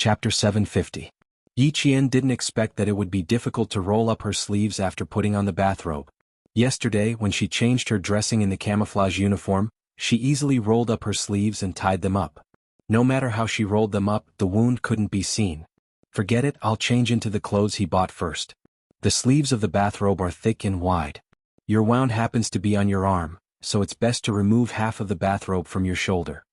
Chapter 750. Yi Qian didn't expect that it would be difficult to roll up her sleeves after putting on the bathrobe. Yesterday, when she changed her dressing in the camouflage uniform, she easily rolled up her sleeves and tied them up. No matter how she rolled them up, the wound couldn't be seen. Forget it, I'll change into the clothes he bought first. The sleeves of the bathrobe are thick and wide. Your wound happens to be on your arm, so it's best to remove half of the bathrobe from your shoulder.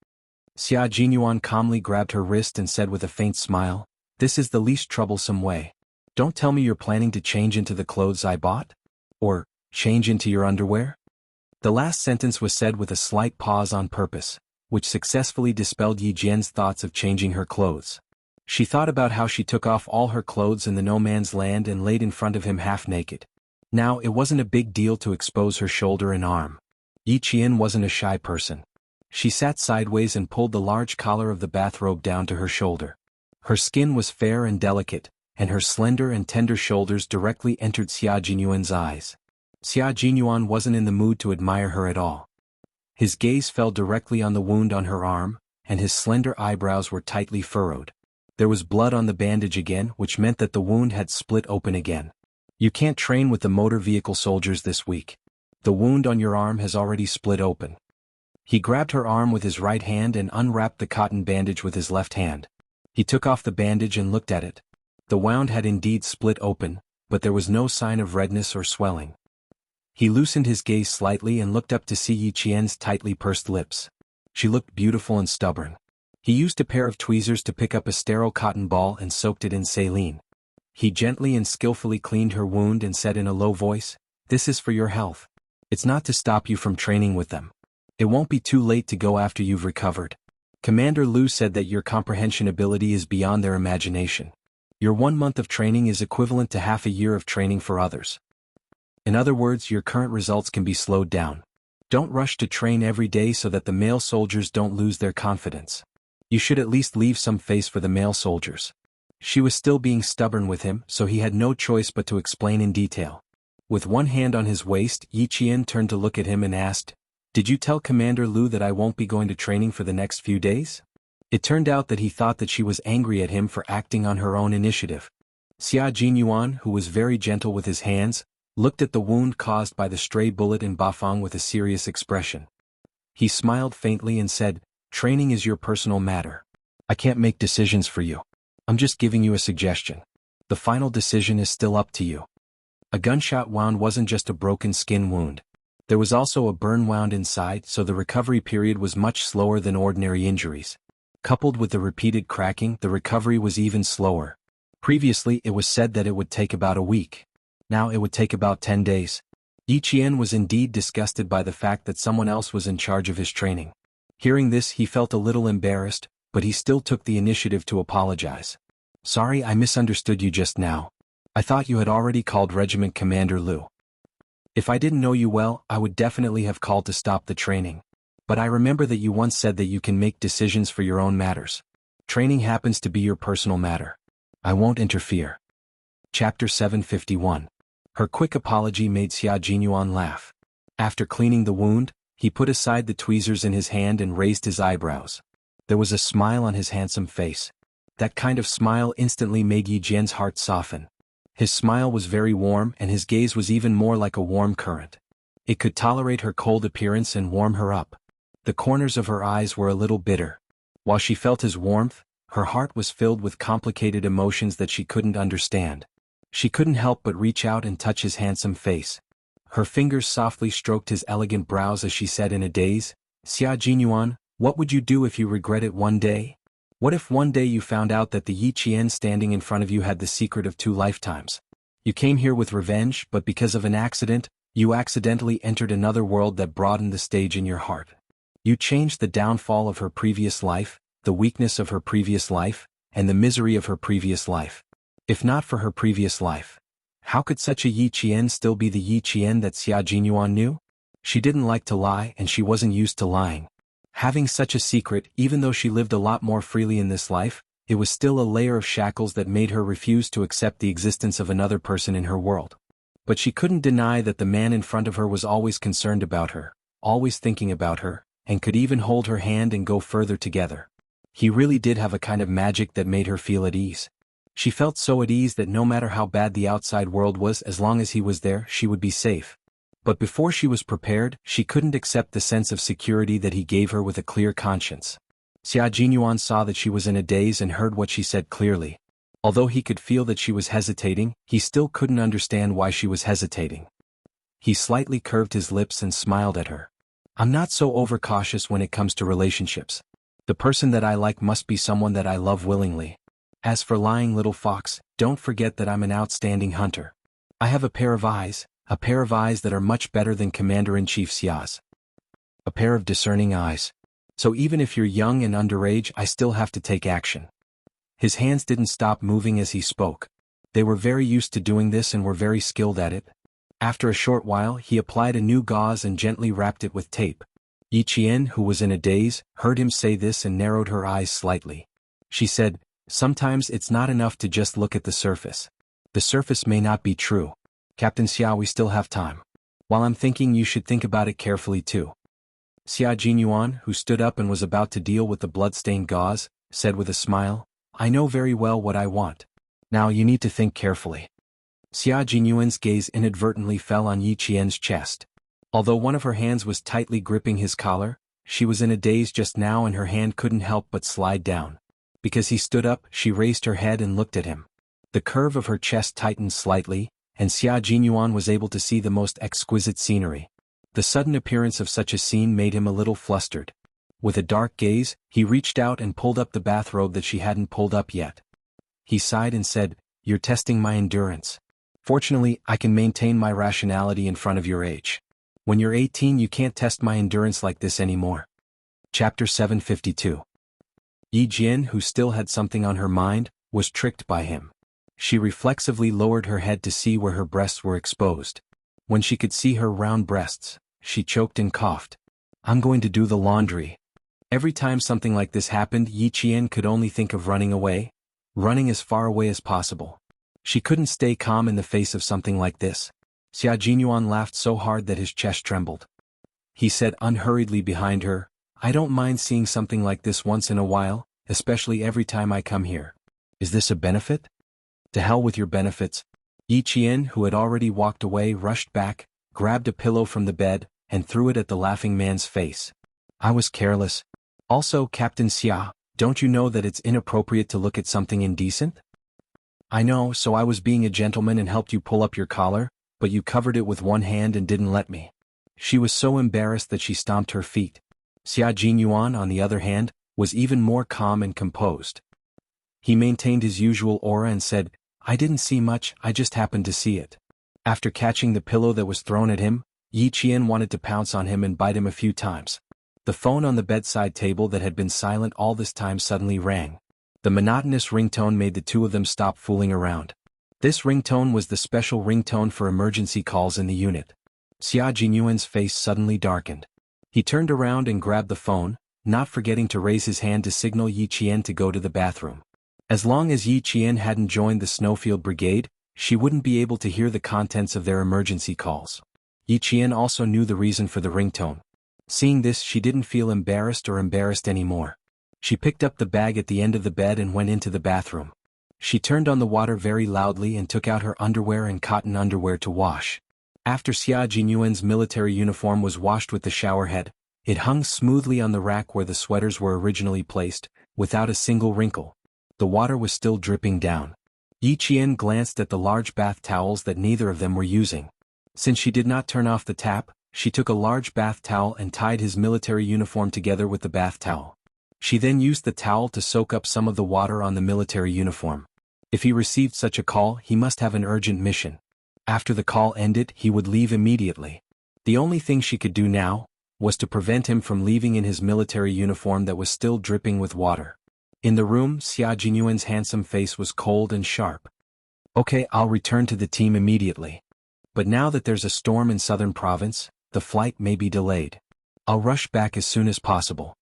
Xia Jinyuan calmly grabbed her wrist and said with a faint smile, "This is the least troublesome way. Don't tell me you're planning to change into the clothes I bought? Or, change into your underwear?" The last sentence was said with a slight pause on purpose, which successfully dispelled Yi Jian's thoughts of changing her clothes. She thought about how she took off all her clothes in the no man's land and laid in front of him half naked. Now it wasn't a big deal to expose her shoulder and arm. Yi Qian wasn't a shy person. She sat sideways and pulled the large collar of the bathrobe down to her shoulder. Her skin was fair and delicate, and her slender and tender shoulders directly entered Xia Jinyuan's eyes. Xia Jinyuan wasn't in the mood to admire her at all. His gaze fell directly on the wound on her arm, and his slender eyebrows were tightly furrowed. There was blood on the bandage again, which meant that the wound had split open again. "You can't train with the motor vehicle soldiers this week. The wound on your arm has already split open." He grabbed her arm with his right hand and unwrapped the cotton bandage with his left hand. He took off the bandage and looked at it. The wound had indeed split open, but there was no sign of redness or swelling. He loosened his gaze slightly and looked up to see Yi Qian's tightly pursed lips. She looked beautiful and stubborn. He used a pair of tweezers to pick up a sterile cotton ball and soaked it in saline. He gently and skillfully cleaned her wound and said in a low voice, "This is for your health. It's not to stop you from training with them. It won't be too late to go after you've recovered. Commander Lu said that your comprehension ability is beyond their imagination. Your 1 month of training is equivalent to half a year of training for others. In other words, your current results can be slowed down. Don't rush to train every day so that the male soldiers don't lose their confidence. You should at least leave some face for the male soldiers." She was still being stubborn with him, so he had no choice but to explain in detail. With one hand on his waist, Yi Qian turned to look at him and asked, "Did you tell Commander Lu that I won't be going to training for the next few days?" It turned out that he thought that she was angry at him for acting on her own initiative. Xia Jinyuan, who was very gentle with his hands, looked at the wound caused by the stray bullet in Bafang with a serious expression. He smiled faintly and said, "Training is your personal matter. I can't make decisions for you. I'm just giving you a suggestion. The final decision is still up to you." A gunshot wound wasn't just a broken skin wound. There was also a burn wound inside, so the recovery period was much slower than ordinary injuries. Coupled with the repeated cracking, the recovery was even slower. Previously it was said that it would take about a week. Now it would take about 10 days. Yi Qian was indeed disgusted by the fact that someone else was in charge of his training. Hearing this, he felt a little embarrassed, but he still took the initiative to apologize. "Sorry, I misunderstood you just now. I thought you had already called Regiment Commander Lu. If I didn't know you well, I would definitely have called to stop the training. But I remember that you once said that you can make decisions for your own matters. Training happens to be your personal matter. I won't interfere." Chapter 751. Her quick apology made Xia Jinyuan laugh. After cleaning the wound, he put aside the tweezers in his hand and raised his eyebrows. There was a smile on his handsome face. That kind of smile instantly made Yi Jian's heart soften. His smile was very warm and his gaze was even more like a warm current. It could tolerate her cold appearance and warm her up. The corners of her eyes were a little bitter. While she felt his warmth, her heart was filled with complicated emotions that she couldn't understand. She couldn't help but reach out and touch his handsome face. Her fingers softly stroked his elegant brows as she said in a daze, "Xia Jinyuan, what would you do if you regret it one day? What if one day you found out that the Yi Qian standing in front of you had the secret of 2 lifetimes? You came here with revenge, but because of an accident, you accidentally entered another world that broadened the stage in your heart. You changed the downfall of her previous life, the weakness of her previous life, and the misery of her previous life. If not for her previous life, how could such a Yi Qian still be the Yi Qian that Xia Jinyuan knew? She didn't like to lie and she wasn't used to lying. Having such a secret, even though she lived a lot more freely in this life, it was still a layer of shackles that made her refuse to accept the existence of another person in her world. But she couldn't deny that the man in front of her was always concerned about her, always thinking about her, and could even hold her hand and go further together. He really did have a kind of magic that made her feel at ease. She felt so at ease that no matter how bad the outside world was, as long as he was there, she would be safe. But before she was prepared, she couldn't accept the sense of security that he gave her with a clear conscience. Xia Jinyuan saw that she was in a daze and heard what she said clearly. Although he could feel that she was hesitating, he still couldn't understand why she was hesitating. He slightly curved his lips and smiled at her. I'm not so overcautious when it comes to relationships. The person that I like must be someone that I love willingly. As for lying, little fox, don't forget that I'm an outstanding hunter. I have a pair of eyes that are much better than Commander-in-Chief Xia's. A pair of discerning eyes. So even if you're young and underage, I still have to take action. His hands didn't stop moving as he spoke. They were very used to doing this and were very skilled at it. After a short while, he applied a new gauze and gently wrapped it with tape. Yi Qian, who was in a daze, heard him say this and narrowed her eyes slightly. She said, sometimes it's not enough to just look at the surface. The surface may not be true. Captain Xia, we still have time. While I'm thinking, you should think about it carefully too. Xia Jinyuan, who stood up and was about to deal with the blood-stained gauze, said with a smile, I know very well what I want. Now you need to think carefully. Xia Jinyuan's gaze inadvertently fell on Yi Qian's chest. Although one of her hands was tightly gripping his collar, she was in a daze just now and her hand couldn't help but slide down. Because he stood up, she raised her head and looked at him. The curve of her chest tightened slightly, and Xia Jinyuan was able to see the most exquisite scenery. The sudden appearance of such a scene made him a little flustered. With a dark gaze, he reached out and pulled up the bathrobe that she hadn't pulled up yet. He sighed and said, You're testing my endurance. Fortunately, I can maintain my rationality in front of your age. When you're 18, you can't test my endurance like this anymore. Chapter 752. Yi Jian, who still had something on her mind, was tricked by him. She reflexively lowered her head to see where her breasts were exposed. When she could see her round breasts, she choked and coughed. I'm going to do the laundry. Every time something like this happened, Yi Qian could only think of running away, running as far away as possible. She couldn't stay calm in the face of something like this. Xia Jinyuan laughed so hard that his chest trembled. He said unhurriedly behind her, I don't mind seeing something like this once in a while, especially every time I come here. Is this a benefit? To hell with your benefits. Yi Qian, who had already walked away, rushed back, grabbed a pillow from the bed, and threw it at the laughing man's face. I was careless. Also, Captain Xia, don't you know that it's inappropriate to look at something indecent? I know, so I was being a gentleman and helped you pull up your collar, but you covered it with one hand and didn't let me. She was so embarrassed that she stomped her feet. Xia Jinyuan, on the other hand, was even more calm and composed. He maintained his usual aura and said, I didn't see much, I just happened to see it. After catching the pillow that was thrown at him, Yi Qian wanted to pounce on him and bite him a few times. The phone on the bedside table that had been silent all this time suddenly rang. The monotonous ringtone made the two of them stop fooling around. This ringtone was the special ringtone for emergency calls in the unit. Xia Jinyuan's face suddenly darkened. He turned around and grabbed the phone, not forgetting to raise his hand to signal Yi Qian to go to the bathroom. As long as Yi Qian hadn't joined the Snowfield Brigade, she wouldn't be able to hear the contents of their emergency calls. Yi Qian also knew the reason for the ringtone. Seeing this, she didn't feel embarrassed anymore. She picked up the bag at the end of the bed and went into the bathroom. She turned on the water very loudly and took out her underwear and cotton underwear to wash. After Xia Jinyuan's military uniform was washed with the shower head, it hung smoothly on the rack where the sweaters were originally placed, without a single wrinkle. The water was still dripping down. Yi Qian glanced at the large bath towels that neither of them were using. Since she did not turn off the tap, she took a large bath towel and tied his military uniform together with the bath towel. She then used the towel to soak up some of the water on the military uniform. If he received such a call, he must have an urgent mission. After the call ended, he would leave immediately. The only thing she could do now was to prevent him from leaving in his military uniform that was still dripping with water. In the room, Xia Jinyuan's handsome face was cold and sharp. Okay, I'll return to the team immediately. But now that there's a storm in southern province, the flight may be delayed. I'll rush back as soon as possible.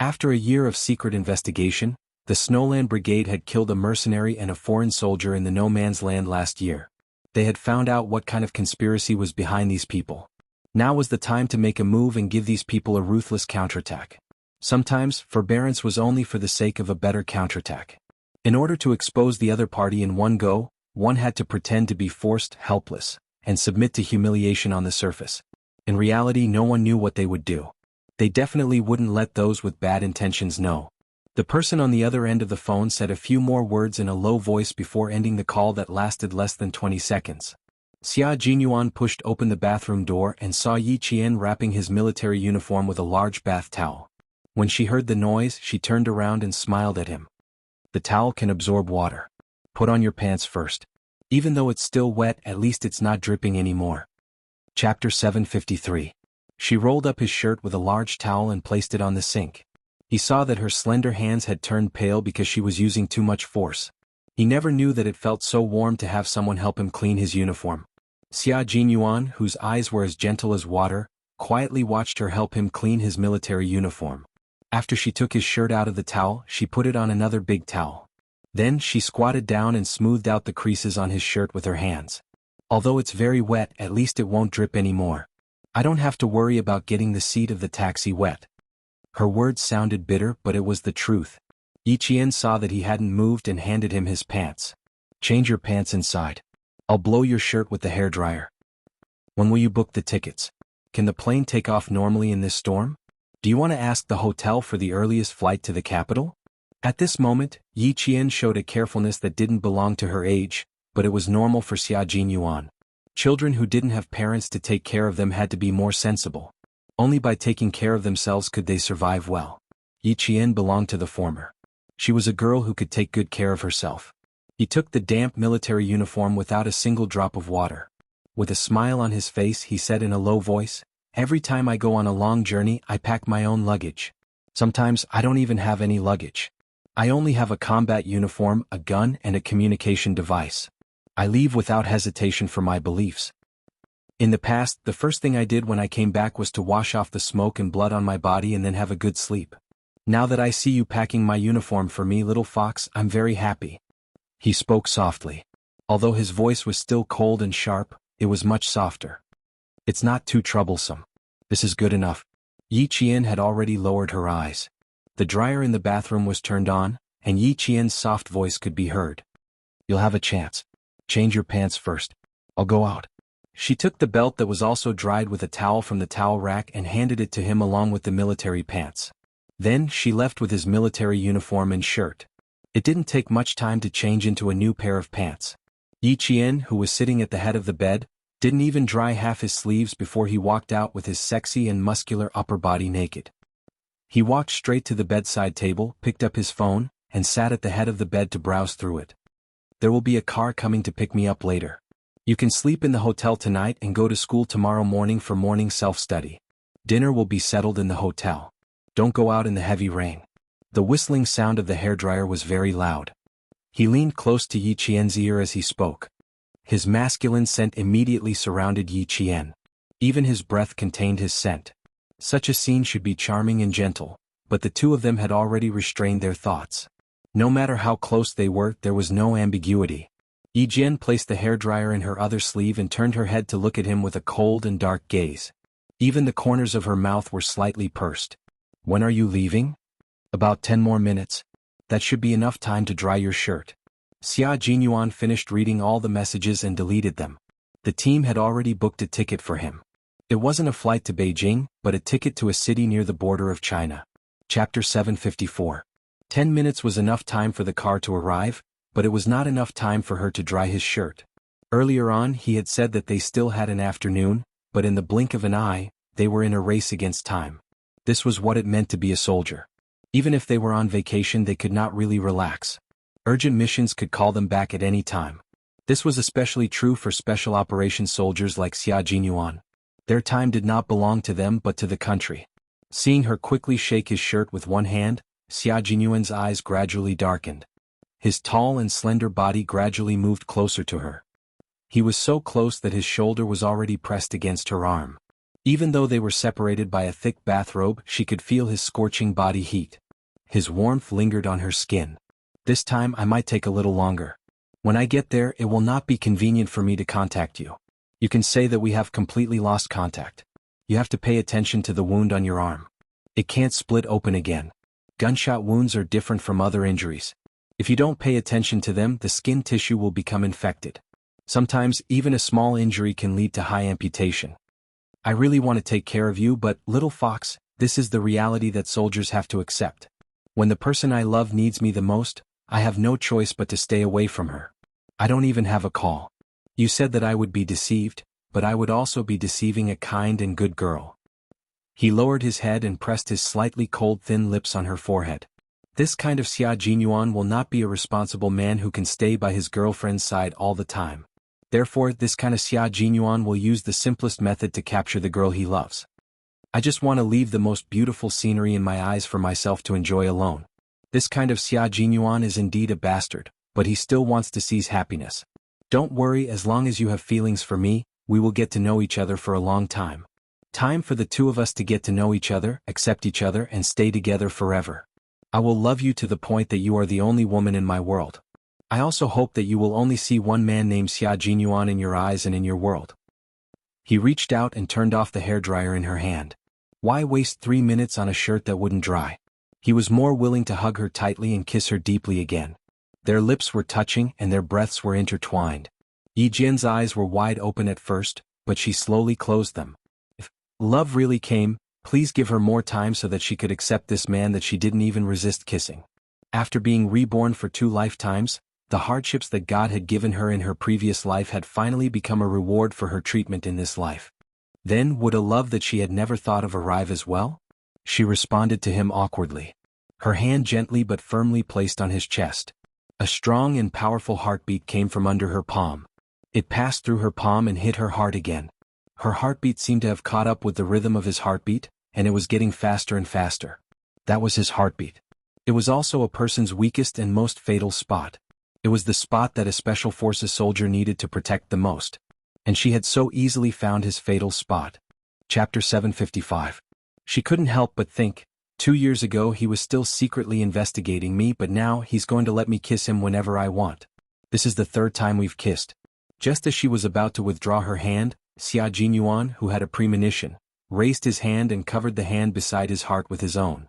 After a year of secret investigation, the Snowland Brigade had killed a mercenary and a foreign soldier in the No Man's Land last year. They had found out what kind of conspiracy was behind these people. Now was the time to make a move and give these people a ruthless counterattack. Sometimes, forbearance was only for the sake of a better counterattack. In order to expose the other party in one go, one had to pretend to be forced, helpless, and submit to humiliation on the surface. In reality, no one knew what they would do. They definitely wouldn't let those with bad intentions know. The person on the other end of the phone said a few more words in a low voice before ending the call that lasted less than 20 seconds. Xia Jinyuan pushed open the bathroom door and saw Yi Qian wrapping his military uniform with a large bath towel. When she heard the noise, she turned around and smiled at him. The towel can absorb water. Put on your pants first. Even though it's still wet, at least it's not dripping anymore. Chapter 753. She rolled up his shirt with a large towel and placed it on the sink. He saw that her slender hands had turned pale because she was using too much force. He never knew that it felt so warm to have someone help him clean his uniform. Xia Jinyuan, whose eyes were as gentle as water, quietly watched her help him clean his military uniform. After she took his shirt out of the towel, she put it on another big towel. Then she squatted down and smoothed out the creases on his shirt with her hands. Although it's very wet, at least it won't drip anymore. I don't have to worry about getting the seat of the taxi wet. Her words sounded bitter, but it was the truth. Yi Qian saw that he hadn't moved and handed him his pants. Change your pants inside. I'll blow your shirt with the hairdryer. When will you book the tickets? Can the plane take off normally in this storm? Do you want to ask the hotel for the earliest flight to the capital? At this moment, Yi Qian showed a carefulness that didn't belong to her age, but it was normal for Xia Jinyuan. Children who didn't have parents to take care of them had to be more sensible. Only by taking care of themselves could they survive well. Yi Qian belonged to the former. She was a girl who could take good care of herself. He took the damp military uniform without a single drop of water. With a smile on his face, he said in a low voice, "Every time I go on a long journey, I pack my own luggage. Sometimes I don't even have any luggage. I only have a combat uniform, a gun, and a communication device. I leave without hesitation for my beliefs. In the past, the first thing I did when I came back was to wash off the smoke and blood on my body and then have a good sleep. Now that I see you packing my uniform for me, little fox, I'm very happy." He spoke softly. Although his voice was still cold and sharp, it was much softer. "It's not too troublesome. This is good enough." Yi Qian had already lowered her eyes. The dryer in the bathroom was turned on, and Yi Qian's soft voice could be heard. "You'll have a chance. Change your pants first. I'll go out." She took the belt that was also dried with a towel from the towel rack and handed it to him along with the military pants. Then she left with his military uniform and shirt. It didn't take much time to change into a new pair of pants. Yi Qian, who was sitting at the head of the bed, didn't even dry half his sleeves before he walked out with his sexy and muscular upper body naked. He walked straight to the bedside table, picked up his phone, and sat at the head of the bed to browse through it. "There will be a car coming to pick me up later. You can sleep in the hotel tonight and go to school tomorrow morning for morning self-study. Dinner will be settled in the hotel. Don't go out in the heavy rain." The whistling sound of the hairdryer was very loud. He leaned close to Yi Qian's ear as he spoke. His masculine scent immediately surrounded Yi Qian. Even his breath contained his scent. Such a scene should be charming and gentle, but the two of them had already restrained their thoughts. No matter how close they were, there was no ambiguity. Yi Jian placed the hairdryer in her other sleeve and turned her head to look at him with a cold and dark gaze. Even the corners of her mouth were slightly pursed. "When are you leaving?" "About 10 more minutes. That should be enough time to dry your shirt." Xia Jinyuan finished reading all the messages and deleted them. The team had already booked a ticket for him. It wasn't a flight to Beijing, but a ticket to a city near the border of China. Chapter 754. 10 minutes was enough time for the car to arrive, but it was not enough time for her to dry his shirt. Earlier on he had said that they still had an afternoon, but in the blink of an eye, they were in a race against time. This was what it meant to be a soldier. Even if they were on vacation, they could not really relax. Urgent missions could call them back at any time. This was especially true for special operations soldiers like Xia Jinyuan. Their time did not belong to them but to the country. Seeing her quickly shake his shirt with one hand, Xia Jinyuan's eyes gradually darkened. His tall and slender body gradually moved closer to her. He was so close that his shoulder was already pressed against her arm. Even though they were separated by a thick bathrobe, she could feel his scorching body heat. His warmth lingered on her skin. "This time I might take a little longer. When I get there, it will not be convenient for me to contact you. You can say that we have completely lost contact. You have to pay attention to the wound on your arm. It can't split open again. Gunshot wounds are different from other injuries. If you don't pay attention to them, the skin tissue will become infected. Sometimes, even a small injury can lead to high amputation. I really want to take care of you, but, little fox, this is the reality that soldiers have to accept. When the person I love needs me the most, I have no choice but to stay away from her. I don't even have a call. You said that I would be deceived, but I would also be deceiving a kind and good girl. He lowered his head and pressed his slightly cold thin lips on her forehead. This kind of Xia Jinyuan will not be a responsible man who can stay by his girlfriend's side all the time. Therefore, this kind of Xia Jinyuan will use the simplest method to capture the girl he loves. I just want to leave the most beautiful scenery in my eyes for myself to enjoy alone. This kind of Xia Jinyuan is indeed a bastard, but he still wants to seize happiness. Don't worry, as long as you have feelings for me, we will get to know each other for a long time. Time for the two of us to get to know each other, accept each other, and stay together forever. I will love you to the point that you are the only woman in my world. I also hope that you will only see one man named Xia Jinyuan in your eyes and in your world. He reached out and turned off the hairdryer in her hand. Why waste 3 minutes on a shirt that wouldn't dry? He was more willing to hug her tightly and kiss her deeply again. Their lips were touching and their breaths were intertwined. Yi Jian's eyes were wide open at first, but she slowly closed them. If love really came, please give her more time so that she could accept this man that she didn't even resist kissing. After being reborn for 2 lifetimes, the hardships that God had given her in her previous life had finally become a reward for her treatment in this life. Then would a love that she had never thought of arrive as well? She responded to him awkwardly. Her hand gently but firmly placed on his chest. A strong and powerful heartbeat came from under her palm. It passed through her palm and hit her heart again. Her heartbeat seemed to have caught up with the rhythm of his heartbeat, and it was getting faster and faster. That was his heartbeat. It was also a person's weakest and most fatal spot. It was the spot that a Special Forces soldier needed to protect the most. And she had so easily found his fatal spot. Chapter 755. She couldn't help but think, 2 years ago he was still secretly investigating me, but now he's going to let me kiss him whenever I want. This is the 3rd time we've kissed. Just as she was about to withdraw her hand, Xia Jinyuan, who had a premonition, raised his hand and covered the hand beside his heart with his own.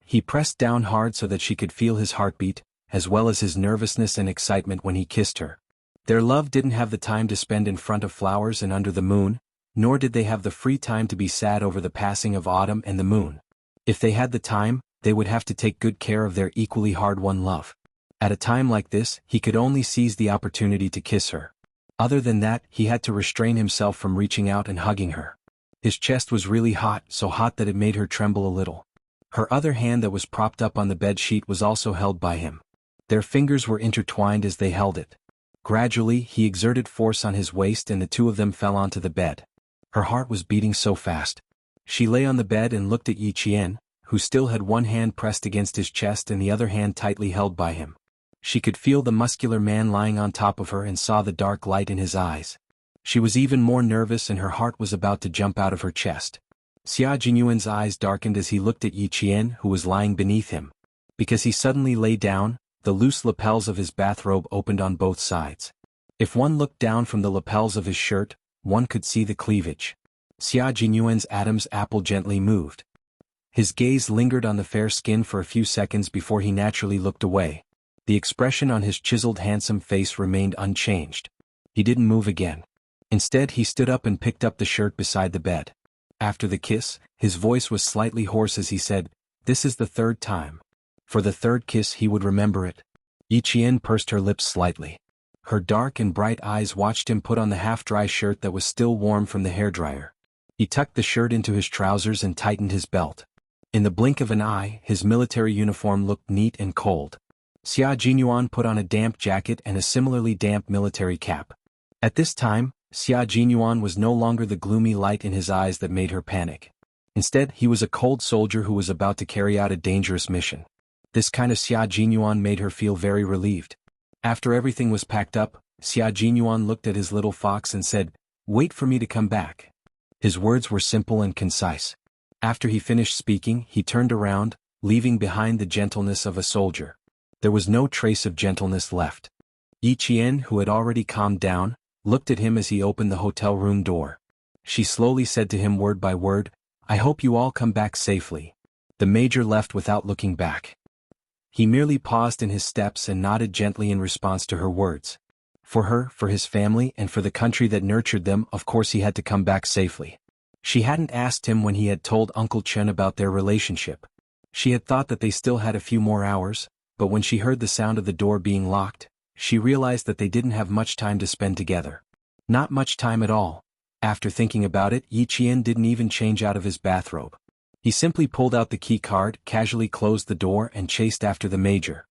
He pressed down hard so that she could feel his heartbeat, as well as his nervousness and excitement when he kissed her. Their love didn't have the time to spend in front of flowers and under the moon, nor did they have the free time to be sad over the passing of autumn and the moon. If they had the time, they would have to take good care of their equally hard-won love. At a time like this, he could only seize the opportunity to kiss her. Other than that, he had to restrain himself from reaching out and hugging her. His chest was really hot, so hot that it made her tremble a little. Her other hand that was propped up on the bed sheet was also held by him. Their fingers were intertwined as they held it. Gradually, he exerted force on his waist and the two of them fell onto the bed. Her heart was beating so fast. She lay on the bed and looked at Yi Qian, who still had one hand pressed against his chest and the other hand tightly held by him. She could feel the muscular man lying on top of her and saw the dark light in his eyes. She was even more nervous and her heart was about to jump out of her chest. Xia Jinyuan's eyes darkened as he looked at Yi Qian, who was lying beneath him. Because he suddenly lay down, the loose lapels of his bathrobe opened on both sides. If one looked down from the lapels of his shirt, one could see the cleavage. Xia Jinyuan's Adam's apple gently moved. His gaze lingered on the fair skin for a few seconds before he naturally looked away. The expression on his chiseled handsome face remained unchanged. He didn't move again. Instead he stood up and picked up the shirt beside the bed. After the kiss, his voice was slightly hoarse as he said, "This is the 3rd time. For the 3rd kiss he would remember it." Yi Qian pursed her lips slightly. Her dark and bright eyes watched him put on the half-dry shirt that was still warm from the hairdryer. He tucked the shirt into his trousers and tightened his belt. In the blink of an eye, his military uniform looked neat and cold. Xia Jinyuan put on a damp jacket and a similarly damp military cap. At this time, Xia Jinyuan was no longer the gloomy light in his eyes that made her panic. Instead, he was a cold soldier who was about to carry out a dangerous mission. This kind of Xia Jinyuan made her feel very relieved. After everything was packed up, Xia Jinyuan looked at his little fox and said, "Wait for me to come back." His words were simple and concise. After he finished speaking, he turned around, leaving behind the gentleness of a soldier. There was no trace of gentleness left. Yi Qian, who had already calmed down, looked at him as he opened the hotel room door. She slowly said to him word by word, "I hope you all come back safely. The major left without looking back. He merely paused in his steps and nodded gently in response to her words. For her, for his family, and for the country that nurtured them, of course he had to come back safely. She hadn't asked him when he had told Uncle Chen about their relationship. She had thought that they still had a few more hours, but when she heard the sound of the door being locked, she realized that they didn't have much time to spend together. Not much time at all. After thinking about it, Yi Qian didn't even change out of his bathrobe. He simply pulled out the key card, casually closed the door and chased after the major.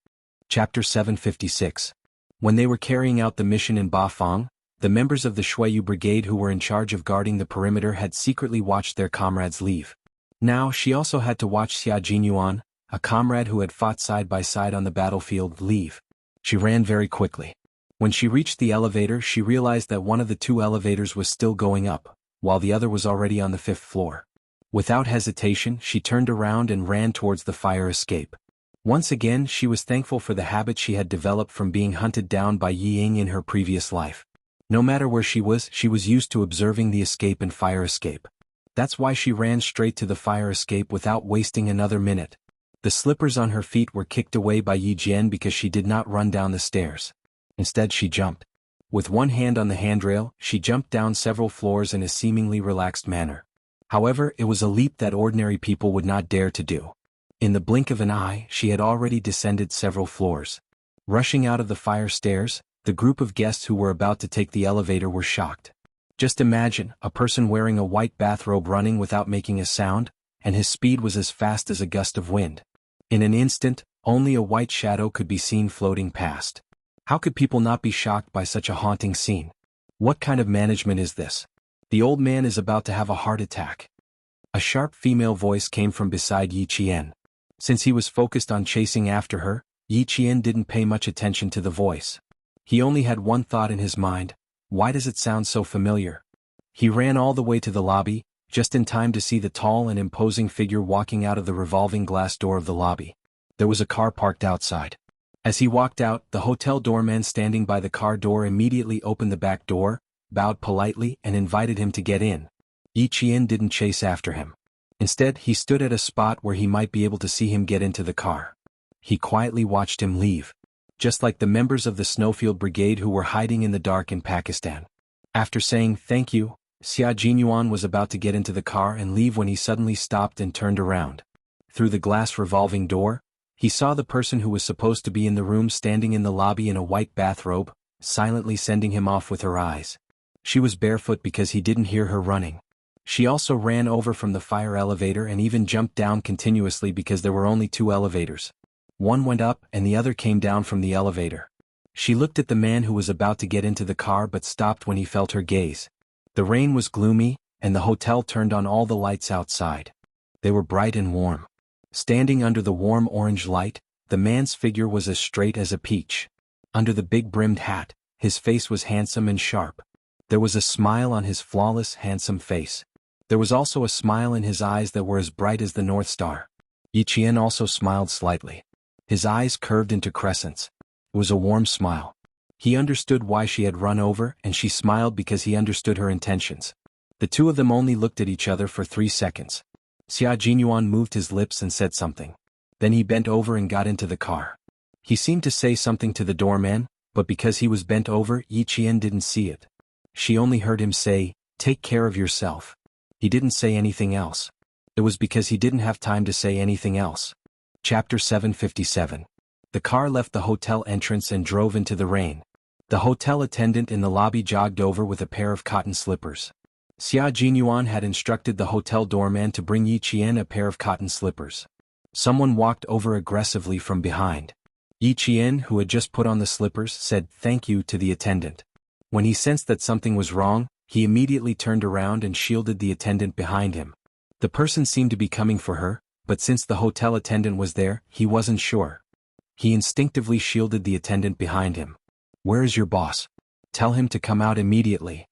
Chapter 756. When they were carrying out the mission in Bafang, the members of the Shuiyu Brigade who were in charge of guarding the perimeter had secretly watched their comrades leave. Now she also had to watch Xia Jinyuan, a comrade who had fought side by side on the battlefield, leave. She ran very quickly. When she reached the elevator, she realized that one of the two elevators was still going up, while the other was already on the 5th floor. Without hesitation, she turned around and ran towards the fire escape. Once again, she was thankful for the habit she had developed from being hunted down by Yi Ying in her previous life. No matter where she was used to observing the escape and fire escape. That's why she ran straight to the fire escape without wasting another minute. The slippers on her feet were kicked away by Yi Jian because she did not run down the stairs. Instead she jumped. With one hand on the handrail, she jumped down several floors in a seemingly relaxed manner. However, it was a leap that ordinary people would not dare to do. In the blink of an eye, she had already descended several floors. Rushing out of the fire stairs, the group of guests who were about to take the elevator were shocked. Just imagine, a person wearing a white bathrobe running without making a sound, and his speed was as fast as a gust of wind. In an instant, only a white shadow could be seen floating past. How could people not be shocked by such a haunting scene? What kind of management is this? The old man is about to have a heart attack. A sharp female voice came from beside Yi Qian. Since he was focused on chasing after her, Yi Qian didn't pay much attention to the voice. He only had one thought in his mind: why does it sound so familiar? He ran all the way to the lobby, just in time to see the tall and imposing figure walking out of the revolving glass door of the lobby. There was a car parked outside. As he walked out, the hotel doorman standing by the car door immediately opened the back door, bowed politely and invited him to get in. Yi Qian didn't chase after him. Instead, he stood at a spot where he might be able to see him get into the car. He quietly watched him leave. Just like the members of the Snowfield Brigade who were hiding in the dark in Pakistan. After saying thank you, Xia Jinyuan was about to get into the car and leave when he suddenly stopped and turned around. Through the glass revolving door, he saw the person who was supposed to be in the room standing in the lobby in a white bathrobe, silently sending him off with her eyes. She was barefoot because he didn't hear her running. She also ran over from the fire elevator and even jumped down continuously because there were only two elevators. One went up and the other came down from the elevator. She looked at the man who was about to get into the car but stopped when he felt her gaze. The rain was gloomy, and the hotel turned on all the lights outside. They were bright and warm. Standing under the warm orange light, the man's figure was as straight as a peach. Under the big brimmed hat, his face was handsome and sharp. There was a smile on his flawless, handsome face. There was also a smile in his eyes that were as bright as the North Star. Yi Qian also smiled slightly. His eyes curved into crescents. It was a warm smile. He understood why she had run over, and she smiled because he understood her intentions. The two of them only looked at each other for 3 seconds. Xia Jinyuan moved his lips and said something. Then he bent over and got into the car. He seemed to say something to the doorman, but because he was bent over, Yi Qian didn't see it. She only heard him say, "Take care of yourself." He didn't say anything else. It was because he didn't have time to say anything else. Chapter 757. The car left the hotel entrance and drove into the rain. The hotel attendant in the lobby jogged over with a pair of cotton slippers. Xia Jinyuan had instructed the hotel doorman to bring Yi Qian a pair of cotton slippers. Someone walked over aggressively from behind. Yi Qian, who had just put on the slippers, said thank you to the attendant. When he sensed that something was wrong, he immediately turned around and shielded the attendant behind him. The person seemed to be coming for her, but since the hotel attendant was there, he wasn't sure. He instinctively shielded the attendant behind him. "Where is your boss? Tell him to come out immediately."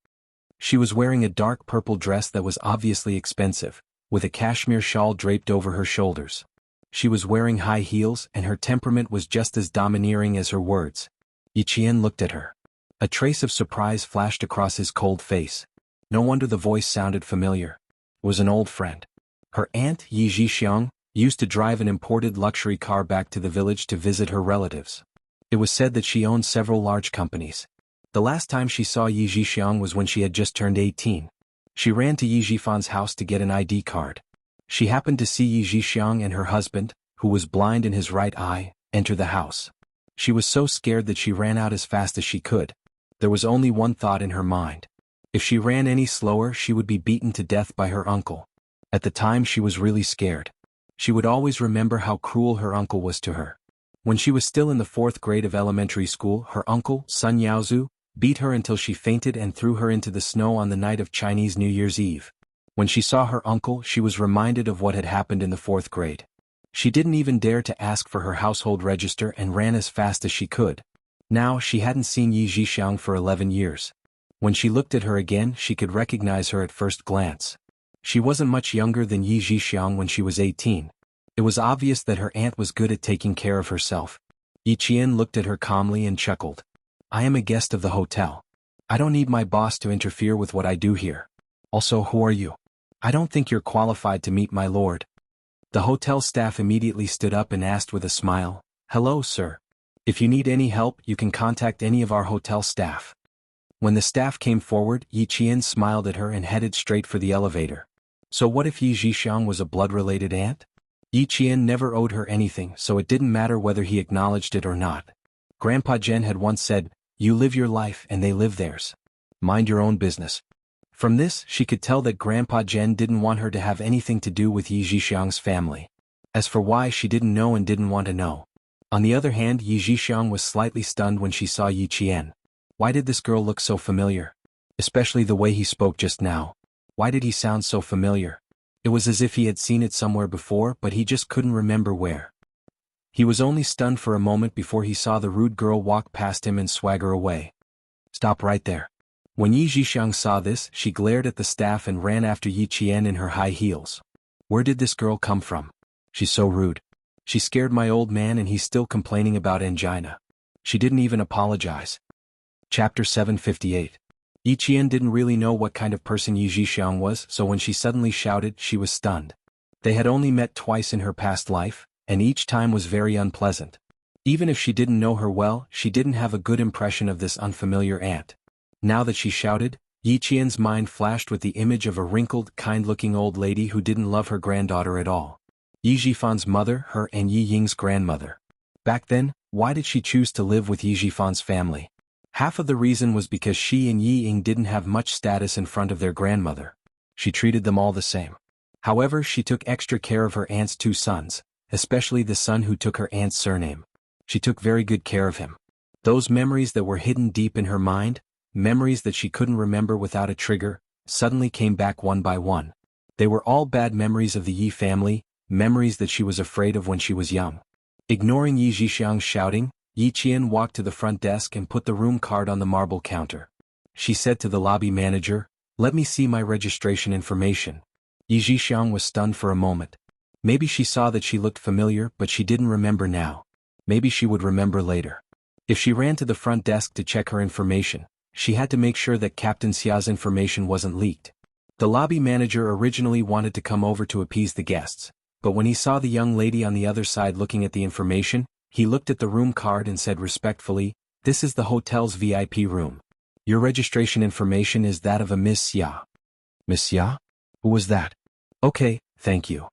She was wearing a dark purple dress that was obviously expensive, with a cashmere shawl draped over her shoulders. She was wearing high heels and her temperament was just as domineering as her words. Yi Qian looked at her. A trace of surprise flashed across his cold face. No wonder the voice sounded familiar. It was an old friend. Her aunt, Yi Zhixiang, used to drive an imported luxury car back to the village to visit her relatives. It was said that she owned several large companies. The last time she saw Yi Zhixiang was when she had just turned 18. She ran to Yi Zhifan's house to get an ID card. She happened to see Yi Zhixiang and her husband, who was blind in his right eye, enter the house. She was so scared that she ran out as fast as she could. There was only one thought in her mind. If she ran any slower, she would be beaten to death by her uncle. At the time she was really scared. She would always remember how cruel her uncle was to her. When she was still in the 4th grade of elementary school, her uncle, Sun Yaozu, beat her until she fainted and threw her into the snow on the night of Chinese New Year's Eve. When she saw her uncle, she was reminded of what had happened in the 4th grade. She didn't even dare to ask for her household register and ran as fast as she could. Now she hadn't seen Yi Zhixiang for 11 years. When she looked at her again, she could recognize her at first glance. She wasn't much younger than Yi Zhixiang when she was 18. It was obvious that her aunt was good at taking care of herself. Yi Qian looked at her calmly and chuckled. I am a guest of the hotel. I don't need my boss to interfere with what I do here. Also, who are you? I don't think you're qualified to meet my lord. The hotel staff immediately stood up and asked with a smile, Hello, sir. If you need any help, you can contact any of our hotel staff. When the staff came forward, Yi Qian smiled at her and headed straight for the elevator. So what if Yi Zhixiang was a blood-related aunt? Yi Qian never owed her anything, so it didn't matter whether he acknowledged it or not. Grandpa Zhen had once said, You live your life and they live theirs. Mind your own business. From this, she could tell that Grandpa Zhen didn't want her to have anything to do with Yi Zhixiang's family. As for why, she didn't know and didn't want to know. On the other hand, Yi Zhixiang was slightly stunned when she saw Yi Qian. Why did this girl look so familiar? Especially the way he spoke just now. Why did he sound so familiar? It was as if he had seen it somewhere before, but he just couldn't remember where. He was only stunned for a moment before he saw the rude girl walk past him and swagger away. Stop right there. When Yi Zhixiang saw this, she glared at the staff and ran after Yi Qian in her high heels. Where did this girl come from? She's so rude. She scared my old man and he's still complaining about angina. She didn't even apologize. Chapter 758. Yi Qian didn't really know what kind of person Yi Zhixiang was, so when she suddenly shouted, she was stunned. They had only met twice in her past life, and each time was very unpleasant. Even if she didn't know her well, she didn't have a good impression of this unfamiliar aunt. Now that she shouted, Yi Qian's mind flashed with the image of a wrinkled, kind-looking old lady who didn't love her granddaughter at all. Yi Zhifan's mother, her and Yi Ying's grandmother. Back then, why did she choose to live with Yi Zhifan's family? Half of the reason was because she and Yi Ying didn't have much status in front of their grandmother. She treated them all the same. However, she took extra care of her aunt's 2 sons, especially the son who took her aunt's surname. She took very good care of him. Those memories that were hidden deep in her mind, memories that she couldn't remember without a trigger, suddenly came back one by one. They were all bad memories of the Yi family, memories that she was afraid of when she was young. Ignoring Yi Zhixiang's shouting, Yi Qian walked to the front desk and put the room card on the marble counter. She said to the lobby manager, Let me see my registration information. Yi Zhixiang was stunned for a moment. Maybe she saw that she looked familiar, but she didn't remember now. Maybe she would remember later. If she ran to the front desk to check her information, she had to make sure that Captain Xia's information wasn't leaked. The lobby manager originally wanted to come over to appease the guests, but when he saw the young lady on the other side looking at the information, he looked at the room card and said respectfully, This is the hotel's VIP room. Your registration information is that of a Miss Xia. Miss Xia? Who was that? Okay, thank you.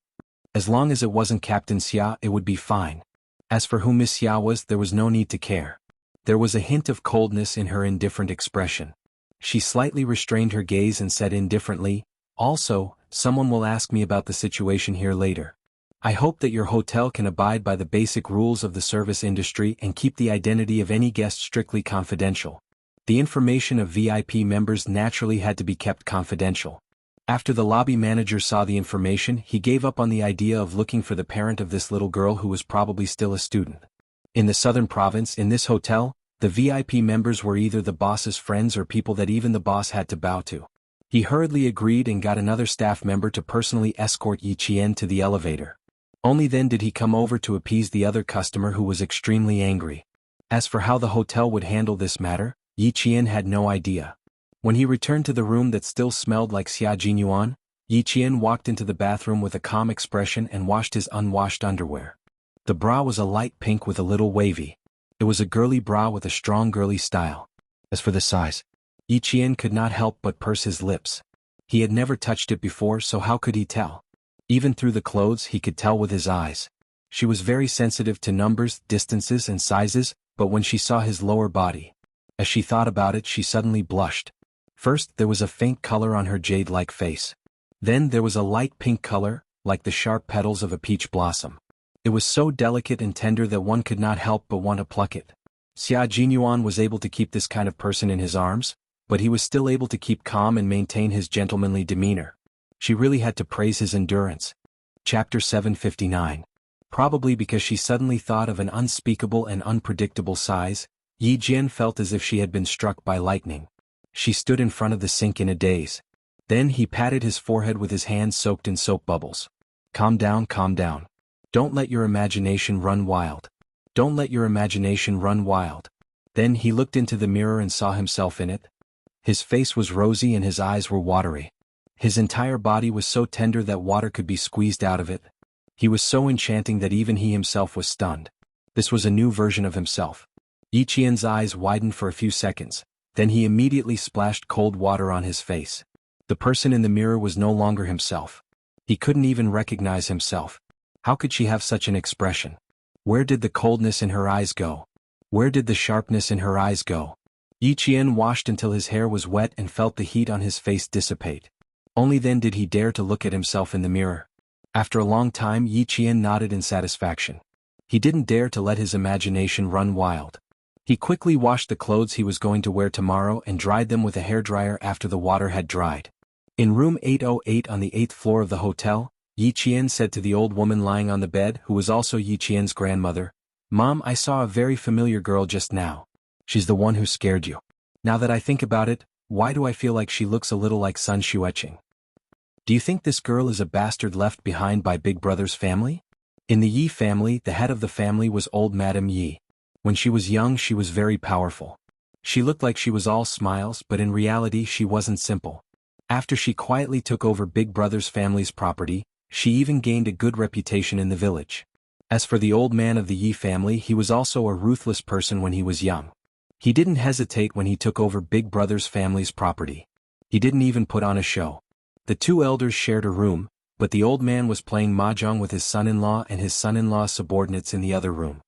As long as it wasn't Captain Xia, it would be fine. As for who Miss Xia was, there was no need to care. There was a hint of coldness in her indifferent expression. She slightly restrained her gaze and said indifferently, Also, someone will ask me about the situation here later. I hope that your hotel can abide by the basic rules of the service industry and keep the identity of any guest strictly confidential. The information of VIP members naturally had to be kept confidential. After the lobby manager saw the information, he gave up on the idea of looking for the parent of this little girl who was probably still a student. In the southern province, in this hotel, the VIP members were either the boss's friends or people that even the boss had to bow to. He hurriedly agreed and got another staff member to personally escort Yi Qian to the elevator. Only then did he come over to appease the other customer who was extremely angry. As for how the hotel would handle this matter, Yi Qian had no idea. When he returned to the room that still smelled like Xia Jinyuan, Yi Qian walked into the bathroom with a calm expression and washed his unwashed underwear. The bra was a light pink with a little wavy. It was a girly bra with a strong girly style. As for the size, Yi Qian could not help but purse his lips. He had never touched it before, so how could he tell? Even through the clothes he could tell with his eyes. She was very sensitive to numbers, distances and sizes, but when she saw his lower body, as she thought about it, she suddenly blushed. First there was a faint color on her jade-like face. Then there was a light pink color, like the sharp petals of a peach blossom. It was so delicate and tender that one could not help but want to pluck it. Xia Jinyuan was able to keep this kind of person in his arms, but he was still able to keep calm and maintain his gentlemanly demeanor. She really had to praise his endurance. Chapter 759. Probably because she suddenly thought of an unspeakable and unpredictable size, Yi Jian felt as if she had been struck by lightning. She stood in front of the sink in a daze. Then he patted his forehead with his hands soaked in soap bubbles. Calm down, calm down. Don't let your imagination run wild. Don't let your imagination run wild. Then he looked into the mirror and saw himself in it. His face was rosy and his eyes were watery. His entire body was so tender that water could be squeezed out of it. He was so enchanting that even he himself was stunned. This was a new version of himself. Yi Qian's eyes widened for a few seconds, then he immediately splashed cold water on his face. The person in the mirror was no longer himself. He couldn't even recognize himself. How could she have such an expression? Where did the coldness in her eyes go? Where did the sharpness in her eyes go? Yi Qian washed until his hair was wet and felt the heat on his face dissipate. Only then did he dare to look at himself in the mirror. After a long time, Yi Qian nodded in satisfaction. He didn't dare to let his imagination run wild. He quickly washed the clothes he was going to wear tomorrow and dried them with a hairdryer after the water had dried. In room 808 on the 8th floor of the hotel, Yi Qian said to the old woman lying on the bed, who was also Yi Qian's grandmother, "Mom, I saw a very familiar girl just now. She's the one who scared you. Now that I think about it, why do I feel like she looks a little like Sun Xueqing? Do you think this girl is a bastard left behind by Big Brother's family?" In the Yi family, the head of the family was old Madame Yi. When she was young, she was very powerful. She looked like she was all smiles, but in reality she wasn't simple. After she quietly took over Big Brother's family's property, she even gained a good reputation in the village. As for the old man of the Yi family, he was also a ruthless person when he was young. He didn't hesitate when he took over Big Brother's family's property. He didn't even put on a show. The two elders shared a room, but the old man was playing mahjong with his son-in-law and his son-in-law's subordinates in the other room.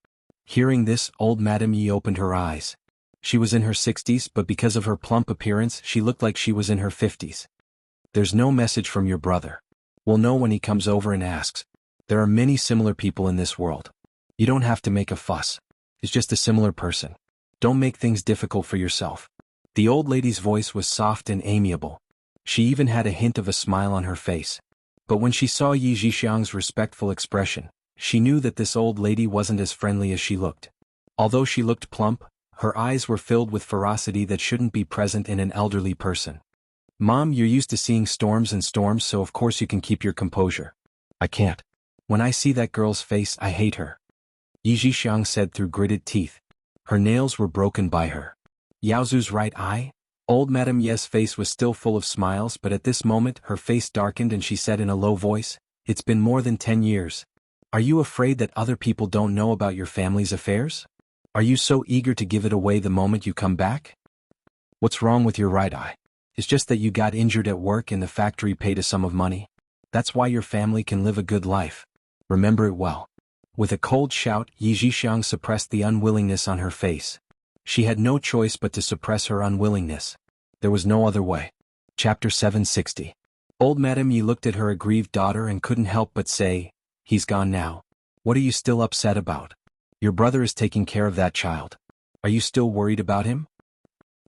Hearing this, old Madame Yi opened her eyes. She was in her 60s, but because of her plump appearance, she looked like she was in her 50s. "There's no message from your brother. We'll know when he comes over and asks. There are many similar people in this world. You don't have to make a fuss. It's just a similar person. Don't make things difficult for yourself." The old lady's voice was soft and amiable. She even had a hint of a smile on her face. But when she saw Yi Zhixiang's respectful expression, she knew that this old lady wasn't as friendly as she looked. Although she looked plump, her eyes were filled with ferocity that shouldn't be present in an elderly person. "Mom, you're used to seeing storms and storms, so of course you can keep your composure." "I can't. When I see that girl's face, I hate her," Yi Zhixiang said through gritted teeth. Her nails were broken by her. "Yaozu's right eye?" Old Madame Ye's face was still full of smiles, but at this moment her face darkened and she said in a low voice, "It's been more than 10 years. Are you afraid that other people don't know about your family's affairs? Are you so eager to give it away the moment you come back? What's wrong with your right eye? It's just that you got injured at work and the factory paid a sum of money. That's why your family can live a good life. Remember it well." With a cold shout, Yi Zhixiang suppressed the unwillingness on her face. She had no choice but to suppress her unwillingness. There was no other way. Chapter 760. Old Madame Yi looked at her aggrieved daughter and couldn't help but say, "He's gone now. What are you still upset about? Your brother is taking care of that child. Are you still worried about him?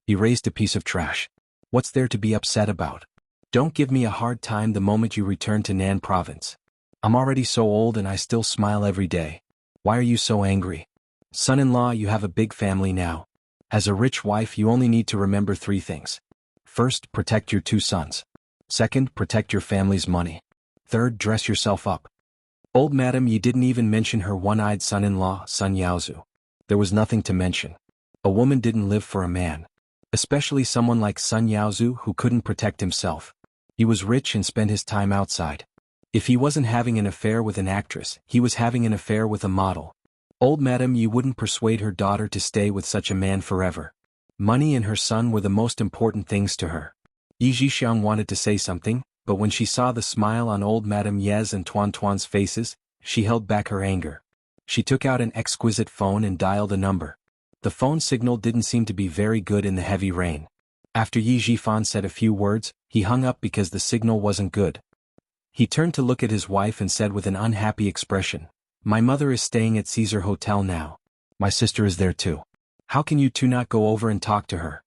He raised a piece of trash. What's there to be upset about? Don't give me a hard time the moment you return to Nan province. I'm already so old and I still smile every day. Why are you so angry? Son-in-law, you have a big family now. As a rich wife, you only need to remember 3 things. First, protect your 2 sons. Second, protect your family's money. Third, dress yourself up." Old Madame Yi didn't even mention her one-eyed son-in-law, Sun Yaozu. There was nothing to mention. A woman didn't live for a man. Especially someone like Sun Yaozu who couldn't protect himself. He was rich and spent his time outside. If he wasn't having an affair with an actress, he was having an affair with a model. Old Madame Yi wouldn't persuade her daughter to stay with such a man forever. Money and her son were the most important things to her. Yi Zhixiang wanted to say something, but when she saw the smile on old Madame Ye's and Tuan Tuan's faces, she held back her anger. She took out an exquisite phone and dialed a number. The phone signal didn't seem to be very good in the heavy rain. After Yi Zhifan said a few words, he hung up because the signal wasn't good. He turned to look at his wife and said with an unhappy expression, "My mother is staying at Caesar Hotel now. My sister is there too. How can you two not go over and talk to her?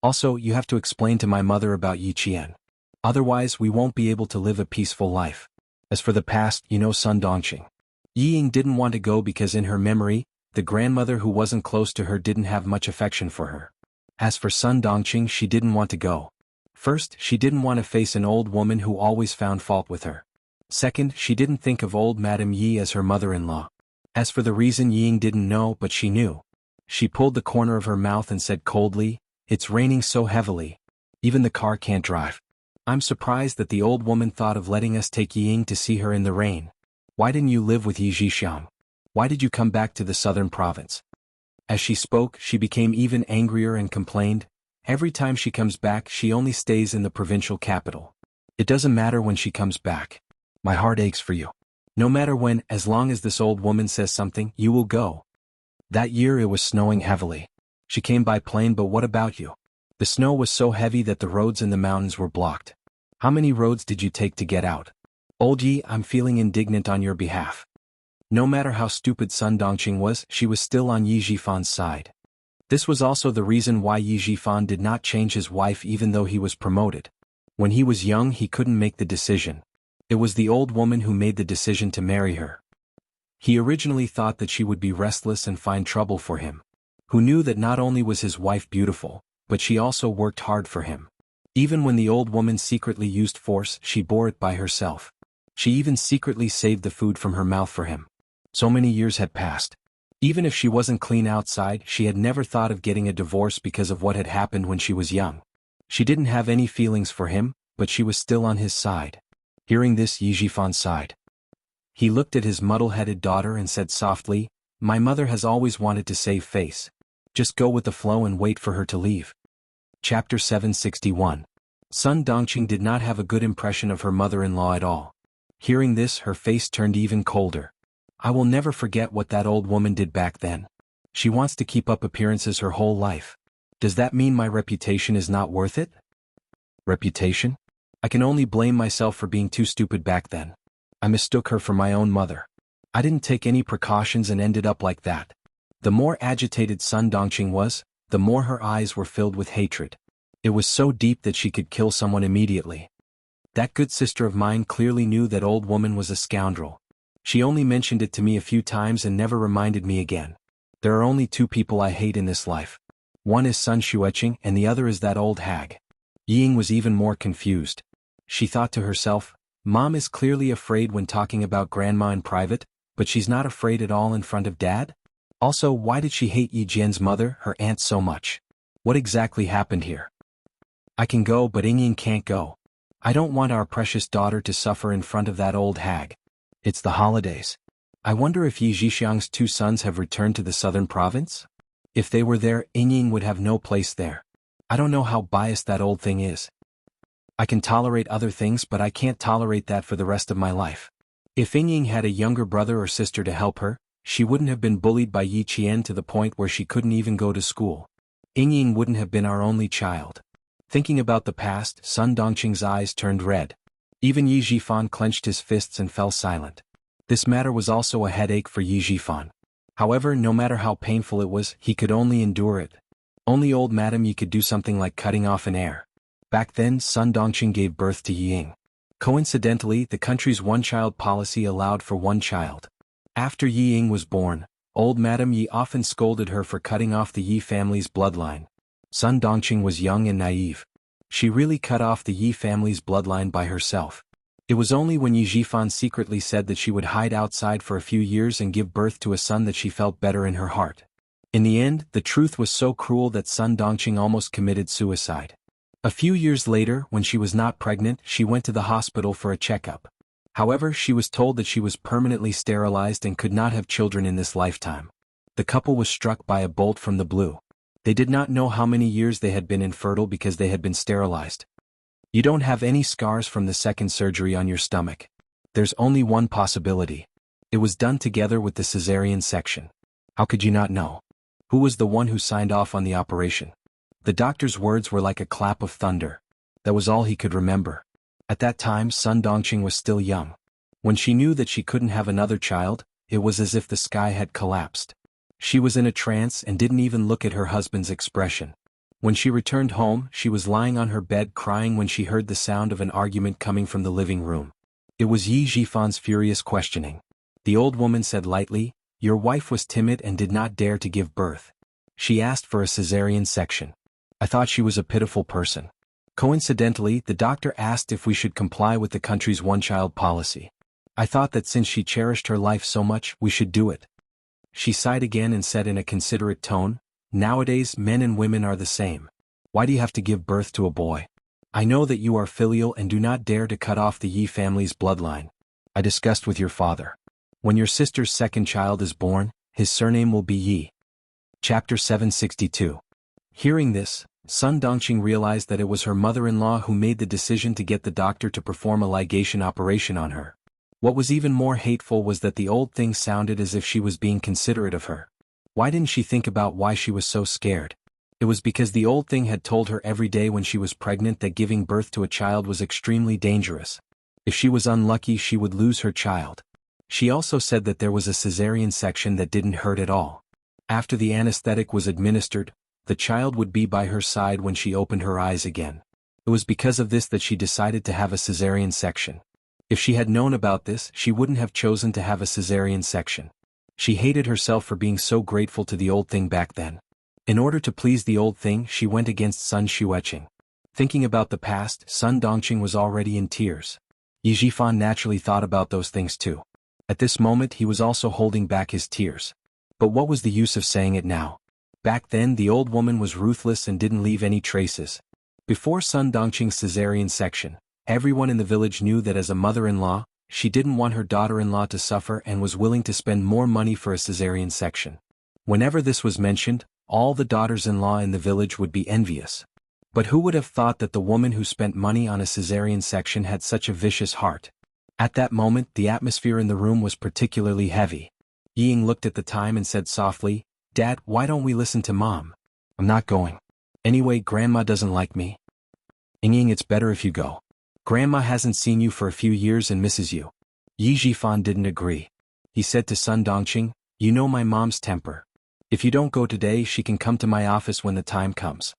Also, you have to explain to my mother about Yi Qian. Otherwise we won't be able to live a peaceful life. As for the past, you know Sun Dongqing." Yi Ying didn't want to go because in her memory, the grandmother who wasn't close to her didn't have much affection for her. As for Sun Dongqing, she didn't want to go. First, she didn't want to face an old woman who always found fault with her. Second, she didn't think of old Madame Yi as her mother-in-law. As for the reason, Yi Ying didn't know, but she knew. She pulled the corner of her mouth and said coldly, "It's raining so heavily. Even the car can't drive. I'm surprised that the old woman thought of letting us take Yi Ying to see her in the rain. Why didn't you live with Yi Zhixiang? Why did you come back to the southern province?" As she spoke, she became even angrier and complained, "Every time she comes back, she only stays in the provincial capital. It doesn't matter when she comes back. My heart aches for you. No matter when, as long as this old woman says something, you will go." That year it was snowing heavily. She came by plane, but what about you? The snow was so heavy that the roads in the mountains were blocked. How many roads did you take to get out? Old Yi, I'm feeling indignant on your behalf. No matter how stupid Sun Dongqing was, she was still on Yi Zhifan's side. This was also the reason why Yi Zhifan did not change his wife even though he was promoted. When he was young, he couldn't make the decision. It was the old woman who made the decision to marry her. He originally thought that she would be restless and find trouble for him. Who knew that not only was his wife beautiful, but she also worked hard for him. Even when the old woman secretly used force, she bore it by herself. She even secretly saved the food from her mouth for him. So many years had passed. Even if she wasn't clean outside, she had never thought of getting a divorce because of what had happened when she was young. She didn't have any feelings for him, but she was still on his side. Hearing this, Yi Zhifan sighed. He looked at his muddle-headed daughter and said softly, "My mother has always wanted to save face. Just go with the flow and wait for her to leave." Chapter 761. Sun Dongqing did not have a good impression of her mother-in-law at all. Hearing this, her face turned even colder. "I will never forget what that old woman did back then. She wants to keep up appearances her whole life. Does that mean my reputation is not worth it?" Reputation? I can only blame myself for being too stupid back then. I mistook her for my own mother. I didn't take any precautions and ended up like that. The more agitated Sun Dongqing was, the more her eyes were filled with hatred. It was so deep that she could kill someone immediately. That good sister of mine clearly knew that old woman was a scoundrel. She only mentioned it to me a few times and never reminded me again. There are only two people I hate in this life. One is Sun Xueqing and the other is that old hag. Yi Ying was even more confused. She thought to herself, Mom is clearly afraid when talking about Grandma in private, but she's not afraid at all in front of Dad? Also, why did she hate Yi Jian's mother, her aunt, so much? What exactly happened here? I can go, but Ying can't go. I don't want our precious daughter to suffer in front of that old hag. It's the holidays. I wonder if Yi Zhixiang's two sons have returned to the southern province? If they were there, Ying would have no place there. I don't know how biased that old thing is. I can tolerate other things, but I can't tolerate that for the rest of my life. If Ying had a younger brother or sister to help her, she wouldn't have been bullied by Yi Qian to the point where she couldn't even go to school. Ying wouldn't have been our only child. Thinking about the past, Sun Dongqing's eyes turned red. Even Yi Zhifan clenched his fists and fell silent. This matter was also a headache for Yi Zhifan. However, no matter how painful it was, he could only endure it. Only old Madame Yi could do something like cutting off an heir. Back then, Sun Dongqing gave birth to Yi Ying. Coincidentally, the country's one-child policy allowed for one child. After Yi Ying was born, old Madame Yi often scolded her for cutting off the Yi family's bloodline. Sun Dongqing was young and naive. She really cut off the Yi family's bloodline by herself. It was only when Yi Zhifan secretly said that she would hide outside for a few years and give birth to a son that she felt better in her heart. In the end, the truth was so cruel that Sun Dongqing almost committed suicide. A few years later, when she was not pregnant, she went to the hospital for a checkup. However, she was told that she was permanently sterilized and could not have children in this lifetime. The couple was struck by a bolt from the blue. They did not know how many years they had been infertile because they had been sterilized. You don't have any scars from the second surgery on your stomach. There's only one possibility. It was done together with the cesarean section. How could you not know? Who was the one who signed off on the operation? The doctor's words were like a clap of thunder. That was all he could remember. At that time, Sun Dongqing was still young. When she knew that she couldn't have another child, it was as if the sky had collapsed. She was in a trance and didn't even look at her husband's expression. When she returned home, she was lying on her bed crying when she heard the sound of an argument coming from the living room. It was Yi Jifan's furious questioning. The old woman said lightly, "Your wife was timid and did not dare to give birth. She asked for a cesarean section. I thought she was a pitiful person. Coincidentally, the doctor asked if we should comply with the country's one-child policy. I thought that since she cherished her life so much, we should do it." She sighed again and said in a considerate tone, "Nowadays men and women are the same. Why do you have to give birth to a boy? I know that you are filial and do not dare to cut off the Yi family's bloodline. I discussed with your father. When your sister's second child is born, his surname will be Yi." Chapter 762. Hearing this, Sun Dongqing realized that it was her mother-in-law who made the decision to get the doctor to perform a ligation operation on her. What was even more hateful was that the old thing sounded as if she was being considerate of her. Why didn't she think about why she was so scared? It was because the old thing had told her every day when she was pregnant that giving birth to a child was extremely dangerous. If she was unlucky, she would lose her child. She also said that there was a cesarean section that didn't hurt at all. After the anesthetic was administered, the child would be by her side when she opened her eyes again. It was because of this that she decided to have a cesarean section. If she had known about this, she wouldn't have chosen to have a cesarean section. She hated herself for being so grateful to the old thing back then. In order to please the old thing, she went against Sun Xueqing. Thinking about the past, Sun Dongqing was already in tears. Yi Jifan naturally thought about those things too. At this moment he was also holding back his tears. But what was the use of saying it now? Back then the old woman was ruthless and didn't leave any traces. Before Sun Dongqing's cesarean section, everyone in the village knew that as a mother-in-law, she didn't want her daughter-in-law to suffer and was willing to spend more money for a cesarean section. Whenever this was mentioned, all the daughters-in-law in the village would be envious. But who would have thought that the woman who spent money on a cesarean section had such a vicious heart? At that moment, the atmosphere in the room was particularly heavy. Ying looked at the time and said softly, "Dad, why don't we listen to Mom?" "I'm not going. Anyway, Grandma doesn't like me." "Ying, it's better if you go. Grandma hasn't seen you for a few years and misses you." Yi Jifan didn't agree. He said to Sun Dongqing, "You know my mom's temper. If you don't go today, she can come to my office when the time comes."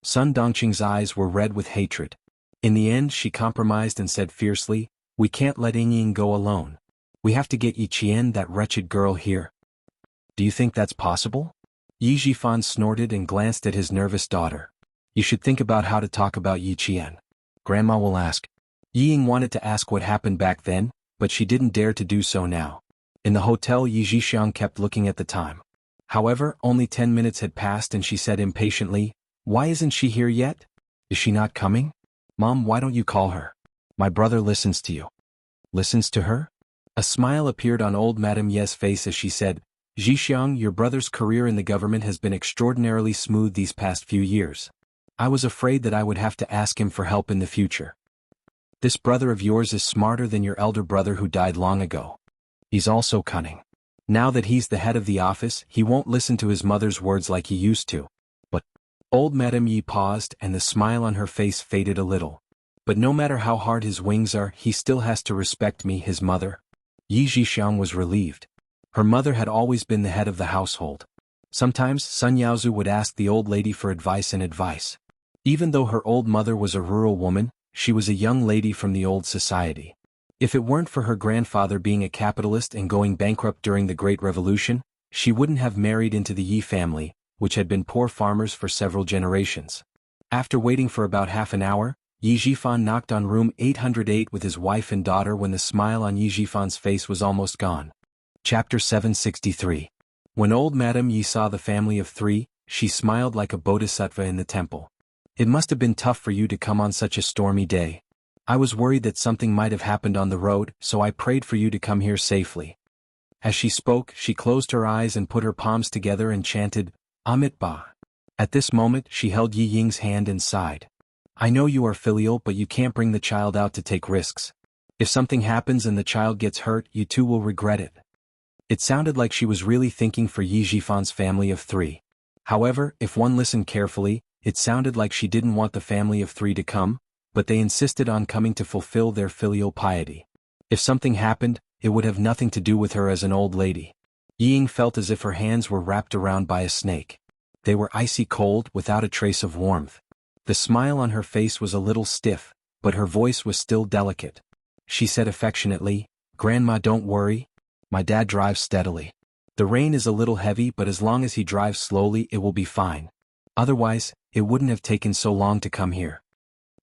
Sun Dongqing's eyes were red with hatred. In the end, she compromised and said fiercely, "We can't let Ying go alone. We have to get Yi Qian, that wretched girl, here." "Do you think that's possible?" Yi Jifan snorted and glanced at his nervous daughter. "You should think about how to talk about Yi Qian. Grandma will ask." Ying wanted to ask what happened back then, but she didn't dare to do so now. In the hotel, Yi Jixiang kept looking at the time. However, only 10 minutes had passed and she said impatiently, "Why isn't she here yet? Is she not coming? Mom, why don't you call her? My brother listens to you." "Listens to her?" A smile appeared on old Madame Ye's face as she said, "Jixiang, your brother's career in the government has been extraordinarily smooth these past few years. I was afraid that I would have to ask him for help in the future. This brother of yours is smarter than your elder brother who died long ago. He's also cunning. Now that he's the head of the office, he won't listen to his mother's words like he used to." "But—" Old Madame Yi paused and the smile on her face faded a little. "But no matter how hard his wings are, he still has to respect me, his mother." Yi Jixiang was relieved. Her mother had always been the head of the household. Sometimes Sun Yaozu would ask the old lady for advice. Even though her old mother was a rural woman, she was a young lady from the old society. If it weren't for her grandfather being a capitalist and going bankrupt during the Great Revolution, she wouldn't have married into the Yi family, which had been poor farmers for several generations. After waiting for about half an hour, Yi Jifan knocked on room 808 with his wife and daughter when the smile on Yi Jifan's face was almost gone. Chapter 763. When old Madame Yi saw the family of three, she smiled like a bodhisattva in the temple. It must have been tough for you to come on such a stormy day. I was worried that something might have happened on the road, so I prayed for you to come here safely." As she spoke, she closed her eyes and put her palms together and chanted, Amit Ba. At this moment, she held Yi Ying's hand and sighed. "I know you are filial, but you can't bring the child out to take risks. If something happens and the child gets hurt, you too will regret it." It sounded like she was really thinking for Yi Jifan's family of 3. However, if one listened carefully, it sounded like she didn't want the family of 3 to come, but they insisted on coming to fulfill their filial piety. If something happened, it would have nothing to do with her as an old lady. Yi Ying felt as if her hands were wrapped around by a snake. They were icy cold, without a trace of warmth. The smile on her face was a little stiff, but her voice was still delicate. She said affectionately, "Grandma, don't worry. My dad drives steadily. The rain is a little heavy, but as long as he drives slowly it will be fine. Otherwise, it wouldn't have taken so long to come here."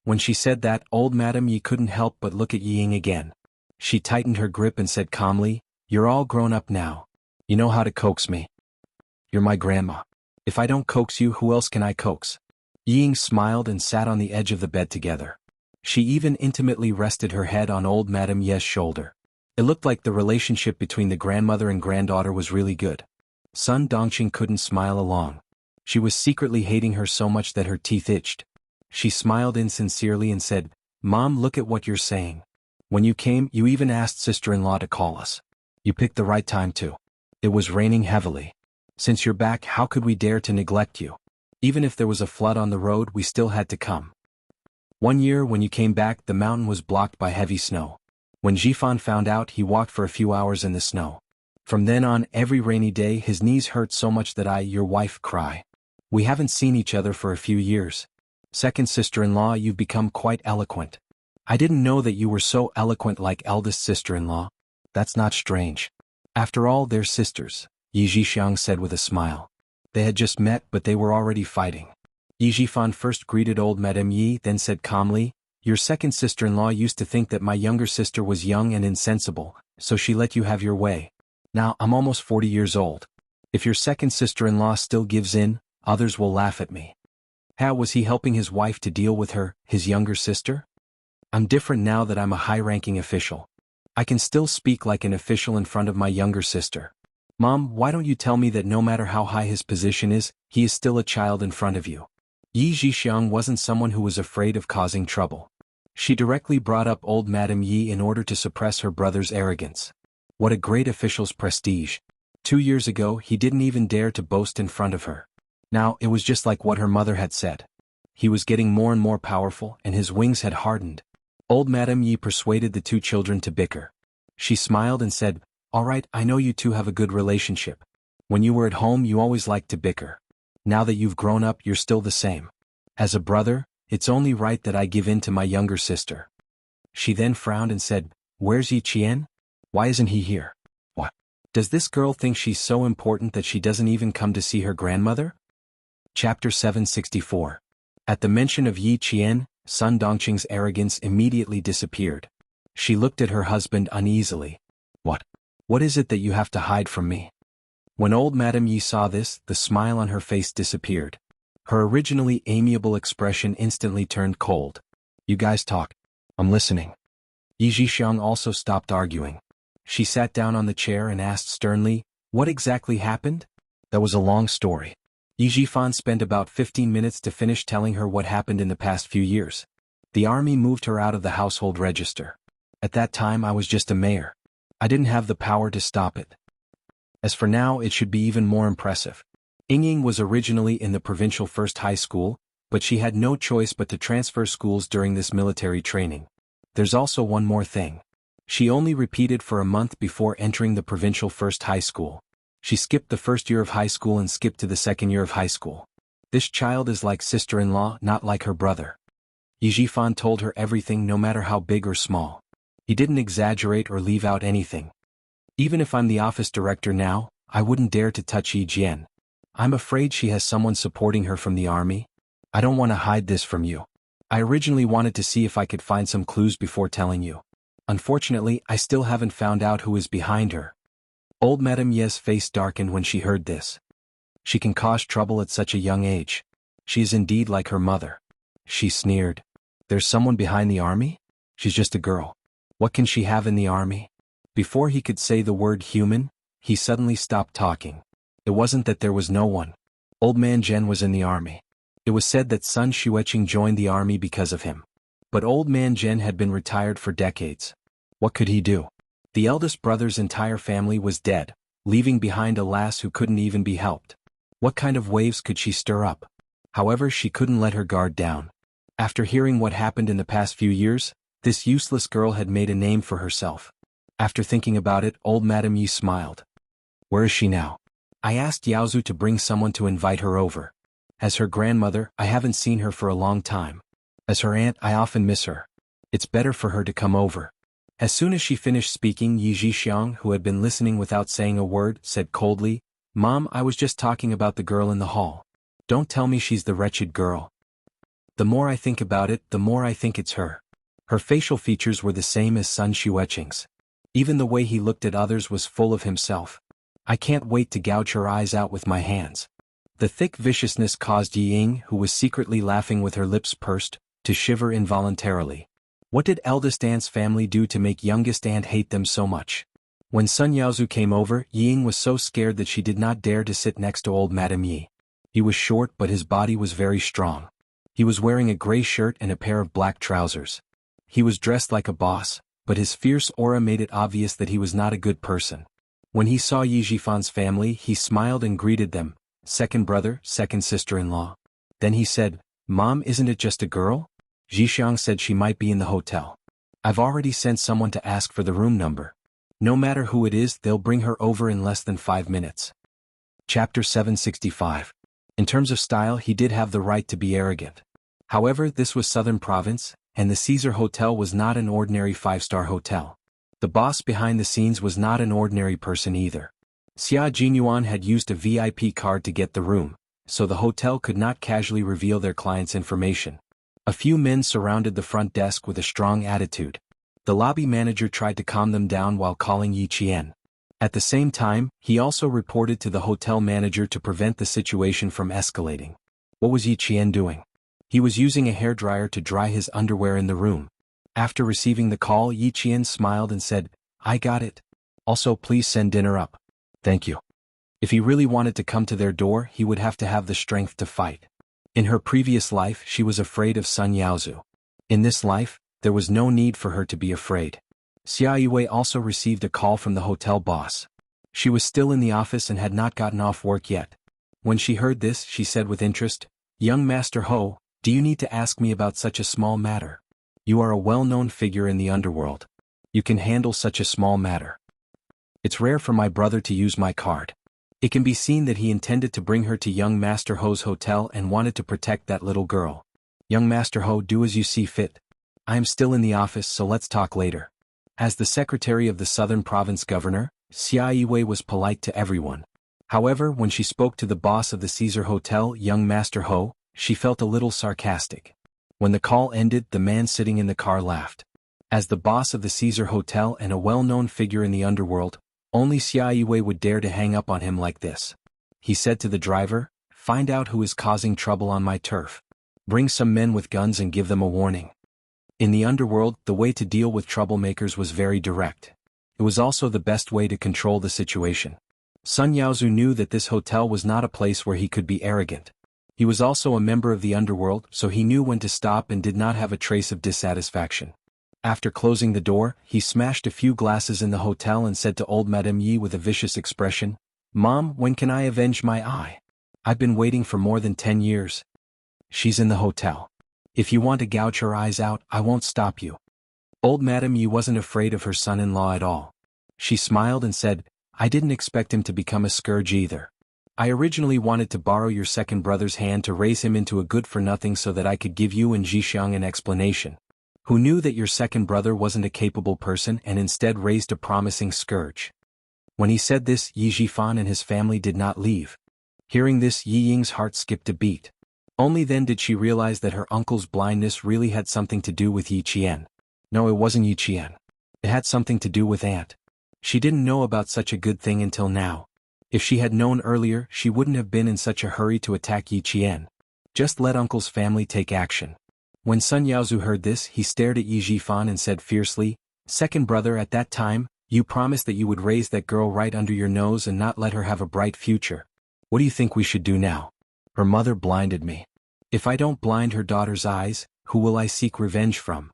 When she said that, old Madame Yi couldn't help but look at Yi Ying again. She tightened her grip and said calmly, "You're all grown up now. You know how to coax me. You're my grandma. If I don't coax you, who else can I coax?" Yi Ying smiled and sat on the edge of the bed together. She even intimately rested her head on old Madame Ye's shoulder. It looked like the relationship between the grandmother and granddaughter was really good. Sun Dongqing couldn't smile along. She was secretly hating her so much that her teeth itched. She smiled insincerely and said, "Mom, look at what you're saying. When you came, you even asked sister-in-law to call us. You picked the right time too. It was raining heavily. Since you're back, how could we dare to neglect you? Even if there was a flood on the road, we still had to come. One year when you came back, the mountain was blocked by heavy snow. When Jifan found out, he walked for a few hours in the snow. From then on, every rainy day his knees hurt so much that I, your wife, cry. We haven't seen each other for a few years. Second sister-in-law, you've become quite eloquent. I didn't know that you were so eloquent like eldest sister-in-law. That's not strange. After all, they're sisters," Yi Jixiang said with a smile. They had just met, but they were already fighting. Yi Jifan first greeted old Madame Yi, then said calmly, "Your second sister-in-law used to think that my younger sister was young and insensible, so she let you have your way. Now I'm almost 40 years old. If your second sister-in-law still gives in, others will laugh at me." How was he helping his wife to deal with her, his younger sister? "I'm different now that I'm a high-ranking official. I can still speak like an official in front of my younger sister. Mom, why don't you tell me that no matter how high his position is, he is still a child in front of you?" Yi Jixiang wasn't someone who was afraid of causing trouble. She directly brought up old Madame Yi in order to suppress her brother's arrogance. What a great official's prestige. 2 years ago he didn't even dare to boast in front of her. Now it was just like what her mother had said. He was getting more and more powerful, and his wings had hardened. Old Madame Yi persuaded the 2 children to bicker. She smiled and said, "All right, I know you two have a good relationship. When you were at home you always liked to bicker. Now that you've grown up you're still the same. As a brother, it's only right that I give in to my younger sister." She then frowned and said, "Where's Yi Qian? Why isn't he here? What? Does this girl think she's so important that she doesn't even come to see her grandmother?" Chapter 764. At the mention of Yi Qian, Sun Dongqing's arrogance immediately disappeared. She looked at her husband uneasily. What is it that you have to hide from me?" When old Madame Yi saw this, the smile on her face disappeared. Her originally amiable expression instantly turned cold. "You guys talk. I'm listening." Yi Jixiang also stopped arguing. She sat down on the chair and asked sternly, "What exactly happened?" That was a long story. Yi Jifan spent about 15 minutes to finish telling her what happened in the past few years. The army moved her out of the household register. At that time I was just a mayor. I didn't have the power to stop it. As for now, it should be even more impressive. Ying was originally in the provincial first high school, but she had no choice but to transfer schools during this military training. There's also one more thing. She only repeated for a month before entering the provincial first high school. She skipped the first year of high school and skipped to the second year of high school. This child is like sister-in-law, not like her brother. Yi Jifan told her everything, no matter how big or small. He didn't exaggerate or leave out anything. "Even if I'm the office director now, I wouldn't dare to touch Yi Jian. I'm afraid she has someone supporting her from the army. I don't want to hide this from you. I originally wanted to see if I could find some clues before telling you. Unfortunately, I still haven't found out who is behind her." Old Madame Ye's face darkened when she heard this. She can cause trouble at such a young age. She is indeed like her mother. She sneered. There's someone behind the army? She's just a girl. What can she have in the army? Before he could say the word human, he suddenly stopped talking. It wasn't that there was no one. Old man Zhen was in the army. It was said that Sun Xueqing joined the army because of him. But old man Zhen had been retired for decades. What could he do? The eldest brother's entire family was dead, leaving behind a lass who couldn't even be helped. What kind of waves could she stir up? However, she couldn't let her guard down. After hearing what happened in the past few years, this useless girl had made a name for herself. After thinking about it, old Madame Yi smiled. Where is she now? I asked Yaozu to bring someone to invite her over. As her grandmother, I haven't seen her for a long time. As her aunt, I often miss her. It's better for her to come over. As soon as she finished speaking, Yi Zhixiang, who had been listening without saying a word, said coldly, Mom, I was just talking about the girl in the hall. Don't tell me she's the wretched girl. The more I think about it, the more I think it's her. Her facial features were the same as Sun Xueqing's. Even the way he looked at others was full of himself. I can't wait to gouge her eyes out with my hands. The thick viciousness caused Yi Ying, who was secretly laughing with her lips pursed, to shiver involuntarily. What did eldest aunt's family do to make youngest aunt hate them so much? When Sun Yaozu came over, Yi Ying was so scared that she did not dare to sit next to old Madame Yi. He was short but his body was very strong. He was wearing a gray shirt and a pair of black trousers. He was dressed like a boss, but his fierce aura made it obvious that he was not a good person. When he saw Yi Zhifan's family, he smiled and greeted them, second brother, second sister-in-law. Then he said, Mom, isn't it just a girl? Zhixiang said she might be in the hotel. I've already sent someone to ask for the room number. No matter who it is, they'll bring her over in less than 5 minutes. Chapter 765. In terms of style, he did have the right to be arrogant. However, this was Southern Province, and the Caesar Hotel was not an ordinary 5-star hotel. The boss behind the scenes was not an ordinary person either. Xia Jinyuan had used a VIP card to get the room, so the hotel could not casually reveal their clients' information. A few men surrounded the front desk with a strong attitude. The lobby manager tried to calm them down while calling Yi Qian. At the same time, he also reported to the hotel manager to prevent the situation from escalating. What was Yi Qian doing? He was using a hairdryer to dry his underwear in the room. After receiving the call, Yi Qian smiled and said, I got it. Also, please send dinner up. Thank you. If he really wanted to come to their door, he would have to have the strength to fight. In her previous life, she was afraid of Sun Yaozu. In this life, there was no need for her to be afraid. Xia Yue also received a call from the hotel boss. She was still in the office and had not gotten off work yet. When she heard this, she said with interest, Young Master Ho, do you need to ask me about such a small matter? You are a well-known figure in the underworld. You can handle such a small matter. It's rare for my brother to use my card. It can be seen that he intended to bring her to young Master Ho's hotel and wanted to protect that little girl. Young Master Ho, do as you see fit. I am still in the office, so let's talk later. As the secretary of the Southern Province governor, Xia Yue was polite to everyone. However, when she spoke to the boss of the Caesar Hotel, young Master Ho, she felt a little sarcastic. When the call ended, the man sitting in the car laughed. As the boss of the Caesar Hotel and a well-known figure in the underworld, only Xia Yue would dare to hang up on him like this. He said to the driver, Find out who is causing trouble on my turf. Bring some men with guns and give them a warning. In the underworld, the way to deal with troublemakers was very direct. It was also the best way to control the situation. Sun Yaozu knew that this hotel was not a place where he could be arrogant. He was also a member of the underworld, so he knew when to stop and did not have a trace of dissatisfaction. After closing the door, he smashed a few glasses in the hotel and said to old Madame Yi with a vicious expression, Mom, when can I avenge my eye? I've been waiting for more than 10 years. She's in the hotel. If you want to gouge her eyes out, I won't stop you. Old Madame Yi wasn't afraid of her son-in-law at all. She smiled and said, I didn't expect him to become a scourge either. I originally wanted to borrow your second brother's hand to raise him into a good-for-nothing so that I could give you and Zhixiang an explanation. Who knew that your second brother wasn't a capable person and instead raised a promising scourge. When he said this, Yi Zhifan and his family did not leave. Hearing this, Yi Ying's heart skipped a beat. Only then did she realize that her uncle's blindness really had something to do with Yi Qian. No, it wasn't Yi Qian. It had something to do with Aunt. She didn't know about such a good thing until now. If she had known earlier, she wouldn't have been in such a hurry to attack Yi Qian. Just let uncle's family take action. When Sun Yaozu heard this, he stared at Yi Jifan and said fiercely, "Second brother, at that time, you promised that you would raise that girl right under your nose and not let her have a bright future. What do you think we should do now? Her mother blinded me. If I don't blind her daughter's eyes, who will I seek revenge from?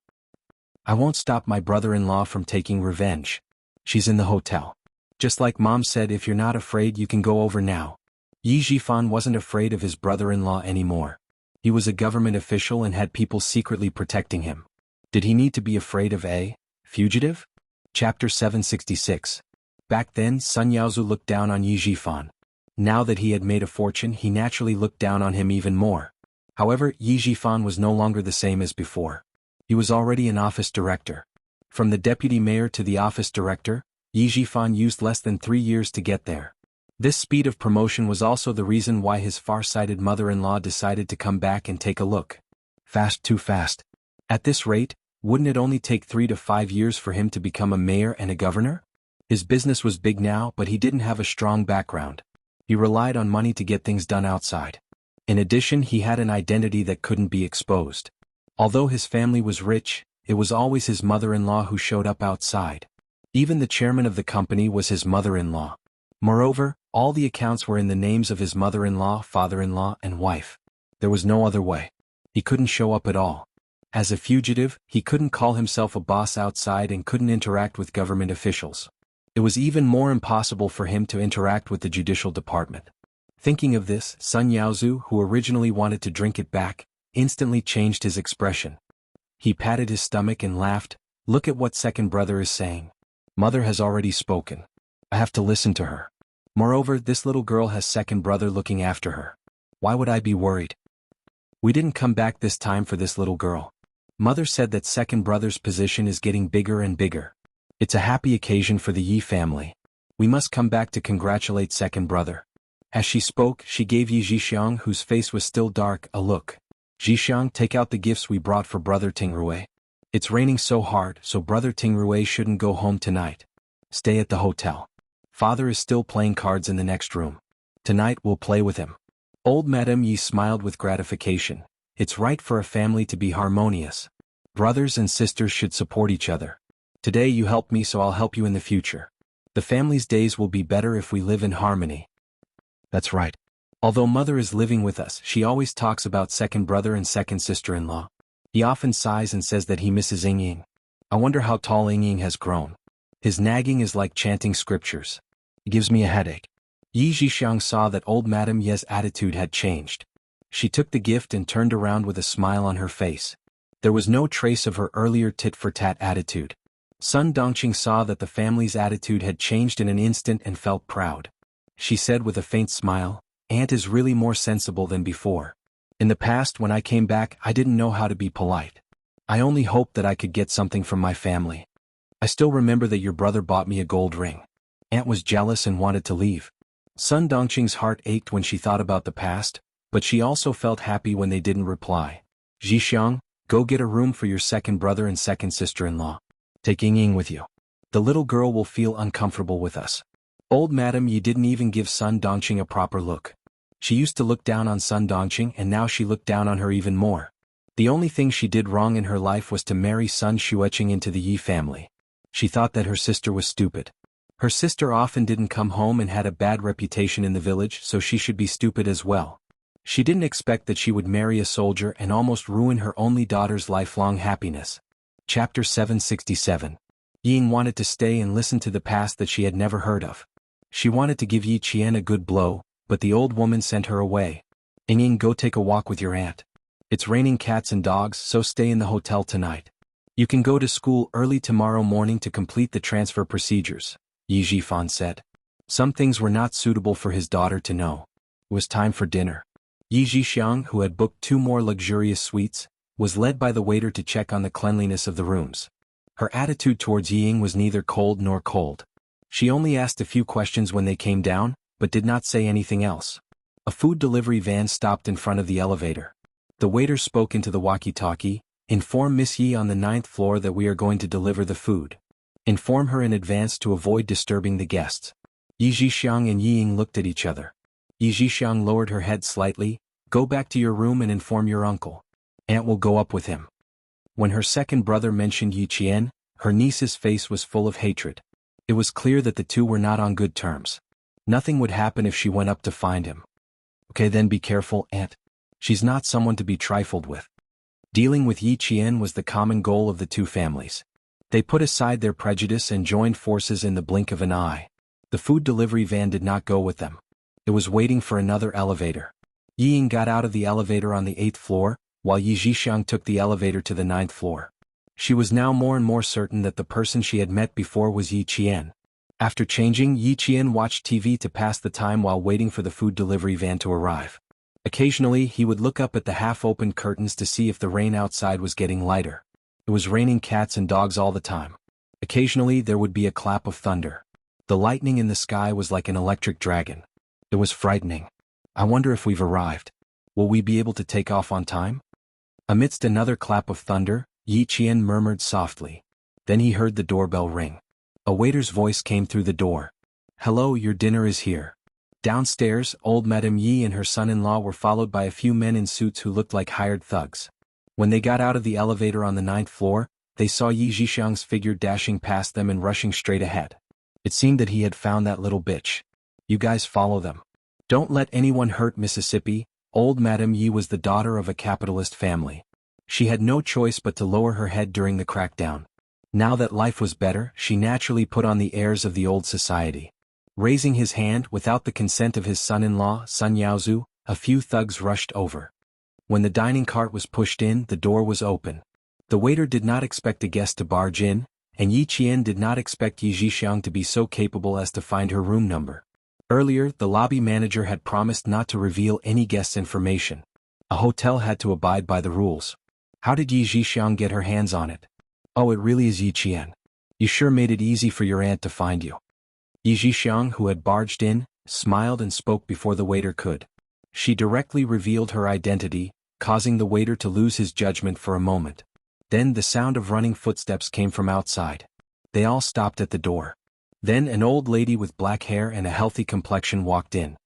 I won't stop my brother-in-law from taking revenge. She's in the hotel. Just like Mom said, if you're not afraid you can go over now." Yi Jifan wasn't afraid of his brother-in-law anymore. He was a government official and had people secretly protecting him. Did he need to be afraid of a fugitive? Chapter 766. Back then, Sun Yaozu looked down on Yi Jifan. Now that he had made a fortune, he naturally looked down on him even more. However, Yi Jifan was no longer the same as before. He was already an office director. From the deputy mayor to the office director, Yi Jifan used less than 3 years to get there. This speed of promotion was also the reason why his far-sighted mother-in-law decided to come back and take a look. Fast, too fast. At this rate, wouldn't it only take 3 to 5 years for him to become a mayor and a governor? His business was big now, but he didn't have a strong background. He relied on money to get things done outside. In addition, he had an identity that couldn't be exposed. Although his family was rich, it was always his mother-in-law who showed up outside. Even the chairman of the company was his mother-in-law. Moreover, all the accounts were in the names of his mother-in-law, father-in-law, and wife. There was no other way. He couldn't show up at all. As a fugitive, he couldn't call himself a boss outside and couldn't interact with government officials. It was even more impossible for him to interact with the judicial department. Thinking of this, Sun Yaozu, who originally wanted to drink it back, instantly changed his expression. He patted his stomach and laughed. "Look at what second brother is saying. Mother has already spoken. I have to listen to her. Moreover, this little girl has second brother looking after her. Why would I be worried? We didn't come back this time for this little girl. Mother said that second brother's position is getting bigger and bigger. It's a happy occasion for the Yi family. We must come back to congratulate second brother." As she spoke, she gave Yi Jixiang, whose face was still dark, a look. "Jixiang, take out the gifts we brought for brother Tingrui. It's raining so hard, so brother Tingrui shouldn't go home tonight. Stay at the hotel. Father is still playing cards in the next room. Tonight we'll play with him." Old Madame Yi smiled with gratification. It's right for a family to be harmonious. Brothers and sisters should support each other. Today you helped me, so I'll help you in the future. The family's days will be better if we live in harmony. That's right. Although mother is living with us, she always talks about second brother and second sister-in-law. He often sighs and says that he misses Ying. I wonder how tall Ying has grown. His nagging is like chanting scriptures. It gives me a headache. Yi Jixiang saw that old Madame Ye's attitude had changed. She took the gift and turned around with a smile on her face. There was no trace of her earlier tit-for-tat attitude. Sun Dongqing saw that the family's attitude had changed in an instant and felt proud. She said with a faint smile, "Aunt is really more sensible than before. In the past, when I came back, I didn't know how to be polite. I only hoped that I could get something from my family. I still remember that your brother bought me a gold ring. Aunt was jealous and wanted to leave." Sun Dongqing's heart ached when she thought about the past, but she also felt happy when they didn't reply. "Jixiang, go get a room for your second brother and second sister-in-law. Take Ying with you. The little girl will feel uncomfortable with us." Old Madame Yi didn't even give Sun Dongqing a proper look. She used to look down on Sun Dongqing, and now she looked down on her even more. The only thing she did wrong in her life was to marry Sun Xueqing into the Yi family. She thought that her sister was stupid. Her sister often didn't come home and had a bad reputation in the village, so she should be stupid as well. She didn't expect that she would marry a soldier and almost ruin her only daughter's lifelong happiness. Chapter 767. Ying wanted to stay and listen to the past that she had never heard of. She wanted to give Yi Qian a good blow, but the old woman sent her away. "Ying, go take a walk with your aunt. It's raining cats and dogs, so stay in the hotel tonight. You can go to school early tomorrow morning to complete the transfer procedures," Yi Jifan said. Some things were not suitable for his daughter to know. It was time for dinner. Yi Jixiang, who had booked 2 more luxurious suites, was led by the waiter to check on the cleanliness of the rooms. Her attitude towards Ying was neither cold nor cold. She only asked a few questions when they came down, but did not say anything else. A food delivery van stopped in front of the elevator. The waiter spoke into the walkie-talkie. "Inform Miss Yi on the 9th floor that we are going to deliver the food. Inform her in advance to avoid disturbing the guests." Yi Jixiang and Ying looked at each other. Yi Jixiang lowered her head slightly. "Go back to your room and inform your uncle." Aunt will go up with him. When her second brother mentioned Yi Qian, her niece's face was full of hatred. It was clear that the two were not on good terms. Nothing would happen if she went up to find him. Okay, then be careful, Aunt. She's not someone to be trifled with. Dealing with Yi Qian was the common goal of the two families. They put aside their prejudice and joined forces in the blink of an eye. The food delivery van did not go with them. It was waiting for another elevator. Yi Ying got out of the elevator on the 8th floor, while Yi Zhixiang took the elevator to the 9th floor. She was now more and more certain that the person she had met before was Yi Qian. After changing, Yi Qian watched TV to pass the time while waiting for the food delivery van to arrive. Occasionally, he would look up at the half-opened curtains to see if the rain outside was getting lighter. It was raining cats and dogs all the time. Occasionally, there would be a clap of thunder. The lightning in the sky was like an electric dragon. It was frightening. I wonder if we've arrived. Will we be able to take off on time? Amidst another clap of thunder, Yi Qian murmured softly. Then he heard the doorbell ring. A waiter's voice came through the door. Hello, your dinner is here. Downstairs, old Madame Yi and her son-in-law were followed by a few men in suits who looked like hired thugs. When they got out of the elevator on the 9th floor, they saw Yi Zhixiang's figure dashing past them and rushing straight ahead. It seemed that he had found that little bitch. You guys follow them. Don't let anyone hurt Mississippi. Old Madame Yi was the daughter of a capitalist family. She had no choice but to lower her head during the crackdown. Now that life was better, she naturally put on the airs of the old society. Raising his hand without the consent of his son-in-law, Sun Yaozu, a few thugs rushed over. When the dining cart was pushed in, the door was open. The waiter did not expect a guest to barge in, and Yi Qian did not expect Yi Zhixiang to be so capable as to find her room number. Earlier, the lobby manager had promised not to reveal any guest's information. A hotel had to abide by the rules. How did Yi Zhixiang get her hands on it? Oh, it really is Yi Qian. You sure made it easy for your aunt to find you. Yi Zhixiang, who had barged in, smiled and spoke before the waiter could. She directly revealed her identity, causing the waiter to lose his judgment for a moment. Then the sound of running footsteps came from outside. They all stopped at the door. Then an old lady with black hair and a healthy complexion walked in.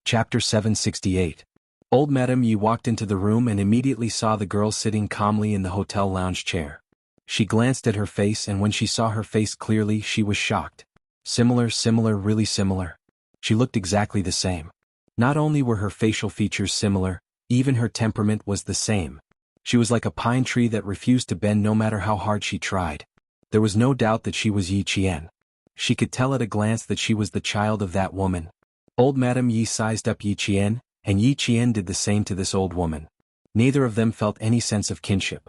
Chapter 768. Old Madame Yi walked into the room and immediately saw the girl sitting calmly in the hotel lounge chair. She glanced at her face, and when she saw her face clearly, she was shocked. Similar, really similar. She looked exactly the same. Not only were her facial features similar, even her temperament was the same. She was like a pine tree that refused to bend no matter how hard she tried. There was no doubt that she was Yi Qian. She could tell at a glance that she was the child of that woman. Old Madame Yi sized up Yi Qian, and Yi Qian did the same to this old woman. Neither of them felt any sense of kinship.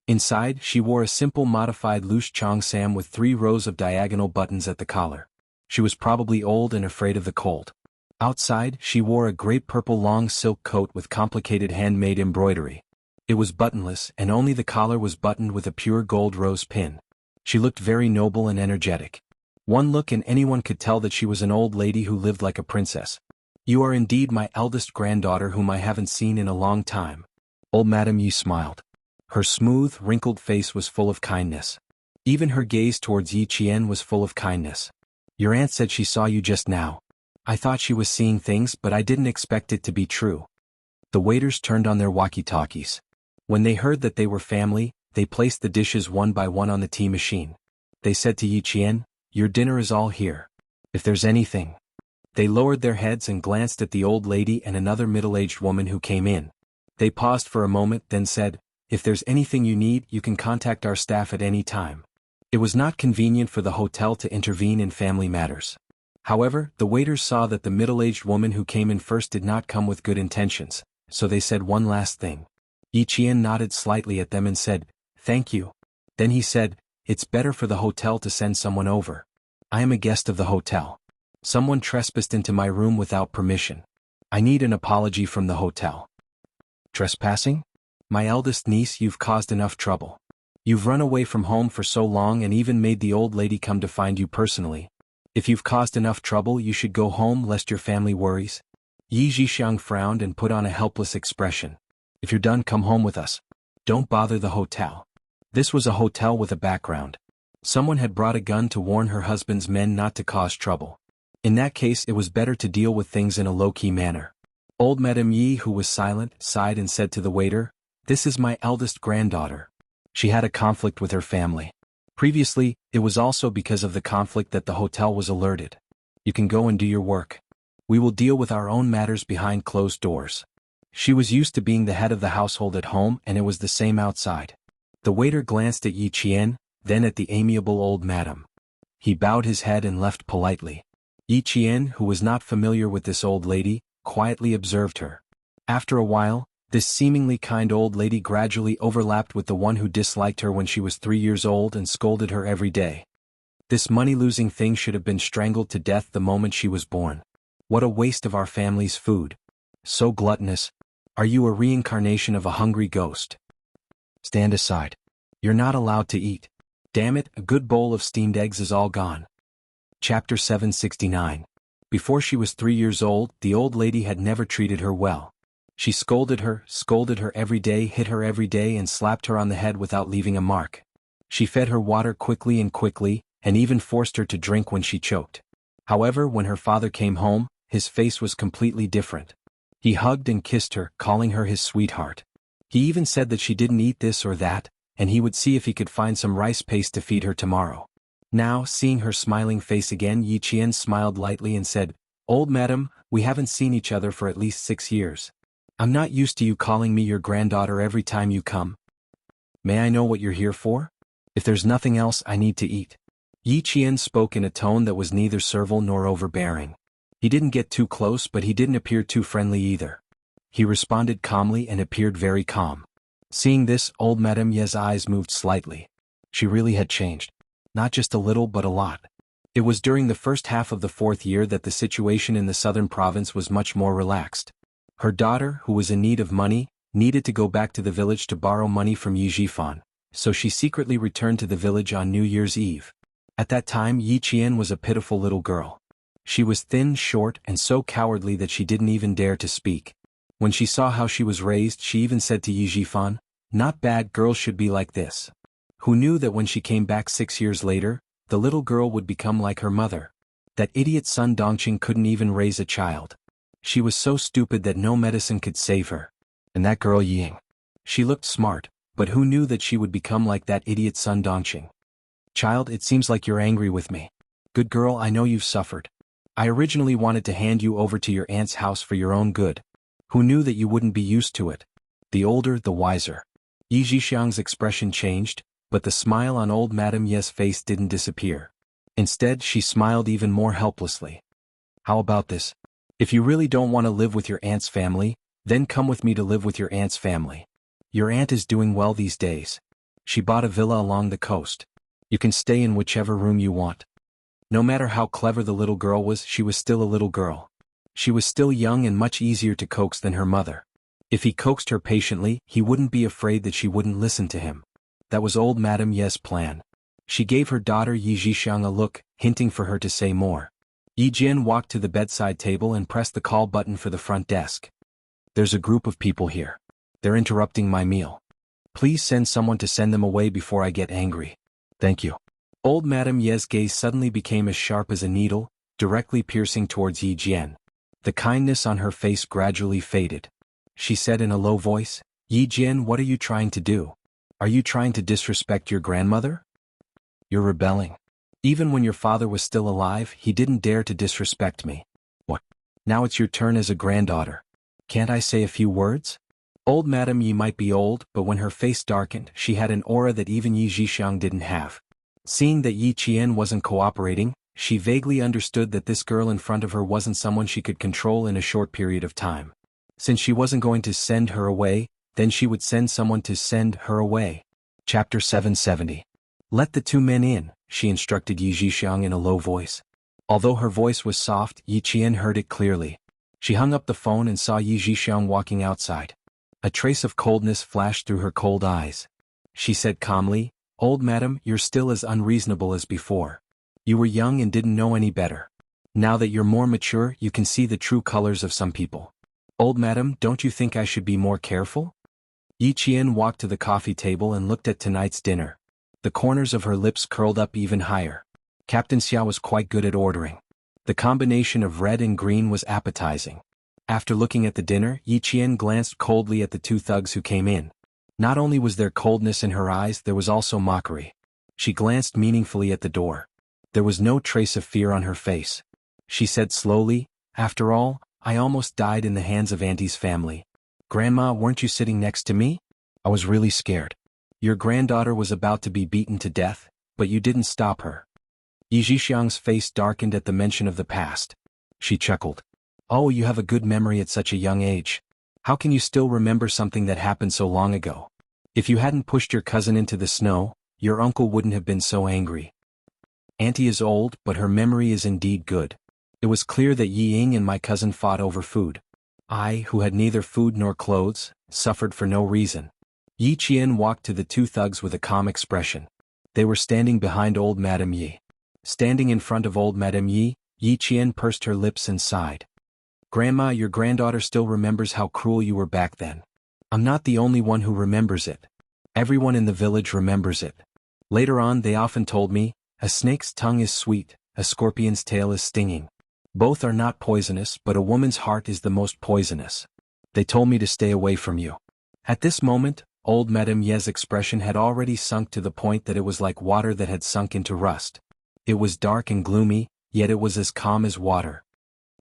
Inside, she wore a simple modified loose cheongsam with 3 rows of diagonal buttons at the collar. She was probably old and afraid of the cold. Outside, she wore a great purple long silk coat with complicated handmade embroidery. It was buttonless, and only the collar was buttoned with a pure gold rose pin. She looked very noble and energetic. One look and anyone could tell that she was an old lady who lived like a princess. You are indeed my eldest granddaughter whom I haven't seen in a long time. Old Madame Yi smiled. Her smooth, wrinkled face was full of kindness. Even her gaze towards Yi Qian was full of kindness. Your aunt said she saw you just now. I thought she was seeing things, but I didn't expect it to be true. The waiters turned on their walkie-talkies. When they heard that they were family, they placed the dishes one by one on the tea machine. They said to Yi Qian, your dinner is all here. If there's anything. They lowered their heads and glanced at the old lady and another middle-aged woman who came in. They paused for a moment, then said, if there's anything you need, you can contact our staff at any time. It was not convenient for the hotel to intervene in family matters. However, the waiters saw that the middle-aged woman who came in first did not come with good intentions, so they said one last thing. Yi Qian nodded slightly at them and said, thank you. Then he said, it's better for the hotel to send someone over. I am a guest of the hotel. Someone trespassed into my room without permission. I need an apology from the hotel. Trespassing? My eldest niece, you've caused enough trouble. You've run away from home for so long and even made the old lady come to find you personally. If you've caused enough trouble, you should go home lest your family worries. Yi Zhixiang frowned and put on a helpless expression. If you're done, come home with us. Don't bother the hotel. This was a hotel with a background. Someone had brought a gun to warn her husband's men not to cause trouble. In that case, it was better to deal with things in a low-key manner. Old Madame Yi, who was silent, sighed and said to the waiter, This is my eldest granddaughter. She had a conflict with her family. Previously, it was also because of the conflict that the hotel was alerted. You can go and do your work. We will deal with our own matters behind closed doors. She was used to being the head of the household at home, and it was the same outside. The waiter glanced at Yi Qian, then at the amiable old madam. He bowed his head and left politely. Yi Qian, who was not familiar with this old lady, quietly observed her. After a while, this seemingly kind old lady gradually overlapped with the one who disliked her when she was 3 years old and scolded her every day. This money-losing thing should have been strangled to death the moment she was born. What a waste of our family's food. So gluttonous. Are you a reincarnation of a hungry ghost? Stand aside. You're not allowed to eat. Damn it, a good bowl of steamed eggs is all gone. Chapter 769. Before she was 3 years old, the old lady had never treated her well. She scolded her every day, hit her every day, and slapped her on the head without leaving a mark. She fed her water quickly, and even forced her to drink when she choked. However, when her father came home, his face was completely different. He hugged and kissed her, calling her his sweetheart. He even said that she didn't eat this or that, and he would see if he could find some rice paste to feed her tomorrow. Now, seeing her smiling face again, Yi Qian smiled lightly and said, "Old madam, we haven't seen each other for at least 6 years. I'm not used to you calling me your granddaughter every time you come. May I know what you're here for? If there's nothing else, I need to eat." Yi Qian spoke in a tone that was neither servile nor overbearing. He didn't get too close, but he didn't appear too friendly either. He responded calmly and appeared very calm. Seeing this, old Madame Ye's eyes moved slightly. She really had changed. Not just a little, but a lot. It was during the first half of the 4th year that the situation in the southern province was much more relaxed. Her daughter, who was in need of money, needed to go back to the village to borrow money from Yi Jifan, so she secretly returned to the village on New Year's Eve. At that time, Yi Qian was a pitiful little girl. She was thin, short, and so cowardly that she didn't even dare to speak. When she saw how she was raised, she even said to Yi Jifan, "Not bad, girls should be like this." Who knew that when she came back 6 years later, the little girl would become like her mother? That idiot Sun Dongqing couldn't even raise a child. She was so stupid that no medicine could save her. And that girl Ying. She looked smart, but who knew that she would become like that idiot Sun Dongqing? "Child, it seems like you're angry with me. Good girl, I know you've suffered. I originally wanted to hand you over to your aunt's house for your own good. Who knew that you wouldn't be used to it? The older, the wiser." Yi Zhixiang's expression changed, but the smile on old Madame Ye's face didn't disappear. Instead, she smiled even more helplessly. "How about this? If you really don't want to live with your aunt's family, then come with me to live with your aunt's family. Your aunt is doing well these days. She bought a villa along the coast. You can stay in whichever room you want." No matter how clever the little girl was, she was still a little girl. She was still young and much easier to coax than her mother. If he coaxed her patiently, he wouldn't be afraid that she wouldn't listen to him. That was old Madame Ye's plan. She gave her daughter Yi Zhixiang a look, hinting for her to say more. Yi Jian walked to the bedside table and pressed the call button for the front desk. "There's a group of people here. They're interrupting my meal. Please send someone to send them away before I get angry. Thank you." Old Madame Ye's gaze suddenly became as sharp as a needle, directly piercing towards Yi Jian. The kindness on her face gradually faded. She said in a low voice, "Yi Jian, what are you trying to do? Are you trying to disrespect your grandmother? You're rebelling. Even when your father was still alive, he didn't dare to disrespect me. What? Now it's your turn as a granddaughter. Can't I say a few words?" Old Madame Yi might be old, but when her face darkened, she had an aura that even Yi Zhixiang didn't have. Seeing that Yi Qian wasn't cooperating, she vaguely understood that this girl in front of her wasn't someone she could control in a short period of time. Since she wasn't going to send her away, then she would send someone to send her away. Chapter 770. "Let the 2 men in," she instructed Yi Zhixiang in a low voice. Although her voice was soft, Yi Qian heard it clearly. She hung up the phone and saw Yi Zhixiang walking outside. A trace of coldness flashed through her cold eyes. She said calmly, "Old madam, you're still as unreasonable as before. You were young and didn't know any better. Now that you're more mature, you can see the true colors of some people. Old madam, don't you think I should be more careful?" Yi Qian walked to the coffee table and looked at tonight's dinner. The corners of her lips curled up even higher. Captain Xia was quite good at ordering. The combination of red and green was appetizing. After looking at the dinner, Yi Qian glanced coldly at the 2 thugs who came in. Not only was there coldness in her eyes, there was also mockery. She glanced meaningfully at the door. There was no trace of fear on her face. She said slowly, "After all, I almost died in the hands of Auntie's family. Grandma, weren't you sitting next to me? I was really scared. Your granddaughter was about to be beaten to death, but you didn't stop her." Yi Zhixiang's face darkened at the mention of the past. She chuckled. "Oh, you have a good memory at such a young age. How can you still remember something that happened so long ago? If you hadn't pushed your cousin into the snow, your uncle wouldn't have been so angry. Auntie is old, but her memory is indeed good. It was clear that Yi Ying and my cousin fought over food. I, who had neither food nor clothes, suffered for no reason." Yi Qian walked to the two thugs with a calm expression. They were standing behind old Madame Yi. Standing in front of old Madame Yi, Yi Qian pursed her lips and sighed. "Grandma, your granddaughter still remembers how cruel you were back then. I'm not the only one who remembers it. Everyone in the village remembers it. Later on they often told me, a snake's tongue is sweet, a scorpion's tail is stinging. Both are not poisonous, but a woman's heart is the most poisonous. They told me to stay away from you." At this moment, old Madame Ye's expression had already sunk to the point that it was like water that had sunk into rust. It was dark and gloomy, yet it was as calm as water.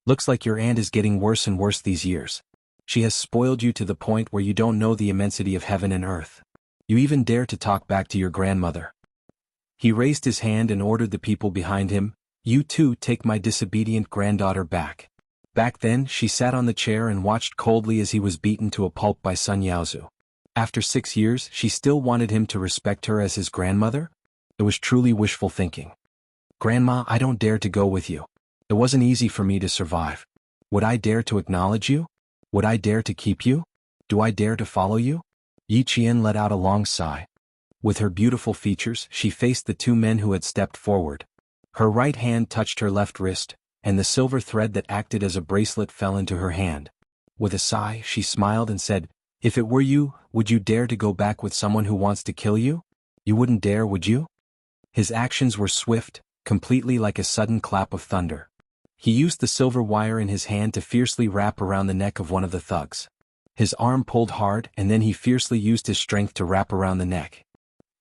"Looks like your aunt is getting worse and worse these years. She has spoiled you to the point where you don't know the immensity of heaven and earth. You even dare to talk back to your grandmother." He raised his hand and ordered the people behind him, "You too take my disobedient granddaughter back." Back then she sat on the chair and watched coldly as he was beaten to a pulp by Sun Yaozu. After 6 years she still wanted him to respect her as his grandmother? It was truly wishful thinking. "Grandma, I don't dare to go with you. It wasn't easy for me to survive. Would I dare to acknowledge you? Would I dare to keep you? Do I dare to follow you?" Yi Qian let out a long sigh. With her beautiful features, she faced the two men who had stepped forward. Her right hand touched her left wrist, and the silver thread that acted as a bracelet fell into her hand. With a sigh, she smiled and said, "If it were you, would you dare to go back with someone who wants to kill you? You wouldn't dare, would you?" His actions were swift, completely like a sudden clap of thunder. He used the silver wire in his hand to fiercely wrap around the neck of one of the thugs. His arm pulled hard, and then he fiercely used his strength to wrap around the neck.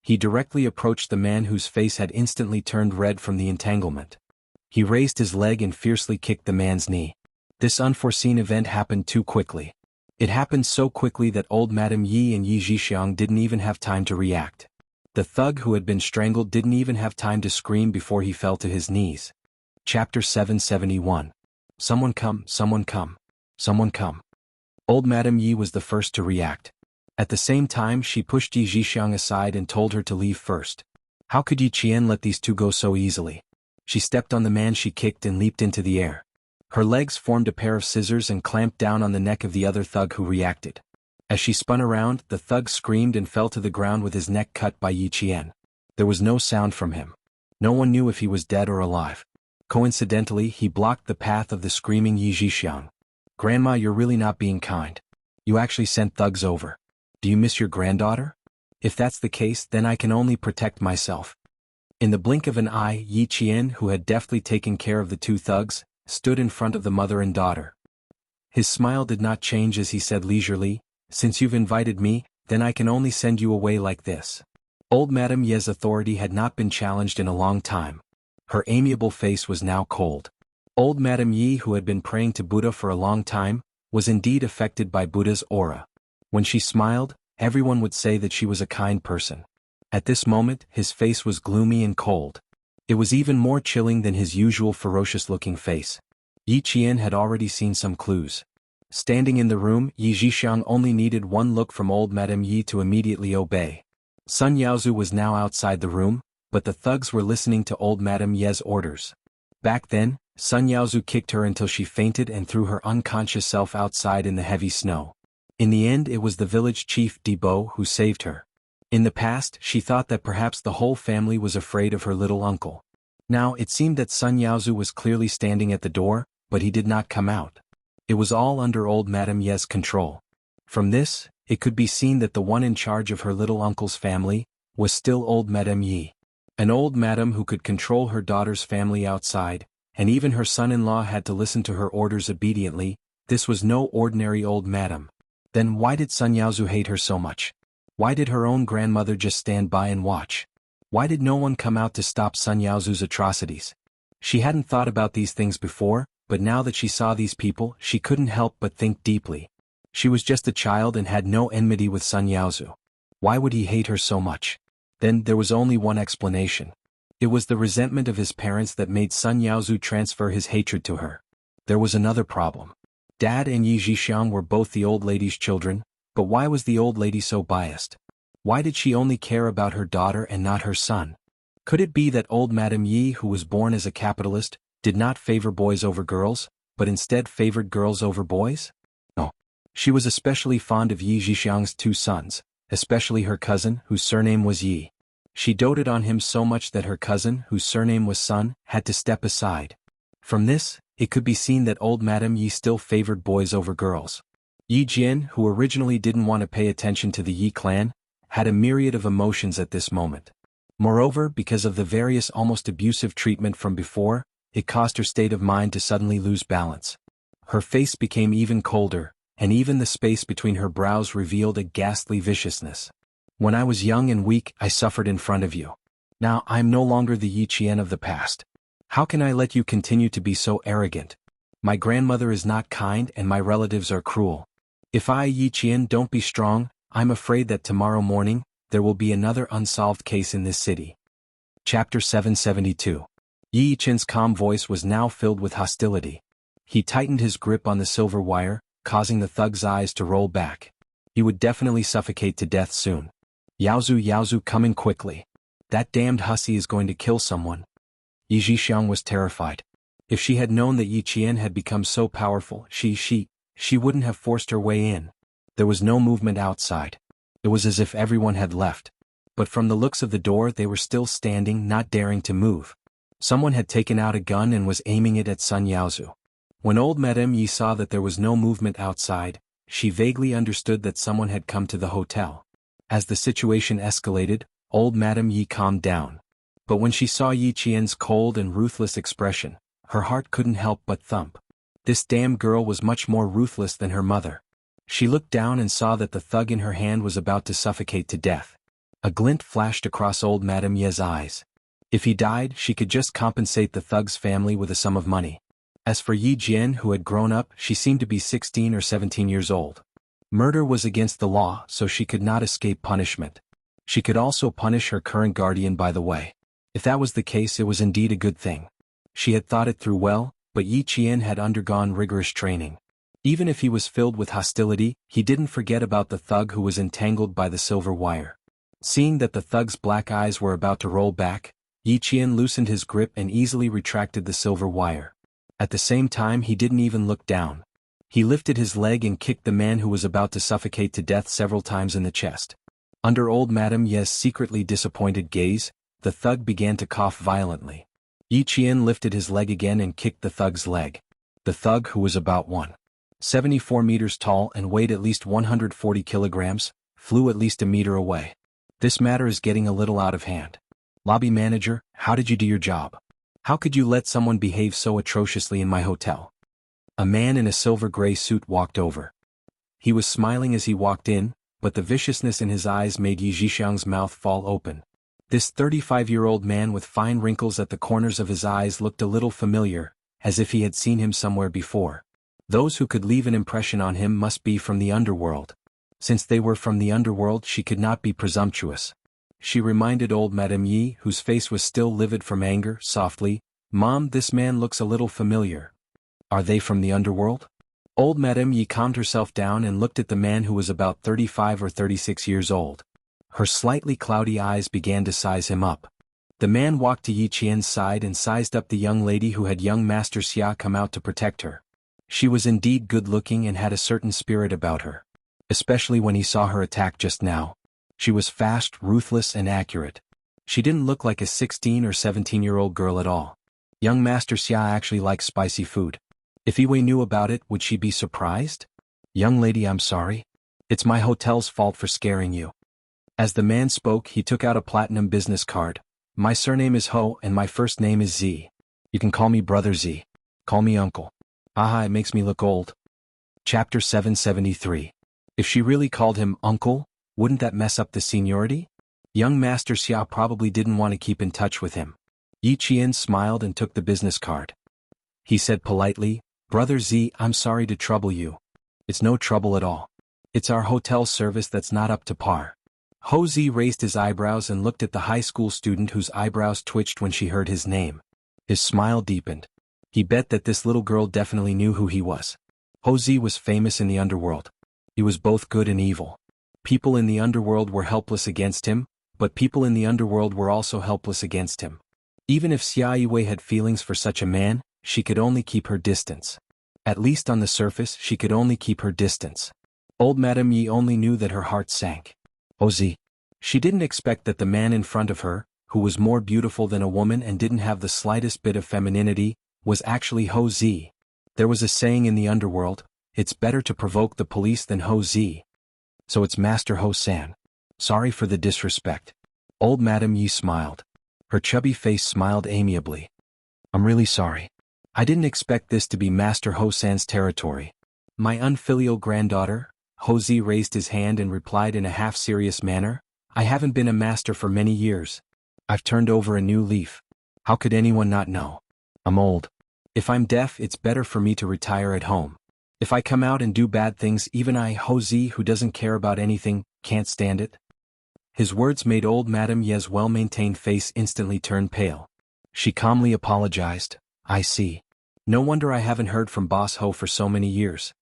He directly approached the man whose face had instantly turned red from the entanglement. He raised his leg and fiercely kicked the man's knee. This unforeseen event happened too quickly. It happened so quickly that old Madame Yi and Yi Zhixiang didn't even have time to react. The thug who had been strangled didn't even have time to scream before he fell to his knees. Chapter 771. Someone come, someone come. Someone come. Old Madame Yi was the first to react. At the same time she pushed Yi Zhixiang aside and told her to leave first. How could Yi Qian let these two go so easily? She stepped on the man she kicked and leaped into the air. Her legs formed a pair of scissors and clamped down on the neck of the other thug who reacted. As she spun around, the thug screamed and fell to the ground with his neck cut by Yi Qian. There was no sound from him. No one knew if he was dead or alive. Coincidentally, he blocked the path of the screaming Yi Zhixiang. "Grandma, you're really not being kind. You actually sent thugs over. Do you miss your granddaughter? If that's the case, then I can only protect myself." In the blink of an eye, Yi Qian, who had deftly taken care of the two thugs, stood in front of the mother and daughter. His smile did not change as he said leisurely, "Since you've invited me, then I can only send you away like this." Old Madame Ye's authority had not been challenged in a long time. Her amiable face was now cold. Old Madame Yi, who had been praying to Buddha for a long time, was indeed affected by Buddha's aura. When she smiled, everyone would say that she was a kind person. At this moment, his face was gloomy and cold. It was even more chilling than his usual ferocious-looking face. Yi Qian had already seen some clues. Standing in the room, Yi Zhixiang only needed one look from old Madame Yi to immediately obey. Sun Yaozu was now outside the room, but the thugs were listening to old Madame Ye's orders. Back then, Sun Yaozu kicked her until she fainted and threw her unconscious self outside in the heavy snow. In the end, it was the village chief Debo who saved her. In the past, she thought that perhaps the whole family was afraid of her little uncle. Now, it seemed that Sun Yaozu was clearly standing at the door, but he did not come out. It was all under old Madame Ye's control. From this, it could be seen that the one in charge of her little uncle's family was still old Madame Yi. An old madam who could control her daughter's family outside, and even her son-in-law had to listen to her orders obediently. This was no ordinary old madam. Then why did Sun Yaozu hate her so much? Why did her own grandmother just stand by and watch? Why did no one come out to stop Sun Yaozu's atrocities? She hadn't thought about these things before, but now that she saw these people, she couldn't help but think deeply. She was just a child and had no enmity with Sun Yaozu. Why would he hate her so much? Then there was only one explanation. It was the resentment of his parents that made Sun Yaozu transfer his hatred to her. There was another problem. Dad and Yi Zhixiang were both the old lady's children, but why was the old lady so biased? Why did she only care about her daughter and not her son? Could it be that old Madame Yi, who was born as a capitalist, did not favor boys over girls, but instead favored girls over boys? No. She was especially fond of Yi Zhixiang's two sons, especially her cousin, whose surname was Yi. She doted on him so much that her cousin, whose surname was Sun, had to step aside. From this, it could be seen that old Madame Yi still favored boys over girls. Yi Jian, who originally didn't want to pay attention to the Yi clan, had a myriad of emotions at this moment. Moreover, because of the various almost abusive treatment from before, it caused her state of mind to suddenly lose balance. Her face became even colder, and even the space between her brows revealed a ghastly viciousness. When I was young and weak, I suffered in front of you. Now I am no longer the Yi Qian of the past. How can I let you continue to be so arrogant? My grandmother is not kind and my relatives are cruel. If I, Yi Qian, don't be strong, I'm afraid that tomorrow morning, there will be another unsolved case in this city. Chapter 772. Yi Qian's calm voice was now filled with hostility. He tightened his grip on the silver wire, causing the thug's eyes to roll back. He would definitely suffocate to death soon. Yaozu, coming quickly. That damned hussy is going to kill someone. Yi Zhixiang was terrified. If she had known that Yi Qian had become so powerful, she wouldn't have forced her way in. There was no movement outside. It was as if everyone had left. But from the looks of the door they were still standing, not daring to move. Someone had taken out a gun and was aiming it at Sun Yaozu. When old Madame Yi saw that there was no movement outside, she vaguely understood that someone had come to the hotel. As the situation escalated, old Madame Yi calmed down. But when she saw Yi Qian's cold and ruthless expression, her heart couldn't help but thump. This damn girl was much more ruthless than her mother. She looked down and saw that the thug in her hand was about to suffocate to death. A glint flashed across old Madame Yi's eyes. If he died, she could just compensate the thug's family with a sum of money. As for Yi Jian, who had grown up, she seemed to be 16 or 17 years old. Murder was against the law, so she could not escape punishment. She could also punish her current guardian by the way. If that was the case, it was indeed a good thing. She had thought it through well, but Yi Qian had undergone rigorous training. Even if he was filled with hostility, he didn't forget about the thug who was entangled by the silver wire. Seeing that the thug's black eyes were about to roll back, Yi Qian loosened his grip and easily retracted the silver wire. At the same time, he didn't even look down. He lifted his leg and kicked the man who was about to suffocate to death several times in the chest. Under old Madame Yi's secretly disappointed gaze, the thug began to cough violently. Yi Qian lifted his leg again and kicked the thug's leg. The thug, who was about 174 meters tall and weighed at least 140 kilograms, flew at least a meter away. This matter is getting a little out of hand. Lobby manager, how did you do your job? How could you let someone behave so atrociously in my hotel? A man in a silver-gray suit walked over. He was smiling as he walked in, but the viciousness in his eyes made Yi Zhixiang's mouth fall open. This 35-year-old man with fine wrinkles at the corners of his eyes looked a little familiar, as if he had seen him somewhere before. Those who could leave an impression on him must be from the underworld. Since they were from the underworld, she could not be presumptuous. She reminded old Madame Yi, whose face was still livid from anger, softly, "Mom, this man looks a little familiar. Are they from the underworld?" Old Madame Yi calmed herself down and looked at the man who was about 35 or 36 years old. Her slightly cloudy eyes began to size him up. The man walked to Yi Qian's side and sized up the young lady who had young Master Xia come out to protect her. She was indeed good-looking and had a certain spirit about her. Especially when he saw her attack just now. She was fast, ruthless, and accurate. She didn't look like a 16 or 17-year-old girl at all. Young Master Xia actually likes spicy food. If Iwei knew about it, would she be surprised? "Young lady, I'm sorry. It's my hotel's fault for scaring you." As the man spoke, he took out a platinum business card. "My surname is Ho and my first name is Z. You can call me Brother Z. Call me Uncle." Aha, it makes me look old. Chapter 773. If she really called him uncle, Wouldn't that mess up the seniority? Young Master Xia probably didn't want to keep in touch with him. Yi Qian smiled and took the business card. He said politely, "Brother Z, I'm sorry to trouble you." "It's no trouble at all. It's our hotel service that's not up to par." Ho Zi raised his eyebrows and looked at the high school student whose eyebrows twitched when she heard his name. His smile deepened. He bet that this little girl definitely knew who he was. Ho Zi was famous in the underworld. He was both good and evil. People in the underworld were helpless against him, but people in the underworld were also helpless against him. Even if Xia Yiwei had feelings for such a man, she could only keep her distance. At least on the surface she could only keep her distance. Old Madame Yi only knew that her heart sank. Ho Zi. She didn't expect that the man in front of her, who was more beautiful than a woman and didn't have the slightest bit of femininity, was actually Ho Zi. There was a saying in the underworld, "It's better to provoke the police than Ho Zi." "So it's Master Ho San. Sorry for the disrespect." Old Madame Yi smiled. Her chubby face smiled amiably. "I'm really sorry. I didn't expect this to be Master Ho San's territory." "My unfilial granddaughter," Ho Zi raised his hand and replied in a half-serious manner, "I haven't been a master for many years. I've turned over a new leaf. How could anyone not know? I'm old. If I'm deaf, it's better for me to retire at home. If I come out and do bad things, even I, Ho Zi, who doesn't care about anything, can't stand it." His words made old Madame Ye's well-maintained face instantly turn pale. She calmly apologized. "I see. No wonder I haven't heard from Boss Ho for so many years.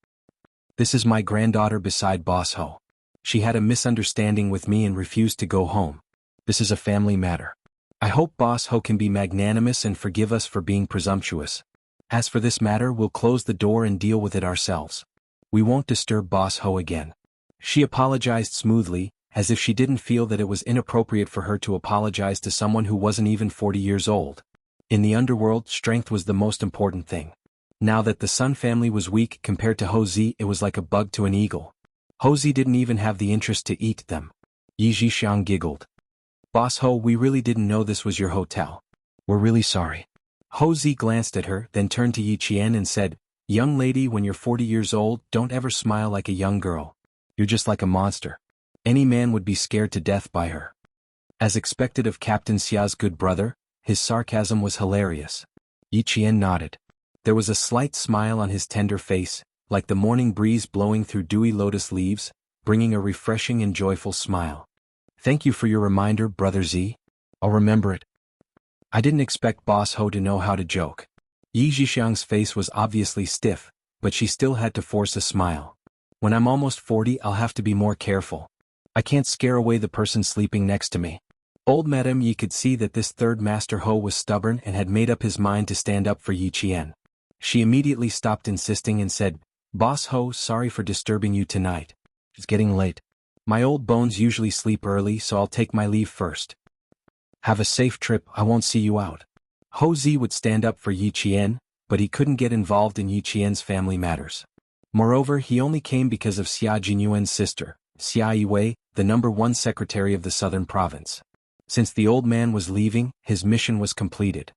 This is my granddaughter beside Boss Ho. She had a misunderstanding with me and refused to go home. This is a family matter. I hope Boss Ho can be magnanimous and forgive us for being presumptuous. As for this matter, we'll close the door and deal with it ourselves. We won't disturb Boss Ho again." She apologized smoothly, as if she didn't feel that it was inappropriate for her to apologize to someone who wasn't even 40 years old. In the underworld, strength was the most important thing. Now that the Sun family was weak compared to Ho Zi, it was like a bug to an eagle. Ho Zi didn't even have the interest to eat them. Yi Zhixiang giggled. "Boss Ho, we really didn't know this was your hotel. We're really sorry." Ho Zi glanced at her, then turned to Yi Qian and said, "Young lady, when you're 40 years old, don't ever smile like a young girl. You're just like a monster. Any man would be scared to death by her." As expected of Captain Xia's good brother, his sarcasm was hilarious. Yi Qian nodded. There was a slight smile on his tender face, like the morning breeze blowing through dewy lotus leaves, bringing a refreshing and joyful smile. "Thank you for your reminder, Brother Z. I'll remember it. I didn't expect Boss Ho to know how to joke." Yi Zhixiang's face was obviously stiff, but she still had to force a smile. "When I'm almost 40, I'll have to be more careful. I can't scare away the person sleeping next to me." Old Madame Yi could see that this third Master Ho was stubborn and had made up his mind to stand up for Yi Qian. She immediately stopped insisting and said, "Boss Ho, sorry for disturbing you tonight. It's getting late. My old bones usually sleep early, so I'll take my leave first. Have a safe trip, I won't see you out." Ho Zi would stand up for Yi Qian, but he couldn't get involved in Yi Qian's family matters. Moreover, he only came because of Xia Jinyuan's sister, Xia Yiwei, the #1 secretary of the southern province. Since the old man was leaving, his mission was completed.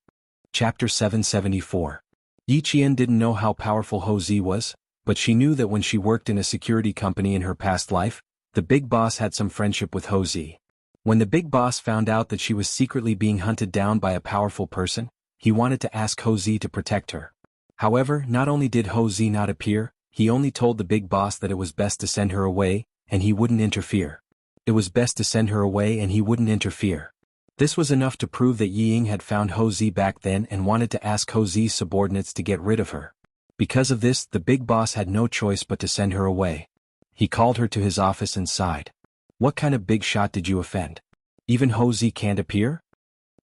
Chapter 774. Yi Qian didn't know how powerful Ho Zi was, but she knew that when she worked in a security company in her past life, the big boss had some friendship with Ho Zi. When the big boss found out that she was secretly being hunted down by a powerful person, he wanted to ask Ho Zi to protect her. However, not only did Ho Zi not appear, he only told the big boss that it was best to send her away, and he wouldn't interfere. It was best to send her away and he wouldn't interfere. This was enough to prove that Yi Ying had found Ho Zi back then and wanted to ask Ho Zi's subordinates to get rid of her. Because of this, the big boss had no choice but to send her away. He called her to his office and sighed. "What kind of big shot did you offend? Even Ho Zi can't appear?"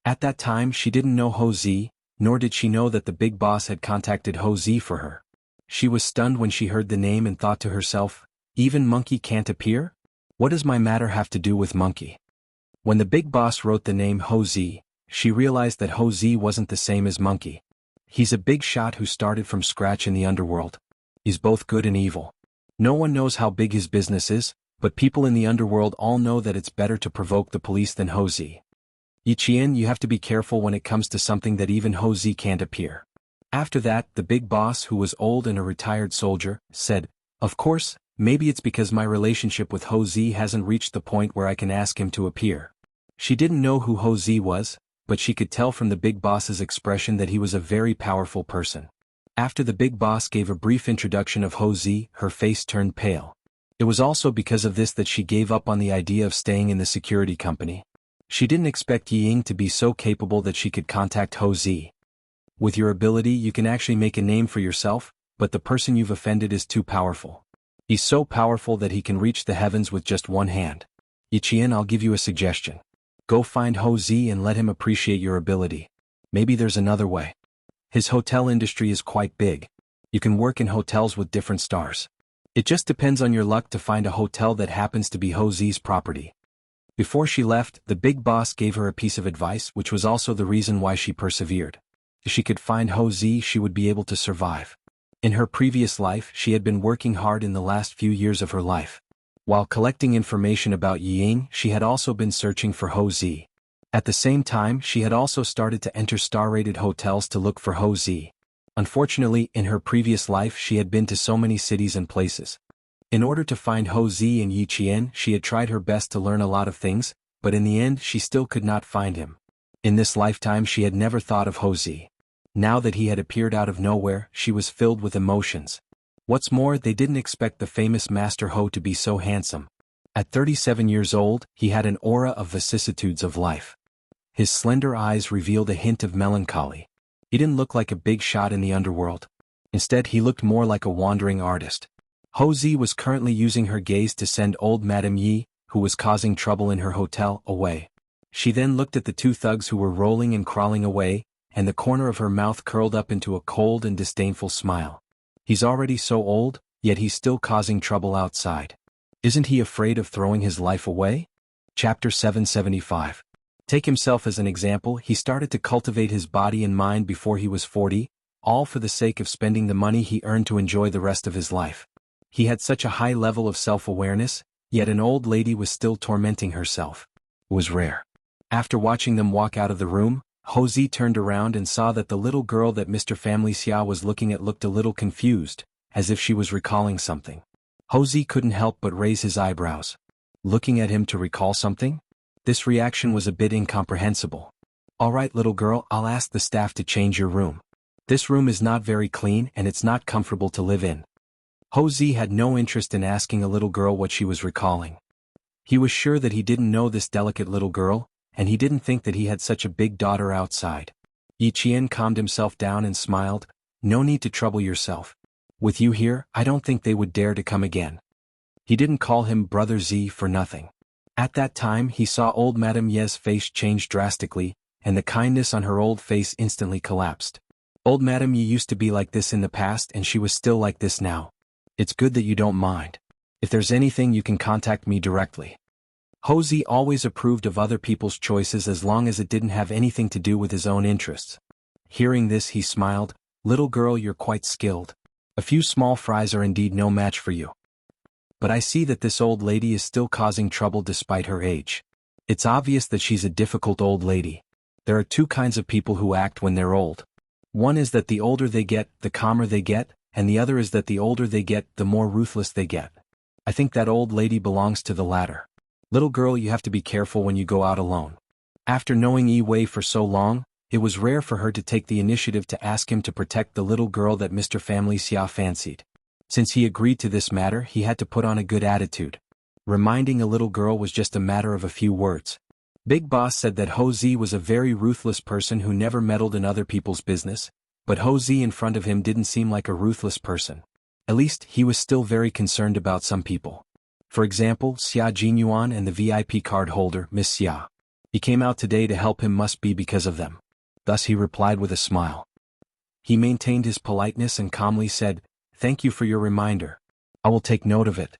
At that time she didn't know Ho Zi, nor did she know that the big boss had contacted Ho Zi for her. She was stunned when she heard the name and thought to herself, "Even Monkey can't appear? What does my matter have to do with Monkey?" When the big boss wrote the name Ho Zi, she realized that Ho Zi wasn't the same as Monkey. He's a big shot who started from scratch in the underworld. He's both good and evil. No one knows how big his business is, but people in the underworld all know that it's better to provoke the police than Ho Zi. Yi Qian, you have to be careful when it comes to something that even Ho Zi can't appear. After that, the big boss, who was old and a retired soldier, said, "Of course, Maybe it's because my relationship with Ho Zi hasn't reached the point where I can ask him to appear. She didn't know who Ho Zi was, but she could tell from the big boss's expression that he was a very powerful person. After the big boss gave a brief introduction of Ho Zi, her face turned pale. It was also because of this that she gave up on the idea of staying in the security company. She didn't expect Yi Ying to be so capable that she could contact Ho Zi. With your ability you can actually make a name for yourself, but the person you've offended is too powerful. He's so powerful that he can reach the heavens with just one hand. Yi Qian, I'll give you a suggestion. Go find Ho Zi and let him appreciate your ability. Maybe there's another way. His hotel industry is quite big. You can work in hotels with different stars. It just depends on your luck to find a hotel that happens to be Ho Zi's property. Before she left, the big boss gave her a piece of advice which was also the reason why she persevered. If she could find Ho Zi, she would be able to survive. In her previous life, she had been working hard in the last few years of her life. While collecting information about Yi Ying, she had also been searching for Ho Zi. At the same time, she had also started to enter star-rated hotels to look for Ho Zi. Unfortunately, in her previous life she had been to so many cities and places. In order to find Ho Zi and Yi Qian, she had tried her best to learn a lot of things, but in the end she still could not find him. In this lifetime she had never thought of Ho Zi. Now that he had appeared out of nowhere, she was filled with emotions. What's more, they didn't expect the famous Master Ho to be so handsome. At 37 years old, he had an aura of vicissitudes of life. His slender eyes revealed a hint of melancholy. He didn't look like a big shot in the underworld. Instead he looked more like a wandering artist. Ho Zi was currently using her gaze to send old Madame Yi, who was causing trouble in her hotel, away. She then looked at the two thugs who were rolling and crawling away, and the corner of her mouth curled up into a cold and disdainful smile. He's already so old, yet he's still causing trouble outside. Isn't he afraid of throwing his life away? Chapter 775. Take himself as an example. He started to cultivate his body and mind before he was 40, all for the sake of spending the money he earned to enjoy the rest of his life. He had such a high level of self-awareness, yet an old lady was still tormenting herself. It was rare. After watching them walk out of the room, Ho Zi turned around and saw that the little girl that Mr. Family Xia was looking at looked a little confused, as if she was recalling something. Ho Zi couldn't help but raise his eyebrows. Looking at him to recall something? This reaction was a bit incomprehensible. All right, little girl, I'll ask the staff to change your room. This room is not very clean and it's not comfortable to live in. Ho Zi had no interest in asking a little girl what she was recalling. He was sure that he didn't know this delicate little girl, and he didn't think that he had such a big daughter outside. Yi Qian calmed himself down and smiled. No need to trouble yourself. With you here, I don't think they would dare to come again. He didn't call him Brother Z for nothing. At that time he saw old Madame Ye's face change drastically, and the kindness on her old face instantly collapsed. Old Madame Ye used to be like this in the past and she was still like this now. It's good that you don't mind. If there's anything you can contact me directly. Ho Zi always approved of other people's choices as long as it didn't have anything to do with his own interests. Hearing this he smiled. Little girl, you're quite skilled. A few small fries are indeed no match for you. But I see that this old lady is still causing trouble despite her age. It's obvious that she's a difficult old lady. There are two kinds of people who act when they're old. One is that the older they get, the calmer they get, and the other is that the older they get, the more ruthless they get. I think that old lady belongs to the latter. Little girl, you have to be careful when you go out alone. After knowing Yi Wei for so long, it was rare for her to take the initiative to ask him to protect the little girl that Mr. Family Xia fancied. Since he agreed to this matter, he had to put on a good attitude. Reminding a little girl was just a matter of a few words. Big Boss said that Ho Zi was a very ruthless person who never meddled in other people's business, but Ho Zi in front of him didn't seem like a ruthless person. At least, he was still very concerned about some people. For example, Xia Jinyuan and the VIP card holder, Miss Xia. He came out today to help him must be because of them. Thus he replied with a smile. He maintained his politeness and calmly said, "Thank you for your reminder. I will take note of it.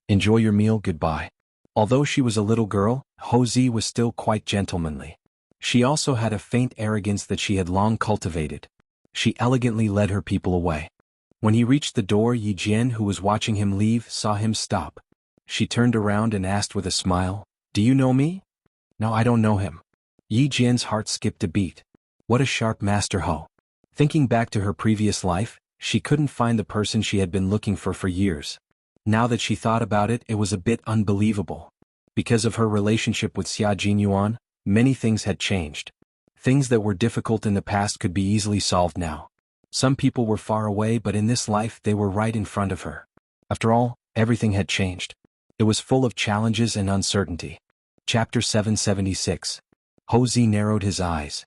Enjoy your meal, goodbye." Although she was a little girl, Ho Zi was still quite gentlemanly. She also had a faint arrogance that she had long cultivated. She elegantly led her people away. When he reached the door, Yi Jian, who was watching him leave, saw him stop. She turned around and asked with a smile, "Do you know me?" "No, I don't know him." Yi Jian's heart skipped a beat. What a sharp Master Ho. Thinking back to her previous life, she couldn't find the person she had been looking for years. Now that she thought about it, it was a bit unbelievable. Because of her relationship with Xia Jinyuan, many things had changed. Things that were difficult in the past could be easily solved now. Some people were far away, but in this life they were right in front of her. After all, everything had changed. It was full of challenges and uncertainty. Chapter 776. Houzi narrowed his eyes.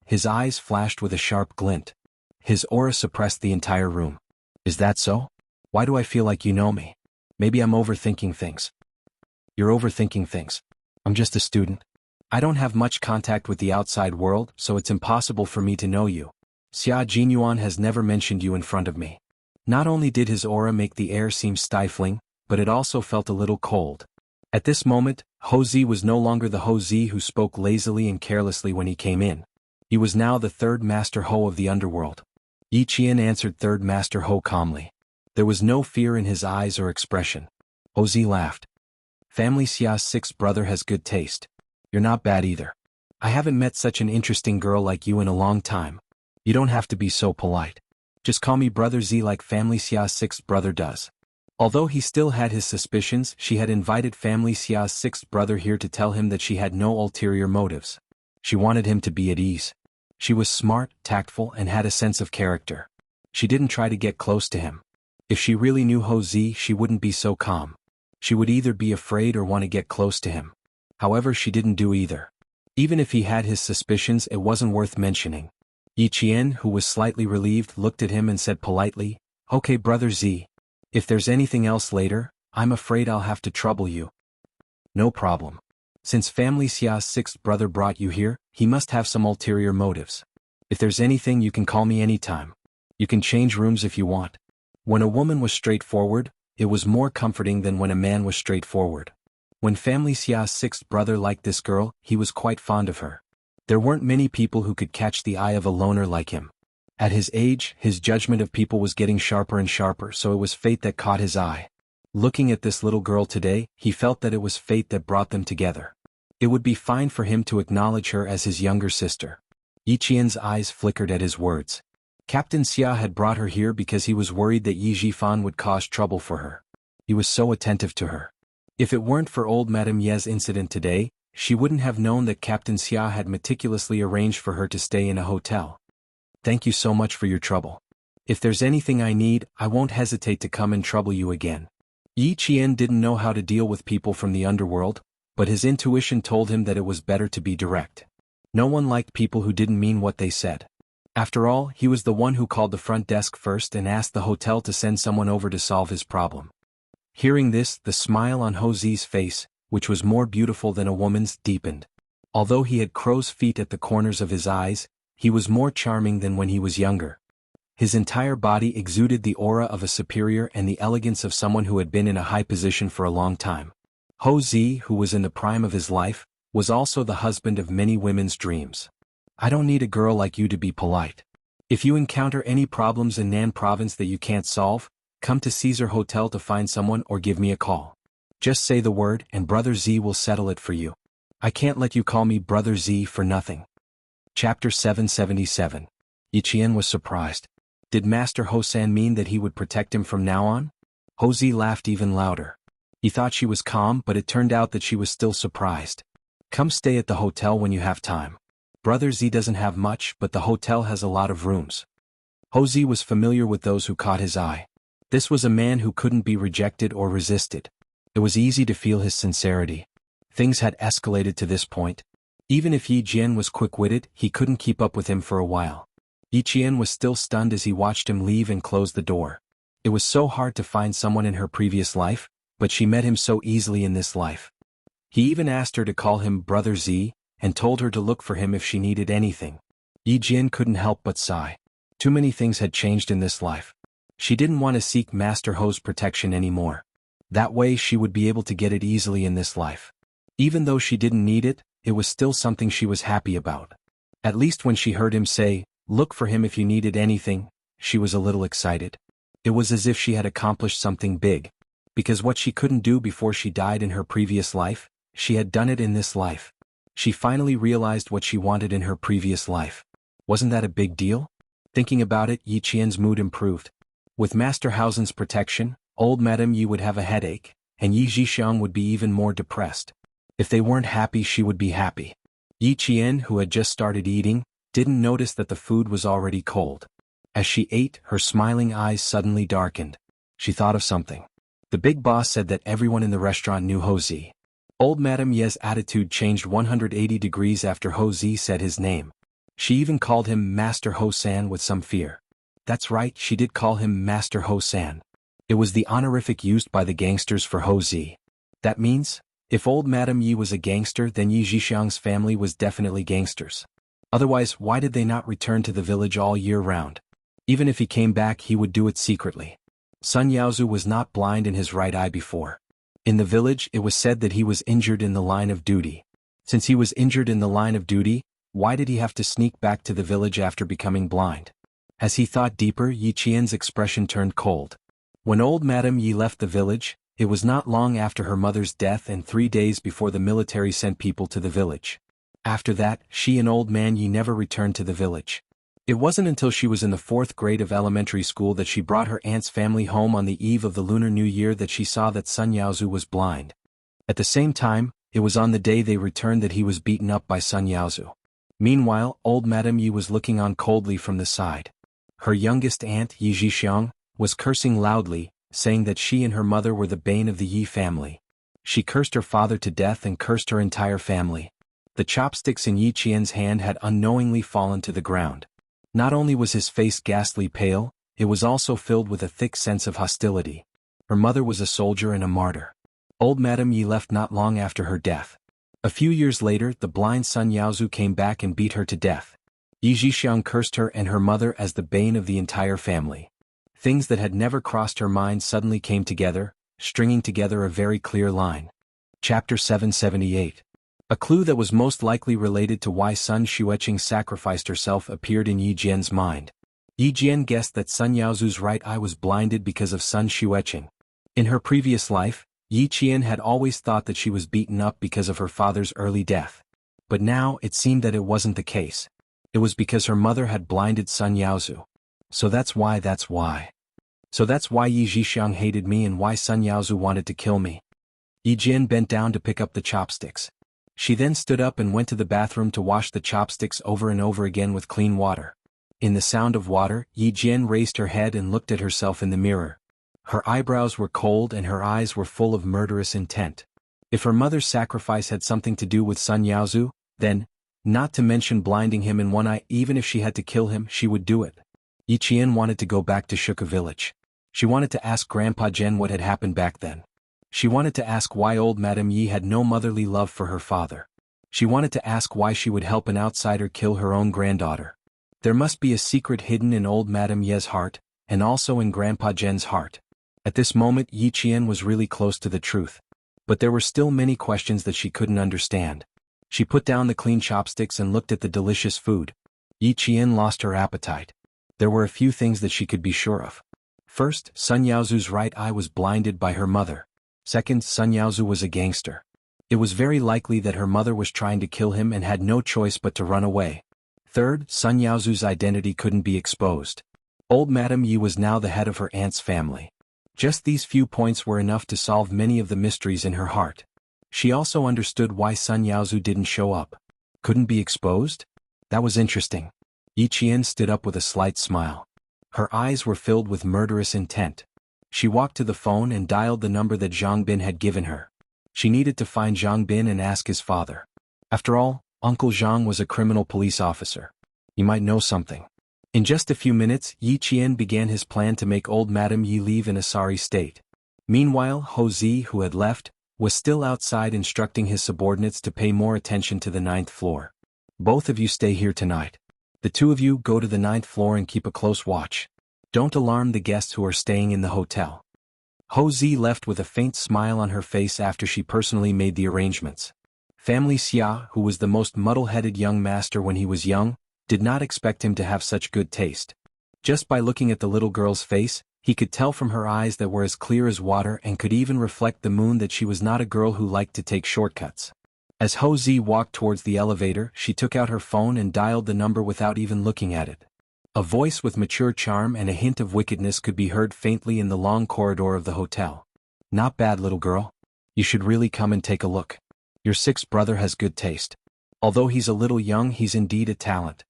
His eyes flashed with a sharp glint. His aura suppressed the entire room. Is that so? Why do I feel like you know me? Maybe I'm overthinking things. You're overthinking things. I'm just a student. I don't have much contact with the outside world, so it's impossible for me to know you. Xia Jinyuan has never mentioned you in front of me. Not only did his aura make the air seem stifling, but it also felt a little cold. At this moment, Houzi was no longer the Houzi who spoke lazily and carelessly when he came in. He was now the third Master Ho of the underworld. Yi Qian answered Third Master Ho calmly. There was no fear in his eyes or expression. Houzi laughed. Family Xia's sixth brother has good taste. You're not bad either. I haven't met such an interesting girl like you in a long time. You don't have to be so polite. Just call me Brother Z like Family Xia's sixth brother does. Although he still had his suspicions, she had invited Family Xia's sixth brother here to tell him that she had no ulterior motives. She wanted him to be at ease. She was smart, tactful, and had a sense of character. She didn't try to get close to him. If she really knew Houzi, she wouldn't be so calm. She would either be afraid or want to get close to him. However, she didn't do either. Even if he had his suspicions, it wasn't worth mentioning. Yi Qian, who was slightly relieved, looked at him and said politely, "Okay, Brother Z. If there's anything else later, I'm afraid I'll have to trouble you." No problem. Since Family Xia's sixth brother brought you here, he must have some ulterior motives. If there's anything, you can call me anytime. You can change rooms if you want. When a woman was straightforward, it was more comforting than when a man was straightforward. When Family Xia's sixth brother liked this girl, he was quite fond of her. There weren't many people who could catch the eye of a loner like him. At his age, his judgment of people was getting sharper and sharper, so it was fate that caught his eye. Looking at this little girl today, he felt that it was fate that brought them together. It would be fine for him to acknowledge her as his younger sister. Yi Qian's eyes flickered at his words. Captain Xia had brought her here because he was worried that Yi Jifan would cause trouble for her. He was so attentive to her. If it weren't for old Madame Ye's incident today, she wouldn't have known that Captain Xia had meticulously arranged for her to stay in a hotel. Thank you so much for your trouble. If there's anything I need, I won't hesitate to come and trouble you again. Yi Qian didn't know how to deal with people from the underworld, but his intuition told him that it was better to be direct. No one liked people who didn't mean what they said. After all, he was the one who called the front desk first and asked the hotel to send someone over to solve his problem. Hearing this, the smile on Houzi's face, which was more beautiful than a woman's, deepened. Although he had crow's feet at the corners of his eyes, he was more charming than when he was younger. His entire body exuded the aura of a superior and the elegance of someone who had been in a high position for a long time. Houzi, who was in the prime of his life, was also the husband of many women's dreams. I don't need a girl like you to be polite. If you encounter any problems in Nan province that you can't solve, come to Caesar Hotel to find someone or give me a call. Just say the word and Brother Z will settle it for you. I can't let you call me Brother Z for nothing. Chapter 777. Yi Qian was surprised. Did Master Hosan mean that he would protect him from now on? Houzi laughed even louder. He thought she was calm, but it turned out that she was still surprised. Come stay at the hotel when you have time. Brother Z doesn't have much, but the hotel has a lot of rooms. Houzi was familiar with those who caught his eye. This was a man who couldn't be rejected or resisted. It was easy to feel his sincerity. Things had escalated to this point. Even if Yi Jian was quick-witted, he couldn't keep up with him for a while. Yi Qian was still stunned as he watched him leave and close the door. It was so hard to find someone in her previous life, but she met him so easily in this life. He even asked her to call him Brother Z, and told her to look for him if she needed anything. Yi Jian couldn't help but sigh. Too many things had changed in this life. She didn't want to seek Master Ho's protection anymore. That way she would be able to get it easily in this life. Even though she didn't need it, it was still something she was happy about. At least when she heard him say, "Look for him if you needed anything," she was a little excited. It was as if she had accomplished something big. Because what she couldn't do before she died in her previous life, she had done it in this life. She finally realized what she wanted in her previous life. Wasn't that a big deal? Thinking about it, Yi Qian's mood improved. With Master Hausen's protection, old Madame Yi would have a headache, and Yi Zhixiang would be even more depressed. If they weren't happy, she would be happy. Yi Qian, who had just started eating, didn't notice that the food was already cold. As she ate, her smiling eyes suddenly darkened. She thought of something. The big boss said that everyone in the restaurant knew Ho Zi. Old Madame Ye's attitude changed 180 degrees after Ho Zi said his name. She even called him Master Ho San with some fear. That's right, she did call him Master Ho San. It was the honorific used by the gangsters for Ho Zi. That means, if old Madame Yi was a gangster, then Yi Zhixiang's family was definitely gangsters. Otherwise, why did they not return to the village all year round? Even if he came back, he would do it secretly. Sun Yaozu was not blind in his right eye before. In the village, it was said that he was injured in the line of duty. Since he was injured in the line of duty, why did he have to sneak back to the village after becoming blind? As he thought deeper, Yi Qian's expression turned cold. When old Madame Yi left the village, it was not long after her mother's death and 3 days before the military sent people to the village. After that, she and old man Yi never returned to the village. It wasn't until she was in the 4th grade of elementary school that she brought her aunt's family home on the eve of the Lunar New Year that she saw that Sun Yaozu was blind. At the same time, it was on the day they returned that he was beaten up by Sun Yaozu. Meanwhile, old Madame Yi was looking on coldly from the side. Her youngest aunt, Yi Zhixiang, was cursing loudly, saying that she and her mother were the bane of the Yi family. She cursed her father to death and cursed her entire family. The chopsticks in Yi Qian's hand had unknowingly fallen to the ground. Not only was his face ghastly pale, it was also filled with a thick sense of hostility. Her mother was a soldier and a martyr. Old Madame Yi left not long after her death. A few years later, the blind Sun Yaozu came back and beat her to death. Yi Zhixiang cursed her and her mother as the bane of the entire family. Things that had never crossed her mind suddenly came together, stringing together a very clear line. Chapter 778. A clue that was most likely related to why Sun Xueqing sacrificed herself appeared in Yi Jian's mind. Yi Jian guessed that Sun Yaozu's right eye was blinded because of Sun Xueqing. In her previous life, Yi Qian had always thought that she was beaten up because of her father's early death. But now it seemed that it wasn't the case. It was because her mother had blinded Sun Yaozu. So that's why Yi Zhixiang hated me and why Sun Yaozu wanted to kill me. Yi Jian bent down to pick up the chopsticks. She then stood up and went to the bathroom to wash the chopsticks over and over again with clean water. In the sound of water, Yi Jian raised her head and looked at herself in the mirror. Her eyebrows were cold and her eyes were full of murderous intent. If her mother's sacrifice had something to do with Sun Yaozu, then, not to mention blinding him in one eye, even if she had to kill him, she would do it. Yi Qian wanted to go back to Shuka village. She wanted to ask Grandpa Zhen what had happened back then. She wanted to ask why old Madame Yi had no motherly love for her father. She wanted to ask why she would help an outsider kill her own granddaughter. There must be a secret hidden in old Madame Ye's heart, and also in Grandpa Zhen's heart. At this moment Yi Qian was really close to the truth. But there were still many questions that she couldn't understand. She put down the clean chopsticks and looked at the delicious food. Yi Qian lost her appetite. There were a few things that she could be sure of. First, Sun Yaozu's right eye was blinded by her mother. Second, Sun Yaozu was a gangster. It was very likely that her mother was trying to kill him and had no choice but to run away. Third, Sun Yaozu's identity couldn't be exposed. Old Madame Yi was now the head of her aunt's family. Just these few points were enough to solve many of the mysteries in her heart. She also understood why Sun Yaozu didn't show up. Couldn't be exposed? That was interesting. Yi Qian stood up with a slight smile. Her eyes were filled with murderous intent. She walked to the phone and dialed the number that Zhang Bin had given her. She needed to find Zhang Bin and ask his father. After all, Uncle Zhang was a criminal police officer. He might know something. In just a few minutes, Yi Qian began his plan to make old Madame Yi leave in a sorry state. Meanwhile, Ho Zi, who had left, was still outside instructing his subordinates to pay more attention to the 9th floor. Both of you stay here tonight. The two of you go to the 9th floor and keep a close watch. Don't alarm the guests who are staying in the hotel. Ho Zi left with a faint smile on her face after she personally made the arrangements. Family Xia, who was the most muddle-headed young master when he was young, did not expect him to have such good taste. Just by looking at the little girl's face, he could tell from her eyes that were as clear as water and could even reflect the moon that she was not a girl who liked to take shortcuts. As Ho Zi walked towards the elevator, she took out her phone and dialed the number without even looking at it. A voice with mature charm and a hint of wickedness could be heard faintly in the long corridor of the hotel. Not bad, little girl. You should really come and take a look. Your sixth brother has good taste. Although he's a little young, he's indeed a talent.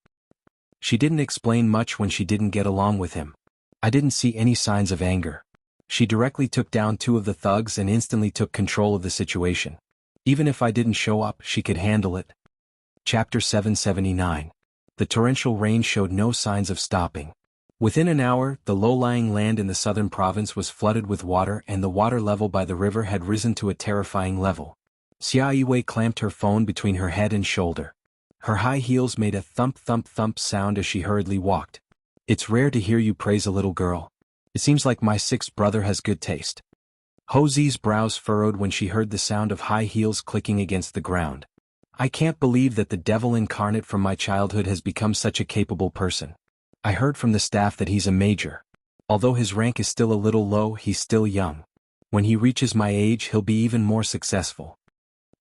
She didn't explain much when she didn't get along with him. I didn't see any signs of anger. She directly took down two of the thugs and instantly took control of the situation. Even if I didn't show up, she could handle it. Chapter 779. The torrential rain showed no signs of stopping. Within an hour, the low-lying land in the southern province was flooded with water and the water level by the river had risen to a terrifying level. Xia Yiwei clamped her phone between her head and shoulder. Her high heels made a thump-thump-thump sound as she hurriedly walked. It's rare to hear you praise a little girl. It seems like my sixth brother has good taste. Ho Zi's brows furrowed when she heard the sound of high heels clicking against the ground. I can't believe that the devil incarnate from my childhood has become such a capable person. I heard from the staff that he's a major. Although his rank is still a little low, he's still young. When he reaches my age, he'll be even more successful.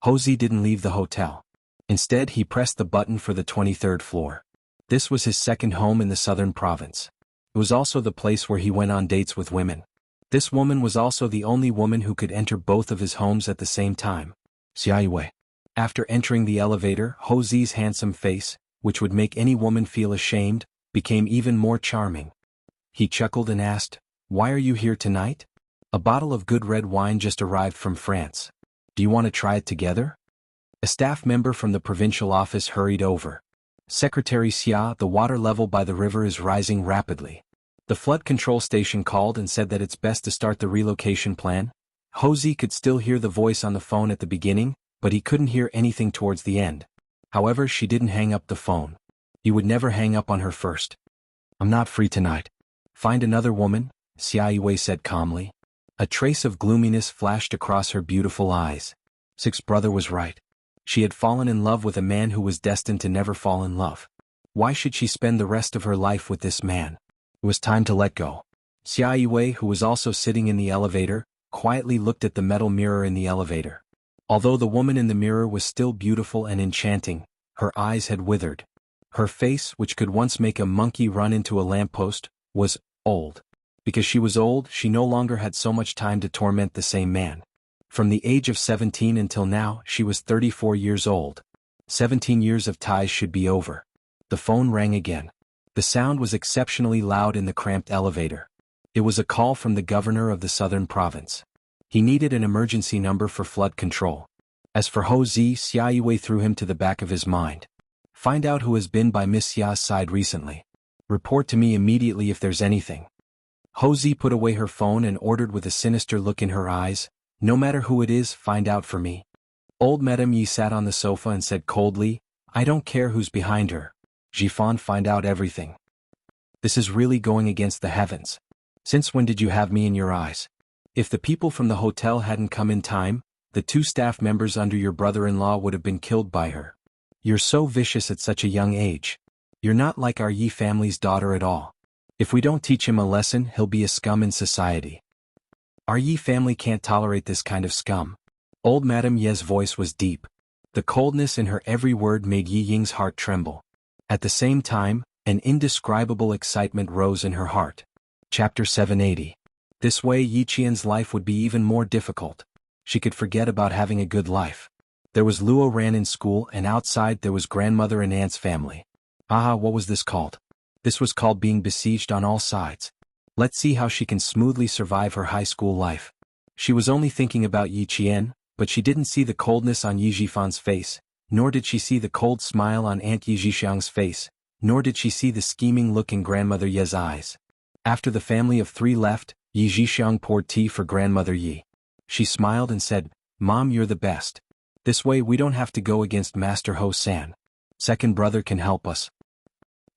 Ho Zi didn't leave the hotel. Instead, he pressed the button for the 23rd floor. This was his second home in the southern province. It was also the place where he went on dates with women. This woman was also the only woman who could enter both of his homes at the same time. Xia Yiwei. After entering the elevator, Ho Zi's handsome face, which would make any woman feel ashamed, became even more charming. He chuckled and asked, "Why are you here tonight?" "A bottle of good red wine just arrived from France. Do you want to try it together?" A staff member from the provincial office hurried over. "Secretary Xia, the water level by the river is rising rapidly. The flood control station called and said that it's best to start the relocation plan." Ho Zi could still hear the voice on the phone at the beginning, but he couldn't hear anything towards the end. However, she didn't hang up the phone. He would never hang up on her first. "I'm not free tonight. Find another woman," Xia Yiwei said calmly. A trace of gloominess flashed across her beautiful eyes. Sixth brother was right. She had fallen in love with a man who was destined to never fall in love. Why should she spend the rest of her life with this man? It was time to let go. Xia Yiwei, who was also sitting in the elevator, quietly looked at the metal mirror in the elevator. Although the woman in the mirror was still beautiful and enchanting, her eyes had withered. Her face, which could once make a monkey run into a lamppost, was old. Because she was old, she no longer had so much time to torment the same man. From the age of 17 until now, she was 34 years old. 17 years of ties should be over. The phone rang again. The sound was exceptionally loud in the cramped elevator. It was a call from the governor of the southern province. He needed an emergency number for flood control. As for Ho Zi, Xia Yiwei threw him to the back of his mind. Find out who has been by Miss Xia's side recently. Report to me immediately if there's anything. Ho Zi put away her phone and ordered with a sinister look in her eyes, "No matter who it is, find out for me." Old Madame Yi sat on the sofa and said coldly, "I don't care who's behind her. Jifan, find out everything." This is really going against the heavens. Since when did you have me in your eyes? If the people from the hotel hadn't come in time, the two staff members under your brother-in-law would have been killed by her. You're so vicious at such a young age. You're not like our Yi family's daughter at all. If we don't teach him a lesson, he'll be a scum in society. Our Yi family can't tolerate this kind of scum. Old Madame Ye's voice was deep. The coldness in her every word made Yi Ying's heart tremble. At the same time, an indescribable excitement rose in her heart. Chapter 780. This way Yi Qian's life would be even more difficult. She could forget about having a good life. There was Luo Ran in school and outside there was grandmother and aunt's family. What was this called? This was called being besieged on all sides. Let's see how she can smoothly survive her high school life. She was only thinking about Yi Qian, but she didn't see the coldness on Yi Jifan's face, nor did she see the cold smile on Aunt Yi Jixiang's face, nor did she see the scheming look in Grandmother Ye's eyes. After the family of three left, Yi Jixiang poured tea for Grandmother Yi. She smiled and said, "Mom, you're the best. This way we don't have to go against Master Ho-san. Second brother can help us.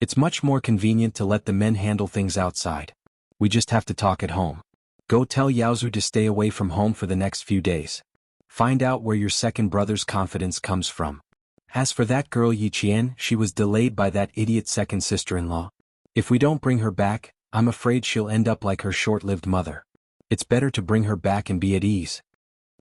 It's much more convenient to let the men handle things outside. We just have to talk at home. Go tell Yaozu to stay away from home for the next few days. Find out where your second brother's confidence comes from. As for that girl Yi Qian, she was delayed by that idiot second sister-in-law. If we don't bring her back, I'm afraid she'll end up like her short-lived mother. It's better to bring her back and be at ease."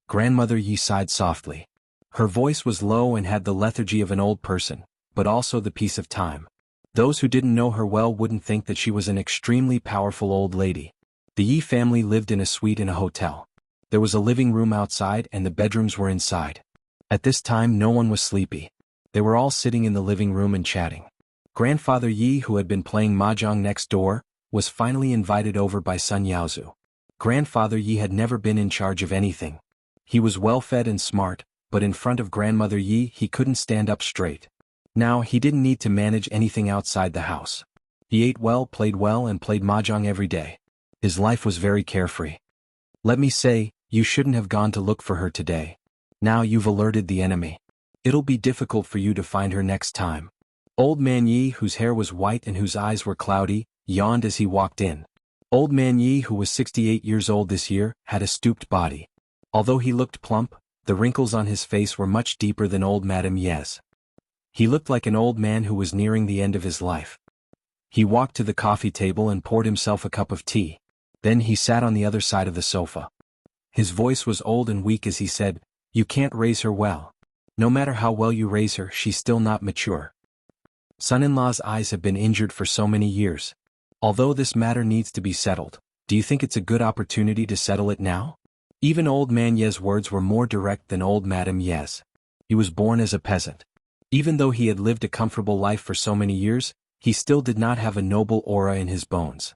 Grandmother Yi sighed softly. Her voice was low and had the lethargy of an old person, but also the peace of time. Those who didn't know her well wouldn't think that she was an extremely powerful old lady. The Yi family lived in a suite in a hotel. There was a living room outside and the bedrooms were inside. At this time no one was sleepy. They were all sitting in the living room and chatting. Grandfather Yi, who had been playing mahjong next door, was finally invited over by Sun Yaozu. Grandfather Yi had never been in charge of anything. He was well-fed and smart, but in front of Grandmother Yi he couldn't stand up straight. Now he didn't need to manage anything outside the house. He ate well and played mahjong every day. His life was very carefree. Let me say, you shouldn't have gone to look for her today. Now you've alerted the enemy. It'll be difficult for you to find her next time. Old Man Yi, whose hair was white and whose eyes were cloudy, yawned as he walked in. Old Man Yi, who was 68 years old this year, had a stooped body. Although he looked plump, the wrinkles on his face were much deeper than old Madame Ye's. He looked like an old man who was nearing the end of his life. He walked to the coffee table and poured himself a cup of tea. Then he sat on the other side of the sofa. His voice was old and weak as he said, "You can't raise her well. No matter how well you raise her, she's still not mature. Son-in-law's eyes have been injured for so many years. Although this matter needs to be settled, do you think it's a good opportunity to settle it now?" Even old man Ye's words were more direct than old Madame Ye's. He was born as a peasant. Even though he had lived a comfortable life for so many years, he still did not have a noble aura in his bones.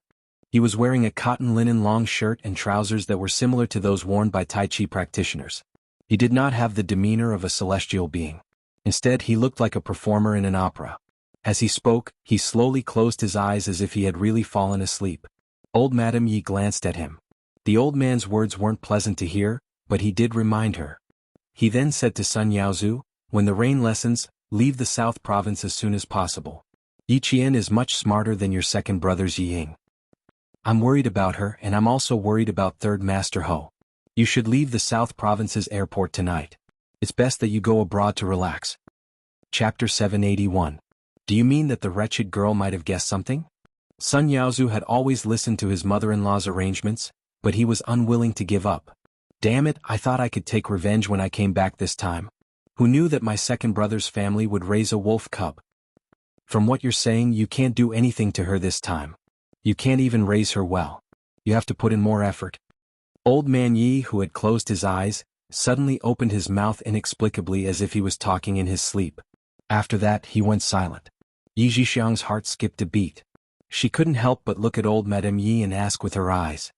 He was wearing a cotton linen long shirt and trousers that were similar to those worn by Tai Chi practitioners. He did not have the demeanor of a celestial being. Instead, he looked like a performer in an opera. As he spoke, he slowly closed his eyes as if he had really fallen asleep. Old Madame Yi glanced at him. The old man's words weren't pleasant to hear, but he did remind her. He then said to Sun Yaozu, "When the rain lessens, leave the South Province as soon as possible. Yi Qian is much smarter than your second brother's Yi Ying. I'm worried about her and I'm also worried about Third Master Ho. You should leave the South Province's airport tonight. It's best that you go abroad to relax." Chapter 781. Do you mean that the wretched girl might have guessed something? Sun Yaozu had always listened to his mother-in-law's arrangements, but he was unwilling to give up. Damn it, I thought I could take revenge when I came back this time. Who knew that my second brother's family would raise a wolf cub? From what you're saying, you can't do anything to her this time. You can't even raise her well. You have to put in more effort. Old Man Yi, who had closed his eyes, suddenly opened his mouth inexplicably as if he was talking in his sleep. After that, he went silent. Yi Zhixiang's heart skipped a beat. She couldn't help but look at old Madame Yi and ask with her eyes.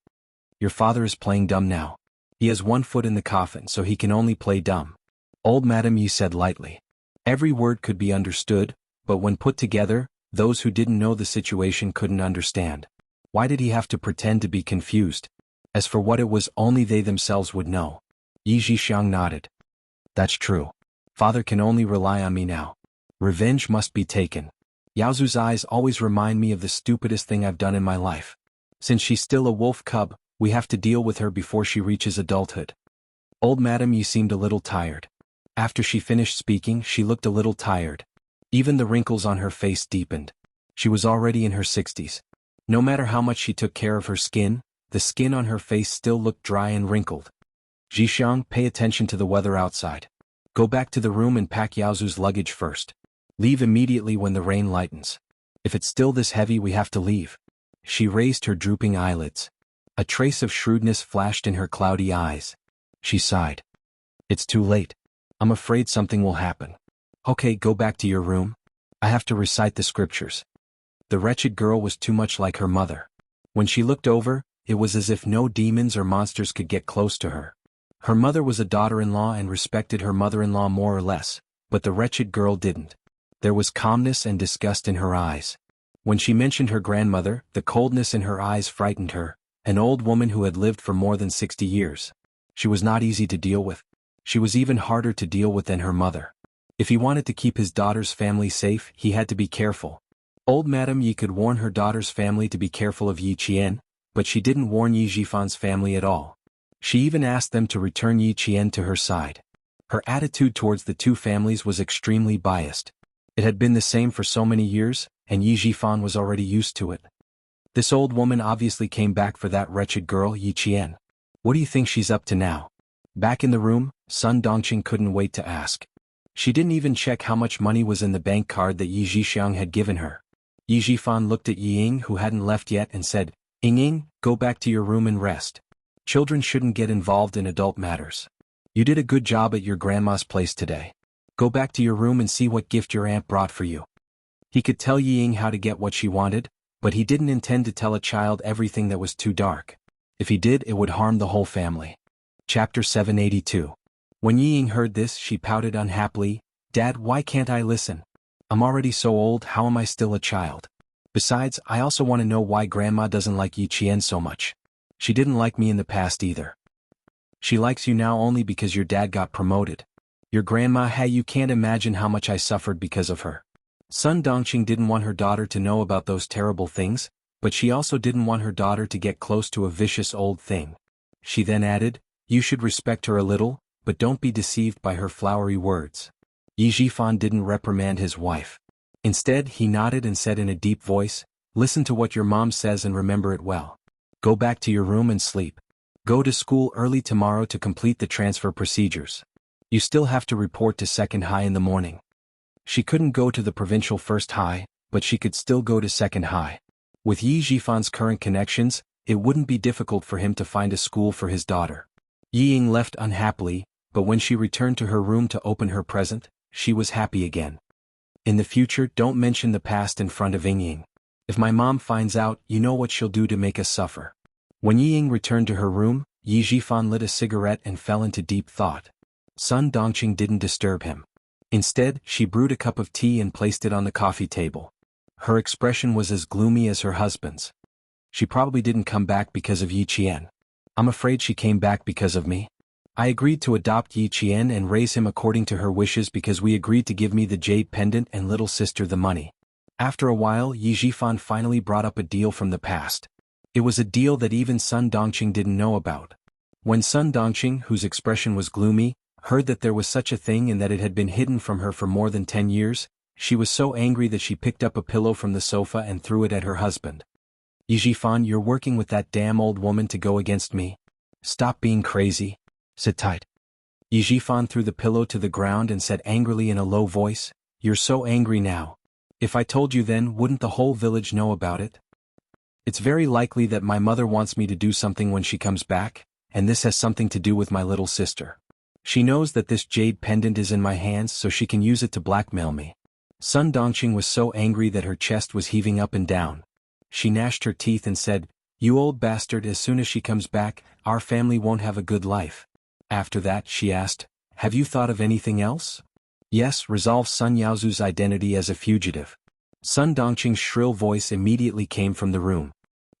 Your father is playing dumb now. He has one foot in the coffin, so he can only play dumb. Old Madame Yi said lightly. Every word could be understood, but when put together, those who didn't know the situation couldn't understand. Why did he have to pretend to be confused? As for what it was, only they themselves would know. Yi Zhixiang nodded. That's true. Father can only rely on me now. Revenge must be taken. Yaozu's eyes always remind me of the stupidest thing I've done in my life. Since she's still a wolf cub, we have to deal with her before she reaches adulthood. Old Madame Yi seemed a little tired. After she finished speaking, she looked a little tired. Even the wrinkles on her face deepened. She was already in her 60s. No matter how much she took care of her skin, the skin on her face still looked dry and wrinkled. Zhixiang, pay attention to the weather outside. Go back to the room and pack Yaozu's luggage first. Leave immediately when the rain lightens. If it's still this heavy, we have to leave. She raised her drooping eyelids. A trace of shrewdness flashed in her cloudy eyes. She sighed. It's too late. I'm afraid something will happen. Okay, go back to your room. I have to recite the scriptures. The wretched girl was too much like her mother. When she looked over, it was as if no demons or monsters could get close to her. Her mother was a daughter-in-law and respected her mother-in-law more or less, but the wretched girl didn't. There was calmness and disgust in her eyes. When she mentioned her grandmother, the coldness in her eyes frightened her, an old woman who had lived for more than 60 years. She was not easy to deal with. She was even harder to deal with than her mother. If he wanted to keep his daughter's family safe, he had to be careful. Old Madame Yi could warn her daughter's family to be careful of Yi Qian, but she didn't warn Yi Zhifan's family at all. She even asked them to return Yi Qian to her side. Her attitude towards the two families was extremely biased. It had been the same for so many years, and Yi Zhifan was already used to it. This old woman obviously came back for that wretched girl, Yi Qian. What do you think she's up to now? Back in the room, Sun Dongqing couldn't wait to ask. She didn't even check how much money was in the bank card that Yi Zhixiang had given her. Yi Jifan looked at Ying, who hadn't left yet, and said, Ying, go back to your room and rest. Children shouldn't get involved in adult matters. You did a good job at your grandma's place today. Go back to your room and see what gift your aunt brought for you. He could tell Ying how to get what she wanted, but he didn't intend to tell a child everything that was too dark. If he did, it would harm the whole family. Chapter 782. When Ying heard this, she pouted unhappily, Dad, why can't I listen? I'm already so old, how am I still a child? Besides, I also want to know why Grandma doesn't like Yi Qian so much. She didn't like me in the past either. She likes you now only because your dad got promoted. Your grandma, hey, you can't imagine how much I suffered because of her. Sun Dongqing didn't want her daughter to know about those terrible things, but she also didn't want her daughter to get close to a vicious old thing. She then added, you should respect her a little, but don't be deceived by her flowery words. Yi Jifan didn't reprimand his wife. Instead, he nodded and said in a deep voice, listen to what your mom says and remember it well. Go back to your room and sleep. Go to school early tomorrow to complete the transfer procedures. You still have to report to second high in the morning. She couldn't go to the provincial first high, but she could still go to second high. With Yi Jifan's current connections, it wouldn't be difficult for him to find a school for his daughter. Yi Ying left unhappily, but when she returned to her room to open her present, she was happy again. In the future, don't mention the past in front of Ying. If my mom finds out, you know what she'll do to make us suffer. When Ying returned to her room, Yi Jifan lit a cigarette and fell into deep thought. Sun Dongqing didn't disturb him. Instead, she brewed a cup of tea and placed it on the coffee table. Her expression was as gloomy as her husband's. She probably didn't come back because of Yi Qian. I'm afraid she came back because of me. I agreed to adopt Yi Qian and raise him according to her wishes because we agreed to give me the jade pendant and little sister the money. After a while, Yi Jifan finally brought up a deal from the past. It was a deal that even Sun Dongqing didn't know about. When Sun Dongqing, whose expression was gloomy, heard that there was such a thing and that it had been hidden from her for more than 10 years, she was so angry that she picked up a pillow from the sofa and threw it at her husband. Yi Jifan, you're working with that damn old woman to go against me? Stop being crazy. Sit tight. Yi Jifan threw the pillow to the ground and said angrily in a low voice, you're so angry now. If I told you then, wouldn't the whole village know about it? It's very likely that my mother wants me to do something when she comes back, and this has something to do with my little sister. She knows that this jade pendant is in my hands so she can use it to blackmail me. Sun Dongqing was so angry that her chest was heaving up and down. She gnashed her teeth and said, you old bastard, as soon as she comes back, our family won't have a good life. After that, she asked, have you thought of anything else? Yes, resolve Sun Yaozu's identity as a fugitive. Sun Dongqing's shrill voice immediately came from the room.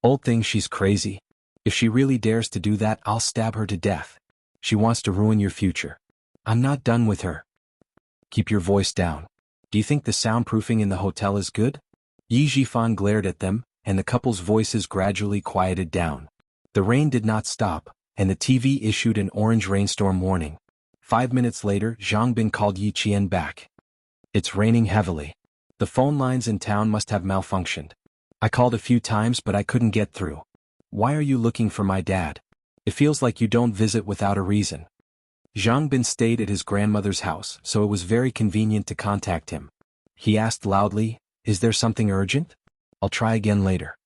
Old thing, she's crazy. If she really dares to do that, I'll stab her to death. She wants to ruin your future. I'm not done with her. Keep your voice down. Do you think the soundproofing in the hotel is good? Yi Jifan glared at them, and the couple's voices gradually quieted down. The rain did not stop, and the TV issued an orange rainstorm warning. 5 minutes later, Zhang Bin called Yi Qian back. It's raining heavily. The phone lines in town must have malfunctioned. I called a few times but I couldn't get through. Why are you looking for my dad? It feels like you don't visit without a reason. Zhang Bin stayed at his grandmother's house, so it was very convenient to contact him. He asked loudly, is there something urgent? I'll try again later.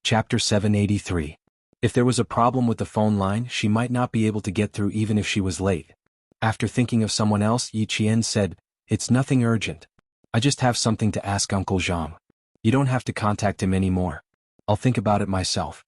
Chapter 783. If there was a problem with the phone line, she might not be able to get through even if she was late. After thinking of someone else, Yi Qian said, it's nothing urgent. I just have something to ask Uncle Zhang. You don't have to contact him anymore. I'll think about it myself.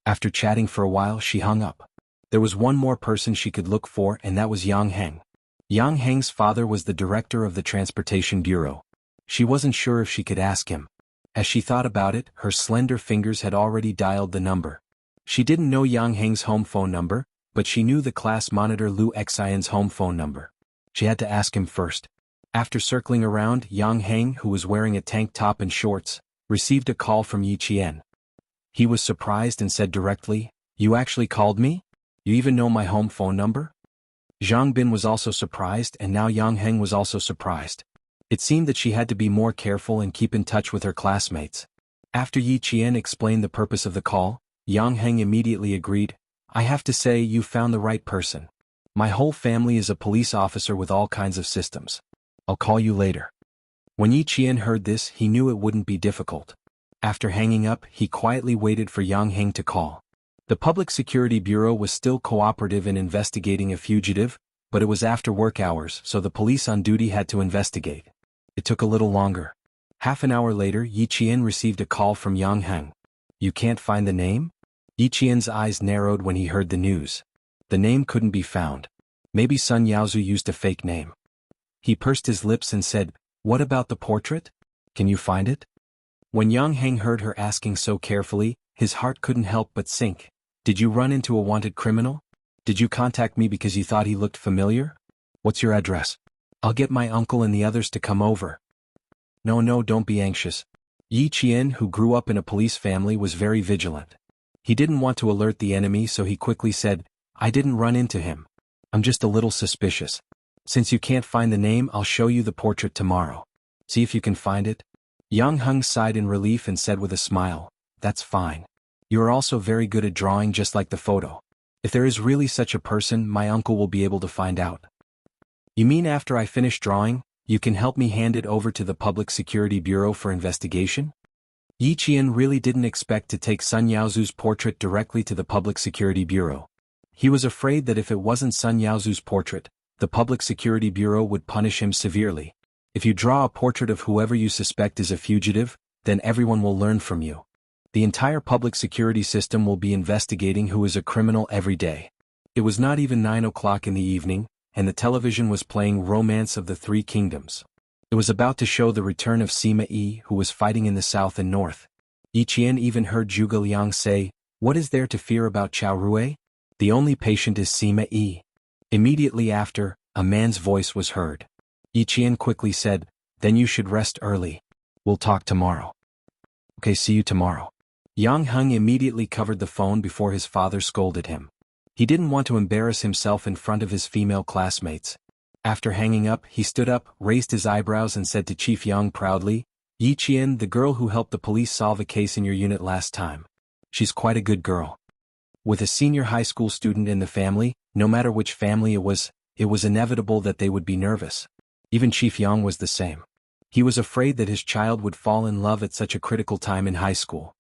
After chatting for a while, she hung up. There was one more person she could look for, and that was Yang Heng. Yang Heng's father was the director of the Transportation Bureau. She wasn't sure if she could ask him. As she thought about it, her slender fingers had already dialed the number. She didn't know Yang Heng's home phone number, but she knew the class monitor Lu Xian's home phone number. She had to ask him first. After circling around, Yang Heng, who was wearing a tank top and shorts, received a call from Yi Qian. He was surprised and said directly, you actually called me? You even know my home phone number? Zhang Bin was also surprised, and now Yang Heng was also surprised. It seemed that she had to be more careful and keep in touch with her classmates. After Yi Qian explained the purpose of the call, Yang Heng immediately agreed, I have to say you found the right person. My whole family is a police officer with all kinds of systems. I'll call you later. When Yi Qian heard this, he knew it wouldn't be difficult. After hanging up, he quietly waited for Yang Heng to call. The Public Security Bureau was still cooperative in investigating a fugitive, but it was after work hours, so the police on duty had to investigate. It took a little longer. Half an hour later, Yi Qian received a call from Yang Heng. You can't find the name? Yi Qian's eyes narrowed when he heard the news. The name couldn't be found. Maybe Sun Yaozu used a fake name. He pursed his lips and said, What about the portrait? Can you find it? When Yang Heng heard her asking so carefully, his heart couldn't help but sink. Did you run into a wanted criminal? Did you contact me because you thought he looked familiar? What's your address? I'll get my uncle and the others to come over. No, don't be anxious. Yi Qian, who grew up in a police family, was very vigilant. He didn't want to alert the enemy, so he quickly said, I didn't run into him. I'm just a little suspicious. Since you can't find the name, I'll show you the portrait tomorrow. See if you can find it. Yang Heng sighed in relief and said with a smile, That's fine. You are also very good at drawing, just like the photo. If there is really such a person, my uncle will be able to find out. You mean after I finish drawing, you can help me hand it over to the Public Security Bureau for investigation? Yi Qian really didn't expect to take Sun Yaozu's portrait directly to the Public Security Bureau. He was afraid that if it wasn't Sun Yaozu's portrait, the Public Security Bureau would punish him severely. If you draw a portrait of whoever you suspect is a fugitive, then everyone will learn from you. The entire public security system will be investigating who is a criminal every day. It was not even 9 o'clock in the evening, and the television was playing Romance of the Three Kingdoms. It was about to show the return of Sima Yi, who was fighting in the south and north. Yi Qian even heard Zhuge Liang say, What is there to fear about Chao Rui? The only patient is Sima Yi. Immediately after, a man's voice was heard. Yi Qian quickly said, Then you should rest early. We'll talk tomorrow. Okay, see you tomorrow. Yang Heng immediately covered the phone before his father scolded him. He didn't want to embarrass himself in front of his female classmates. After hanging up, he stood up, raised his eyebrows and said to Chief Yang proudly, Yi Qian, the girl who helped the police solve a case in your unit last time. She's quite a good girl. With a senior high school student in the family, no matter which family it was inevitable that they would be nervous. Even Chief Yang was the same. He was afraid that his child would fall in love at such a critical time in high school.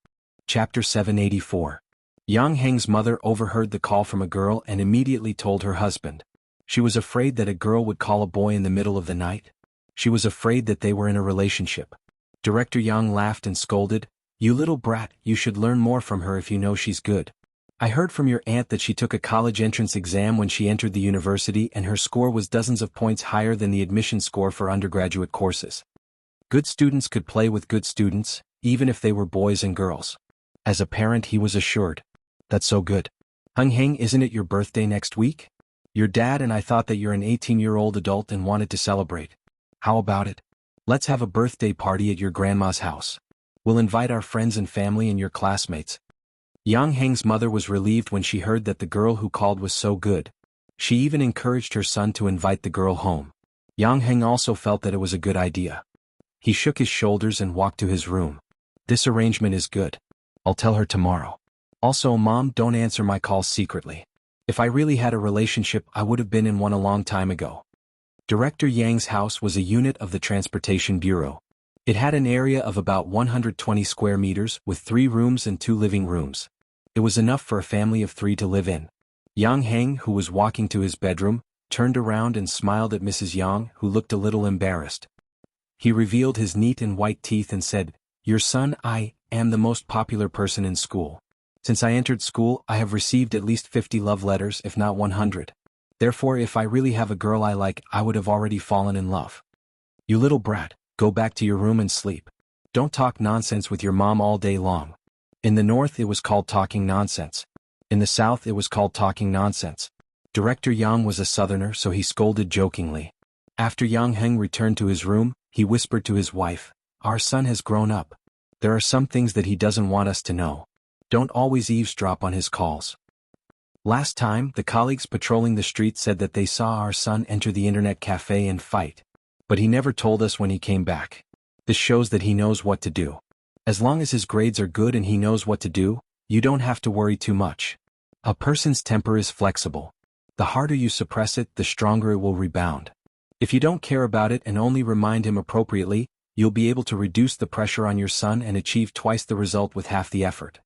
Chapter 784. Yang Heng's mother overheard the call from a girl and immediately told her husband. She was afraid that a girl would call a boy in the middle of the night. She was afraid that they were in a relationship. Director Yang laughed and scolded, You little brat, you should learn more from her if you know she's good. I heard from your aunt that she took a college entrance exam when she entered the university and her score was dozens of points higher than the admission score for undergraduate courses. Good students could play with good students, even if they were boys and girls. As a parent, he was assured. That's so good. Heng, isn't it your birthday next week? Your dad and I thought that you're an 18-year-old adult and wanted to celebrate. How about it? Let's have a birthday party at your grandma's house. We'll invite our friends and family and your classmates. Yang Heng's mother was relieved when she heard that the girl who called was so good. She even encouraged her son to invite the girl home. Yang Heng also felt that it was a good idea. He shook his shoulders and walked to his room. This arrangement is good. I'll tell her tomorrow. Also, Mom, don't answer my calls secretly. If I really had a relationship, I would have been in one a long time ago. Director Yang's house was a unit of the Transportation Bureau. It had an area of about 120 square meters with 3 rooms and 2 living rooms. It was enough for a family of 3 to live in. Yang Heng, who was walking to his bedroom, turned around and smiled at Mrs. Yang, who looked a little embarrassed. He revealed his neat and white teeth and said, Your son, I am the most popular person in school. Since I entered school, I have received at least 50 love letters, if not 100. Therefore, if I really have a girl I like, I would have already fallen in love. You little brat, go back to your room and sleep. Don't talk nonsense with your mom all day long. In the north it was called talking nonsense. In the south it was called talking nonsense. Director Yang was a southerner, so he scolded jokingly. After Yang Heng returned to his room, he whispered to his wife, Our son has grown up. There are some things that he doesn't want us to know. Don't always eavesdrop on his calls. Last time, the colleagues patrolling the street said that they saw our son enter the internet cafe and fight. But he never told us when he came back. This shows that he knows what to do. As long as his grades are good and he knows what to do, you don't have to worry too much. A person's temper is flexible. The harder you suppress it, the stronger it will rebound. If you don't care about it and only remind him appropriately, You'll be able to reduce the pressure on your son and achieve twice the result with half the effort.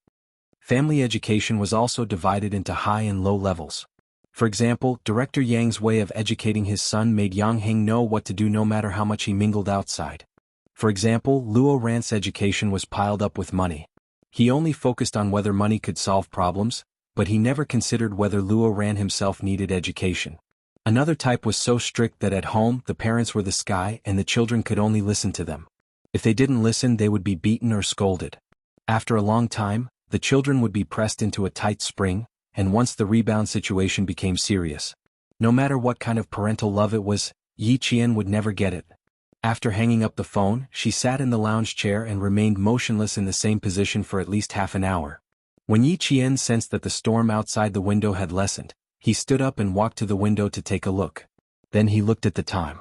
Family education was also divided into high and low levels. For example, Director Yang's way of educating his son made Yang Heng know what to do no matter how much he mingled outside. For example, Luo Ran's education was piled up with money. He only focused on whether money could solve problems, but he never considered whether Luo Ran himself needed education. Another type was so strict that at home the parents were the sky and the children could only listen to them. If they didn't listen, they would be beaten or scolded. After a long time, the children would be pressed into a tight spring, and once the rebound situation became serious, no matter what kind of parental love it was, Yi Qian would never get it. After hanging up the phone, she sat in the lounge chair and remained motionless in the same position for at least half an hour. When Yi Qian sensed that the storm outside the window had lessened, he stood up and walked to the window to take a look. Then he looked at the time.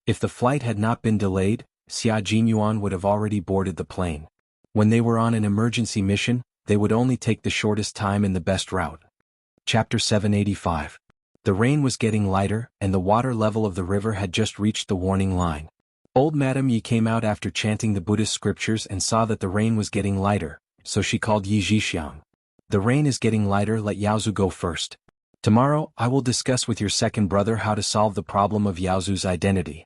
If the flight had not been delayed, Xia Jinyuan would have already boarded the plane. When they were on an emergency mission, they would only take the shortest time and the best route. Chapter 785. The rain was getting lighter, and the water level of the river had just reached the warning line. Old Madame Yi came out after chanting the Buddhist scriptures and saw that the rain was getting lighter, so she called Yi Zhixiang. The rain is getting lighter, let Yaozu go first. Tomorrow, I will discuss with your second brother how to solve the problem of Yaozu's identity.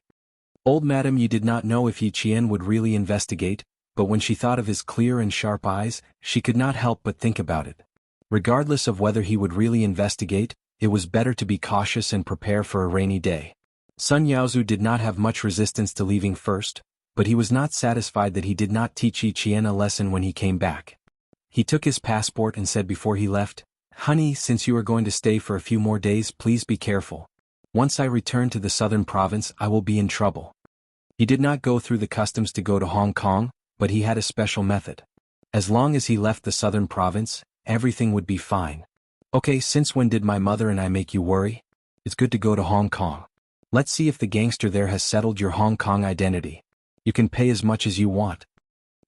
Old Madame Yi did not know if Yi Qian would really investigate, but when she thought of his clear and sharp eyes, she could not help but think about it. Regardless of whether he would really investigate, it was better to be cautious and prepare for a rainy day. Sun Yaozu did not have much resistance to leaving first, but he was not satisfied that he did not teach Yi Qian a lesson when he came back. He took his passport and said before he left, "Honey, since you are going to stay for a few more days, please be careful. Once I return to the southern province, I will be in trouble." He did not go through the customs to go to Hong Kong, but he had a special method. As long as he left the southern province, everything would be fine. "Okay, since when did my mother and I make you worry? It's good to go to Hong Kong. Let's see if the gangster there has settled your Hong Kong identity. You can pay as much as you want."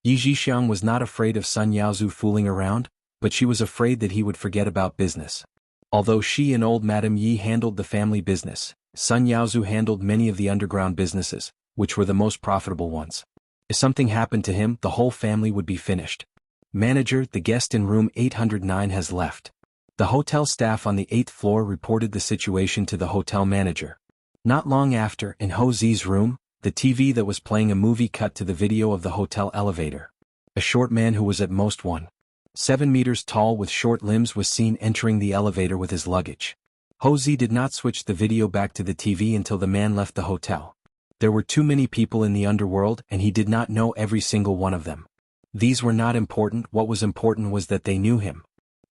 Yi Zhixiang was not afraid of Sun Yaozu fooling around, but she was afraid that he would forget about business. Although she and old Madame Yi handled the family business, Sun Yaozu handled many of the underground businesses, which were the most profitable ones. If something happened to him, the whole family would be finished. "Manager, the guest in room 809 has left." The hotel staff on the 8th floor reported the situation to the hotel manager. Not long after, in Ho Zi's room, the TV that was playing a movie cut to the video of the hotel elevator. A short man who was at most 1.7 meters tall with short limbs was seen entering the elevator with his luggage. Ho Zi did not switch the video back to the TV until the man left the hotel. There were too many people in the underworld and he did not know every single one of them. These were not important, what was important was that they knew him.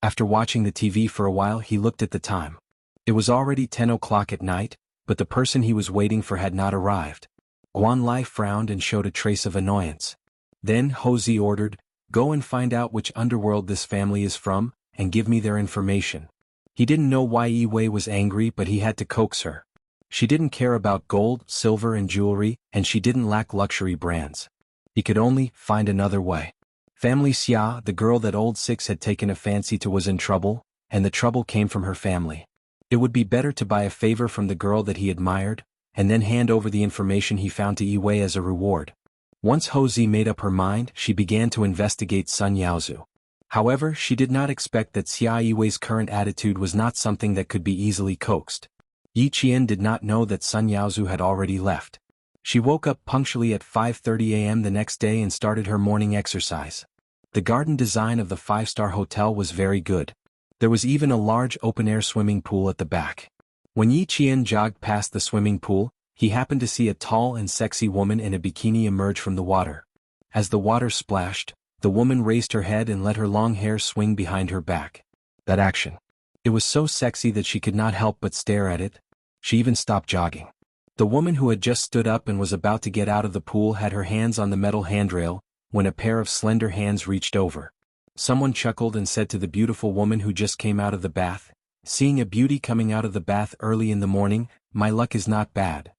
After watching the TV for a while, he looked at the time. It was already 10 o'clock at night, but the person he was waiting for had not arrived. Guan Lai frowned and showed a trace of annoyance. Then Ho Zi ordered, "Go and find out which underworld this family is from, and give me their information." He didn't know why Yi Wei was angry, but he had to coax her. She didn't care about gold, silver and jewelry, and she didn't lack luxury brands. He could only find another way. Family Xia, the girl that old Six had taken a fancy to, was in trouble, and the trouble came from her family. It would be better to buy a favor from the girl that he admired, and then hand over the information he found to Yi Wei as a reward. Once Ho Zi made up her mind, she began to investigate Sun Yaozu. However, she did not expect that Xia Yi Wei's current attitude was not something that could be easily coaxed. Yi Qian did not know that Sun Yaozu had already left. She woke up punctually at 5:30 a.m. the next day and started her morning exercise. The garden design of the five-star hotel was very good. There was even a large open-air swimming pool at the back. When Yi Qian jogged past the swimming pool, he happened to see a tall and sexy woman in a bikini emerge from the water. As the water splashed, the woman raised her head and let her long hair swing behind her back. That action. It was so sexy that she could not help but stare at it. She even stopped jogging. The woman who had just stood up and was about to get out of the pool had her hands on the metal handrail, when a pair of slender hands reached over. Someone chuckled and said to the beautiful woman who just came out of the bath, "Seeing a beauty coming out of the bath early in the morning, my luck is not bad."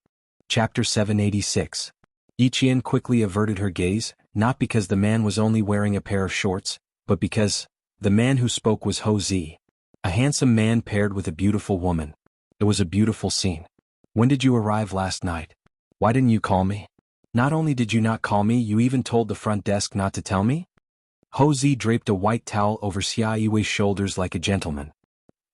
Chapter 786. Yi Qian quickly averted her gaze, not because the man was only wearing a pair of shorts, but because the man who spoke was Ho Zi. A handsome man paired with a beautiful woman. It was a beautiful scene. "When did you arrive last night? Why didn't you call me?" Not only did you not call me, you even told the front desk not to tell me? Ho Zi draped a white towel over Xia Yiwei's shoulders like a gentleman.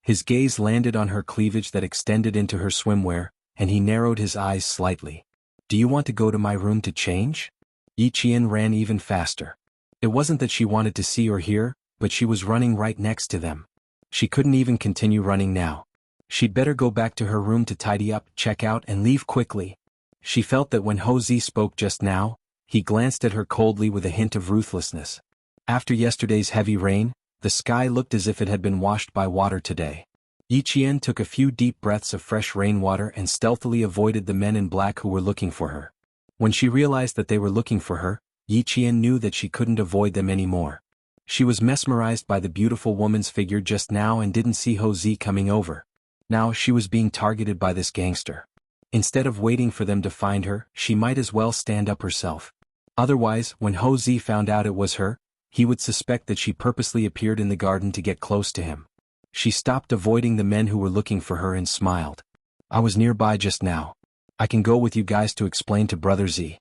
His gaze landed on her cleavage that extended into her swimwear, and he narrowed his eyes slightly. Do you want to go to my room to change? Yi Qian ran even faster. It wasn't that she wanted to see or hear, but she was running right next to them. She couldn't even continue running now. She'd better go back to her room to tidy up, check out, and leave quickly. She felt that when Ho Zi spoke just now, he glanced at her coldly with a hint of ruthlessness. After yesterday's heavy rain, the sky looked as if it had been washed by water today. Yi Qian took a few deep breaths of fresh rainwater and stealthily avoided the men in black who were looking for her. When she realized that they were looking for her, Yi Qian knew that she couldn't avoid them anymore. She was mesmerized by the beautiful woman's figure just now and didn't see Ho Zi coming over. Now she was being targeted by this gangster. Instead of waiting for them to find her, she might as well stand up herself. Otherwise, when Ho Zi found out it was her, he would suspect that she purposely appeared in the garden to get close to him. She stopped avoiding the men who were looking for her and smiled. I was nearby just now. I can go with you guys to explain to Brother Z.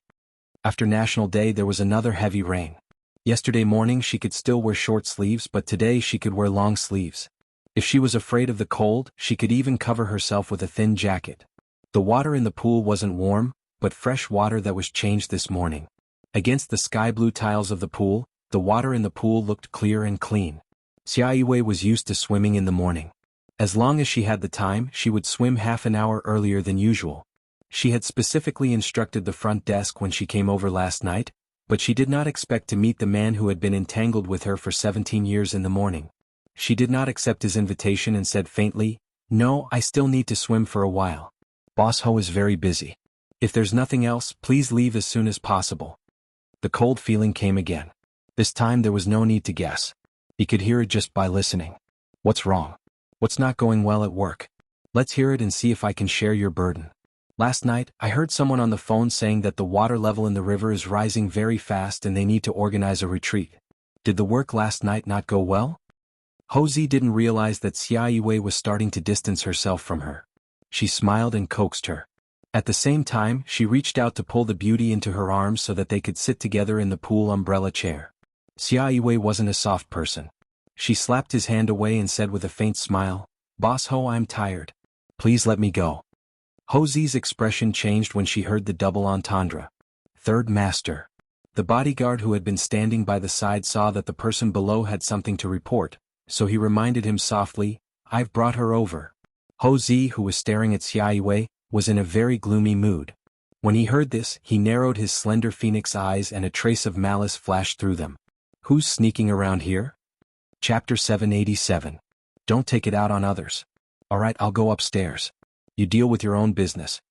After National Day there was another heavy rain. Yesterday morning she could still wear short sleeves, but today she could wear long sleeves. If she was afraid of the cold, she could even cover herself with a thin jacket. The water in the pool wasn't warm, but fresh water that was changed this morning. Against the sky blue tiles of the pool, the water in the pool looked clear and clean. Xia Yiwei was used to swimming in the morning. As long as she had the time, she would swim half an hour earlier than usual. She had specifically instructed the front desk when she came over last night, but she did not expect to meet the man who had been entangled with her for 17 years in the morning. She did not accept his invitation and said faintly, "No, I still need to swim for a while. Boss Ho is very busy. If there's nothing else, please leave as soon as possible." The cold feeling came again. This time there was no need to guess. He could hear it just by listening. What's wrong? What's not going well at work? Let's hear it and see if I can share your burden. Last night, I heard someone on the phone saying that the water level in the river is rising very fast and they need to organize a retreat. Did the work last night not go well? Ho Zi didn't realize that Xia Yiwei was starting to distance herself from her. She smiled and coaxed her. At the same time, she reached out to pull the beauty into her arms so that they could sit together in the pool umbrella chair. Xia Yiwei wasn't a soft person. She slapped his hand away and said with a faint smile, "Boss Ho, I'm tired. Please let me go." Ho Zi's expression changed when she heard the double entendre. Third master. The bodyguard who had been standing by the side saw that the person below had something to report, so he reminded him softly, "I've brought her over." Ho Zi, who was staring at Xia Yiwei, was in a very gloomy mood. When he heard this, he narrowed his slender phoenix eyes and a trace of malice flashed through them. Who's sneaking around here? Chapter 787. Don't take it out on others. Alright, I'll go upstairs. You deal with your own business.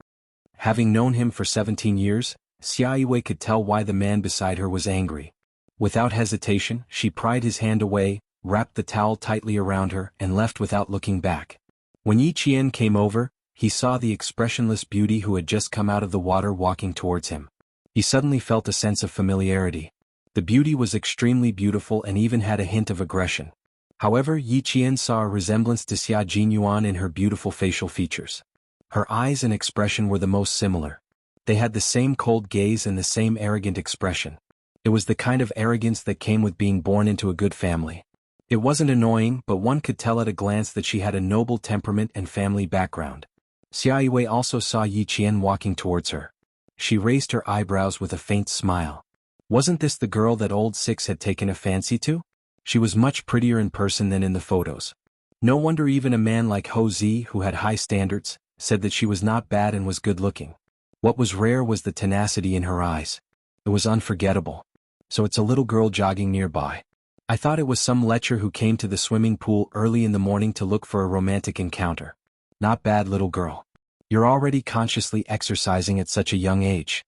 Having known him for 17 years, Xia Yiwei could tell why the man beside her was angry. Without hesitation, she pried his hand away, wrapped the towel tightly around her, and left without looking back. When Yi Qian came over, he saw the expressionless beauty who had just come out of the water walking towards him. He suddenly felt a sense of familiarity. The beauty was extremely beautiful and even had a hint of aggression. However, Yi Qian saw a resemblance to Xia Jinyuan in her beautiful facial features. Her eyes and expression were the most similar. They had the same cold gaze and the same arrogant expression. It was the kind of arrogance that came with being born into a good family. It wasn't annoying, but one could tell at a glance that she had a noble temperament and family background. Xia Yiwei also saw Yi Qian walking towards her. She raised her eyebrows with a faint smile. Wasn't this the girl that old Six had taken a fancy to? She was much prettier in person than in the photos. No wonder even a man like Ho Zi, who had high standards, said that she was not bad and was good-looking. What was rare was the tenacity in her eyes. It was unforgettable. So it's a little girl jogging nearby. I thought it was some lecher who came to the swimming pool early in the morning to look for a romantic encounter. Not bad, little girl. You're already consciously exercising at such a young age.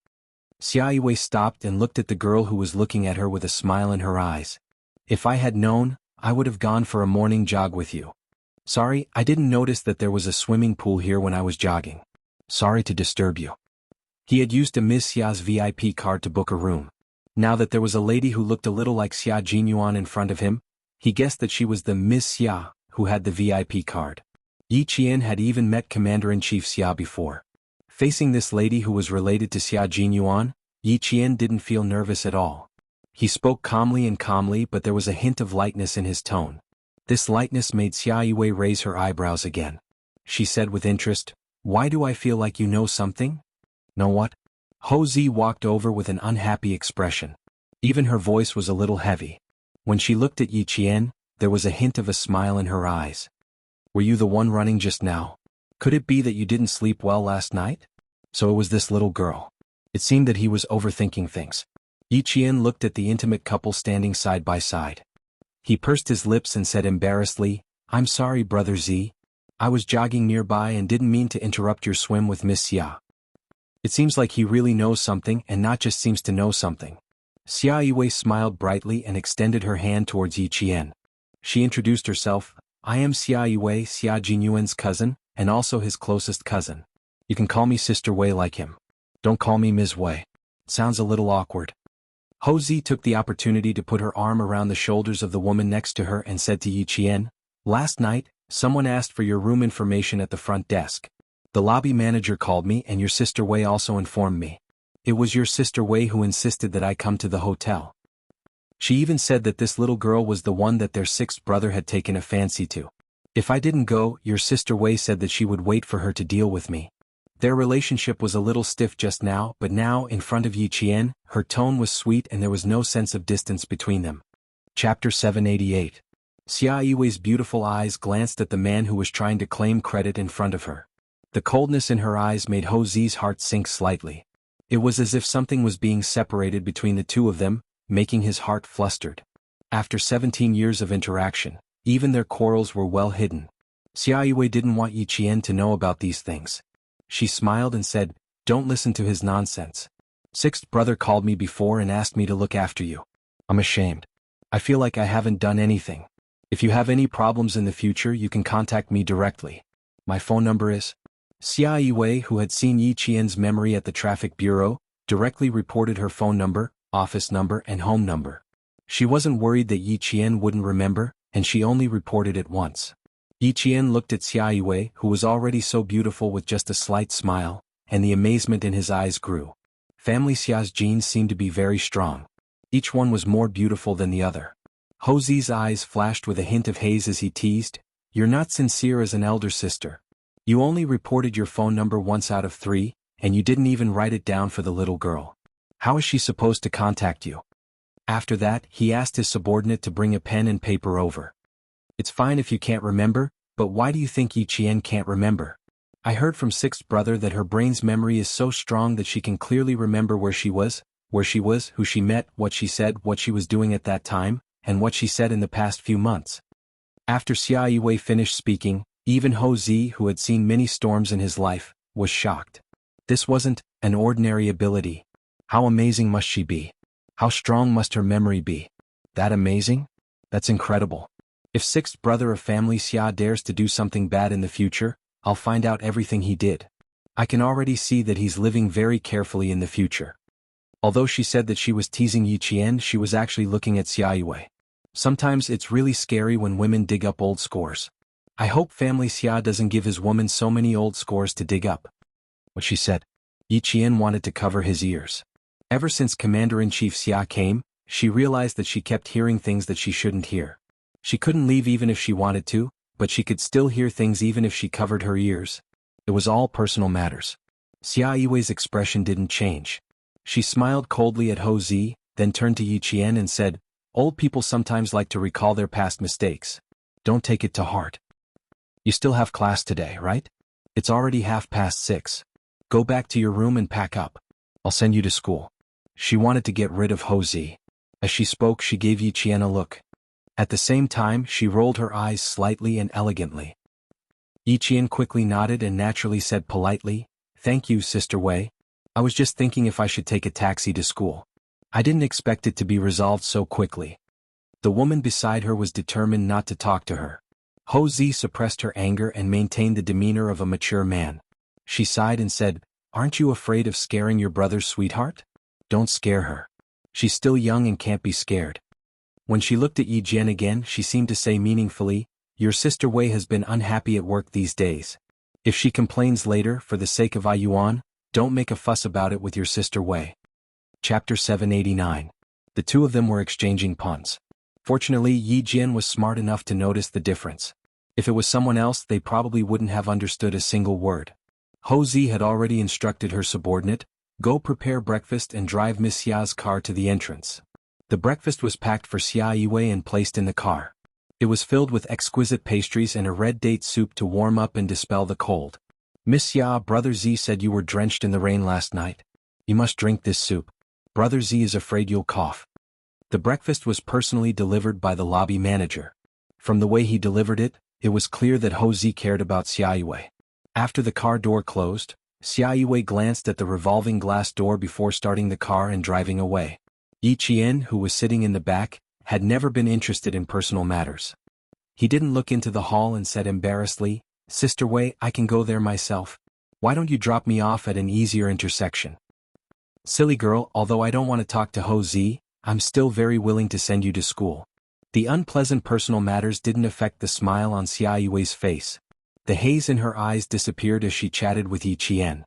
Xia Yiwei stopped and looked at the girl who was looking at her with a smile in her eyes. If I had known, I would have gone for a morning jog with you. Sorry, I didn't notice that there was a swimming pool here when I was jogging. Sorry to disturb you. He had used a Ms. Xia's VIP card to book a room. Now that there was a lady who looked a little like Xia Jinyuan in front of him, he guessed that she was the Ms. Xia who had the VIP card. Yi Qian had even met Commander-in-Chief Xia before. Facing this lady who was related to Xia Jinyuan, Yi Qian didn't feel nervous at all. He spoke calmly, but there was a hint of lightness in his tone. This lightness made Xia Yue raise her eyebrows again. She said with interest, "Why do I feel like you know something?" "Know what?" Ho Zi walked over with an unhappy expression. Even her voice was a little heavy. When she looked at Yi Qian, there was a hint of a smile in her eyes. "Were you the one running just now? Could it be that you didn't sleep well last night?" So it was this little girl. It seemed that he was overthinking things. Yi Qian looked at the intimate couple standing side by side. He pursed his lips and said embarrassedly, "I'm sorry, Brother Z. I was jogging nearby and didn't mean to interrupt your swim with Miss Xia." It seems like he really knows something and not just seems to know something. Xia Yue smiled brightly and extended her hand towards Yi Qian. She introduced herself, "I am Xia Yue, Xia Jinyuan's cousin, and also his closest cousin. You can call me Sister Wei like him. Don't call me Ms. Wei. It sounds a little awkward." Ho Zi took the opportunity to put her arm around the shoulders of the woman next to her and said to Yi Qian, "Last night, someone asked for your room information at the front desk. The lobby manager called me and your Sister Wei also informed me. It was your Sister Wei who insisted that I come to the hotel. She even said that this little girl was the one that their sixth brother had taken a fancy to. If I didn't go, your Sister Wei said that she would wait for her to deal with me." Their relationship was a little stiff just now, but now, in front of Yi Qian, her tone was sweet and there was no sense of distance between them. Chapter 788. Xia Yue's beautiful eyes glanced at the man who was trying to claim credit in front of her. The coldness in her eyes made Ho Zi's heart sink slightly. It was as if something was being separated between the two of them, making his heart flustered. After 17 years of interaction, even their quarrels were well hidden. Xia Yue didn't want Yi Qian to know about these things. She smiled and said, "Don't listen to his nonsense. Sixth brother called me before and asked me to look after you. I'm ashamed. I feel like I haven't done anything. If you have any problems in the future, you can contact me directly. My phone number is..." Xia Yue, who had seen Yi Qian's memory at the traffic bureau, directly reported her phone number, office number and home number. She wasn't worried that Yi Qian wouldn't remember, and she only reported it once. Yi Qian looked at Xia Yue, who was already so beautiful with just a slight smile, and the amazement in his eyes grew. Family Xia's genes seemed to be very strong. Each one was more beautiful than the other. Ho Zi's eyes flashed with a hint of haze as he teased, "You're not sincere as an elder sister. You only reported your phone number once out of 3, and you didn't even write it down for the little girl. How is she supposed to contact you?" After that, he asked his subordinate to bring a pen and paper over. "It's fine if you can't remember, but why do you think Yi Qian can't remember? I heard from sixth brother that her brain's memory is so strong that she can clearly remember where she was, who she met, what she said, what she was doing at that time, and what she said in the past few months." After Xia Yue finished speaking, even Ho Zi, who had seen many storms in his life, was shocked. This wasn't an ordinary ability. How amazing must she be? How strong must her memory be? That amazing? That's incredible. If sixth brother of family Xia dares to do something bad in the future, I'll find out everything he did. I can already see that he's living very carefully in the future. Although she said that she was teasing Yi Qian, she was actually looking at Xia Yue. Sometimes it's really scary when women dig up old scores. I hope family Xia doesn't give his woman so many old scores to dig up. What she said. Yi Qian wanted to cover his ears. Ever since Commander-in-Chief Xia came, she realized that she kept hearing things that she shouldn't hear. She couldn't leave even if she wanted to, but she could still hear things even if she covered her ears. It was all personal matters. Xia Yue's expression didn't change. She smiled coldly at Ho Zi, then turned to Yi Qian and said, "Old people sometimes like to recall their past mistakes. Don't take it to heart. You still have class today, right? It's already 6:30. Go back to your room and pack up. I'll send you to school." She wanted to get rid of Ho Zi. As she spoke, she gave Yi Qian a look. At the same time, she rolled her eyes slightly and elegantly. Yi Qian quickly nodded and naturally said politely, "Thank you, Sister Wei. I was just thinking if I should take a taxi to school. I didn't expect it to be resolved so quickly." The woman beside her was determined not to talk to her. Ho Zi suppressed her anger and maintained the demeanor of a mature man. She sighed and said, "Aren't you afraid of scaring your brother's sweetheart? Don't scare her. She's still young and can't be scared." When she looked at Yi Jian again, she seemed to say meaningfully, "Your Sister Wei has been unhappy at work these days. If she complains later, for the sake of Ai Yuan, don't make a fuss about it with your Sister Wei." Chapter 789. The two of them were exchanging puns. Fortunately, Yi Jian was smart enough to notice the difference. If it was someone else, they probably wouldn't have understood a single word. Ho Zi had already instructed her subordinate, "Go prepare breakfast and drive Miss Xia's car to the entrance." The breakfast was packed for Xia Yiwei and placed in the car. It was filled with exquisite pastries and a red date soup to warm up and dispel the cold. "Miss Xia, Brother Z said you were drenched in the rain last night. You must drink this soup. Brother Z is afraid you'll cough." The breakfast was personally delivered by the lobby manager. From the way he delivered it, it was clear that Ho Zi cared about Xia Yiwei. After the car door closed, Xia Yiwei glanced at the revolving glass door before starting the car and driving away. Yi Qian, who was sitting in the back, had never been interested in personal matters. He didn't look into the hall and said embarrassedly, "Sister Wei, I can go there myself. Why don't you drop me off at an easier intersection?" "Silly girl, although I don't want to talk to Ho Zi, I'm still very willing to send you to school." The unpleasant personal matters didn't affect the smile on Xia Yiwei's face. The haze in her eyes disappeared as she chatted with Yi Qian.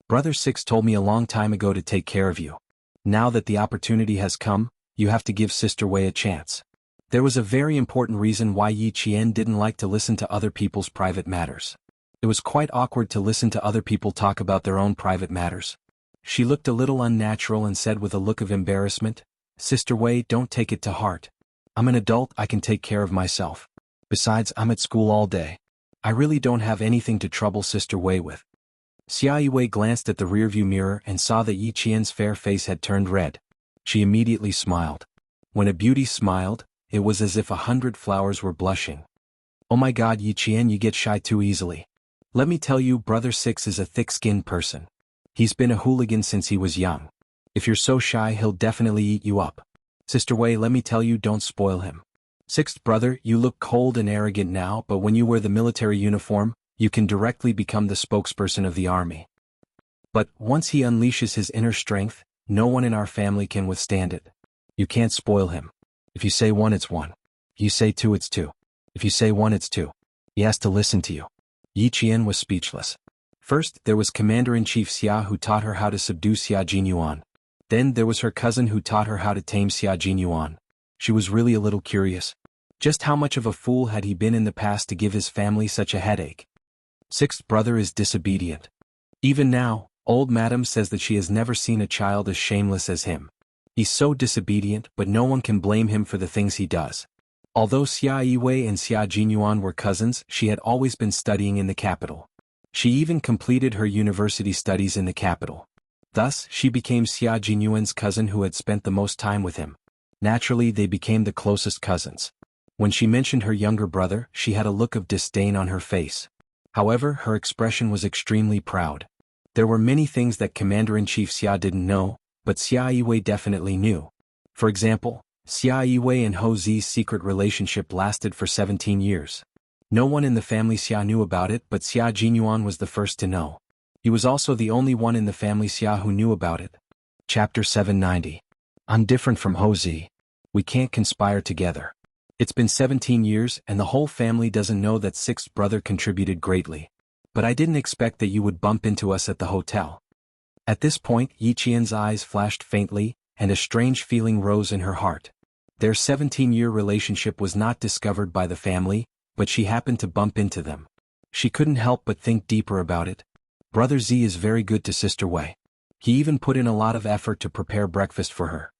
"Brother Six told me a long time ago to take care of you. Now that the opportunity has come, you have to give Sister Wei a chance." There was a very important reason why Yi Qian didn't like to listen to other people's private matters. It was quite awkward to listen to other people talk about their own private matters. She looked a little unnatural and said with a look of embarrassment, "Sister Wei, don't take it to heart. I'm an adult, I can take care of myself. Besides, I'm at school all day. I really don't have anything to trouble Sister Wei with." Xia Yiwei glanced at the rearview mirror and saw that Yi Qian's fair face had turned red. She immediately smiled. When a beauty smiled, it was as if 100 flowers were blushing. "Oh my God, Yi Qian, you get shy too easily. Let me tell you, Brother Six is a thick-skinned person. He's been a hooligan since he was young. If you're so shy, he'll definitely eat you up. Sister Wei, let me tell you, don't spoil him. Sixth brother, you look cold and arrogant now, but when you wear the military uniform, you can directly become the spokesperson of the army. But once he unleashes his inner strength, no one in our family can withstand it. You can't spoil him. If you say one, it's one. If you say two, it's two. If you say one, it's two. He has to listen to you." Yi Qian was speechless. First, there was Commander-in-Chief Xia who taught her how to subdue Xia Jinyuan. Then there was her cousin who taught her how to tame Xia Jinyuan. She was really a little curious. Just how much of a fool had he been in the past to give his family such a headache? Sixth brother is disobedient. Even now, old madam says that she has never seen a child as shameless as him. He's so disobedient, but no one can blame him for the things he does. Although Xia Yiwei and Xia Jinyuan were cousins, she had always been studying in the capital. She even completed her university studies in the capital. Thus, she became Xia Jinyuan's cousin who had spent the most time with him. Naturally, they became the closest cousins. When she mentioned her younger brother, she had a look of disdain on her face. However, her expression was extremely proud. There were many things that Commander-in-Chief Xia didn't know, but Xia Yiwei definitely knew. For example, Xia Yiwei and Ho Zi's secret relationship lasted for 17 years. No one in the family Xia knew about it, but Xia Jinyuan was the first to know. He was also the only one in the family Xia who knew about it. Chapter 790. I'm different from Ho Zi. We can't conspire together. It's been 17 years and the whole family doesn't know that sixth brother contributed greatly. But I didn't expect that you would bump into us at the hotel. At this point, Yi Qian's eyes flashed faintly, and a strange feeling rose in her heart. Their 17-year relationship was not discovered by the family, but she happened to bump into them. She couldn't help but think deeper about it. Brother Z is very good to Sister Wei. He even put in a lot of effort to prepare breakfast for her.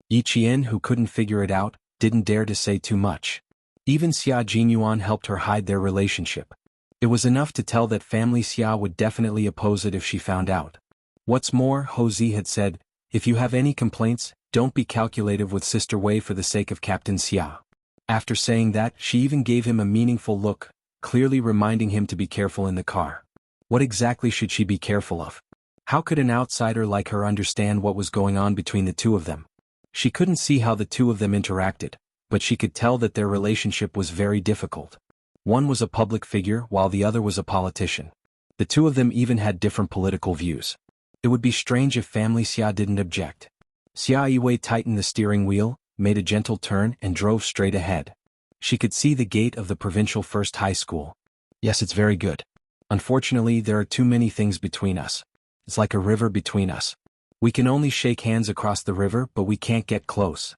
Yi Qian, who couldn't figure it out, didn't dare to say too much. Even Xia Jinyuan helped her hide their relationship. It was enough to tell that family Xia would definitely oppose it if she found out. What's more, Ho Zi had said, "If you have any complaints, don't be calculative with Sister Wei for the sake of Captain Xia." After saying that, she even gave him a meaningful look, clearly reminding him to be careful in the car. What exactly should she be careful of? How could an outsider like her understand what was going on between the two of them? She couldn't see how the two of them interacted, but she could tell that their relationship was very difficult. One was a public figure while the other was a politician. The two of them even had different political views. It would be strange if family Xia didn't object. Xia Yiwei tightened the steering wheel, made a gentle turn and drove straight ahead. She could see the gate of the provincial first high school. Yes, it's very good. Unfortunately, there are too many things between us. It's like a river between us. We can only shake hands across the river, but we can't get close.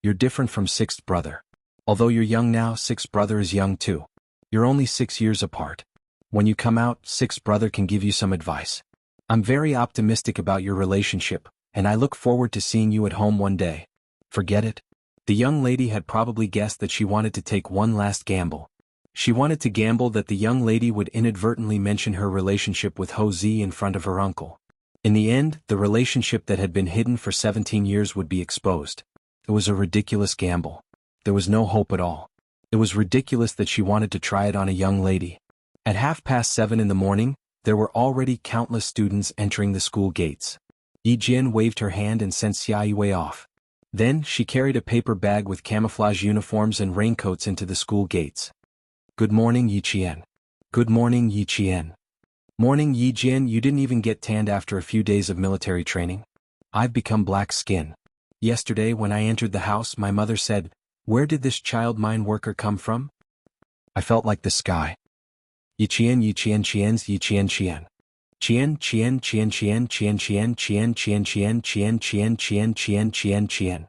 You're different from sixth brother. Although you're young now, sixth brother is young too. You're only 6 years apart. When you come out, sixth brother can give you some advice. I'm very optimistic about your relationship, and I look forward to seeing you at home one day. Forget it. The young lady had probably guessed that she wanted to take one last gamble. She wanted to gamble that the young lady would inadvertently mention her relationship with Ho Zi in front of her uncle. In the end, the relationship that had been hidden for 17 years would be exposed. It was a ridiculous gamble. There was no hope at all. It was ridiculous that she wanted to try it on a young lady. At 7:30 in the morning, there were already countless students entering the school gates. Yi Jian waved her hand and sent Xia Yue off. Then, she carried a paper bag with camouflage uniforms and raincoats into the school gates. Good morning, Yi Qian. Good morning, Yi Qian. Morning, Yi Jian. You didn't even get tanned after a few days of military training? I've become black skin. Yesterday when I entered the house, my mother said, "Where did this child mine worker come from?" I felt like the sky. Yi Qian, Yi Qian, Qian's Yi Qian, Qian. Qian, Qian, Qian, Qian, Qian, Qian, Qian, Qian, Qian, Qian, Qian, Qian, Qian, Qian, Qian.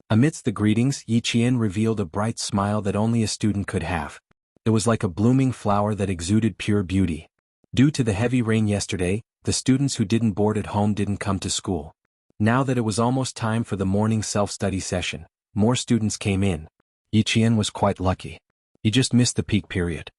Amidst the greetings, Yi Qian revealed a bright smile that only a student could have. It was like a blooming flower that exuded pure beauty. Due to the heavy rain yesterday, the students who didn't board at home didn't come to school. Now that it was almost time for the morning self-study session, more students came in. Yi Qian was quite lucky. He just missed the peak period.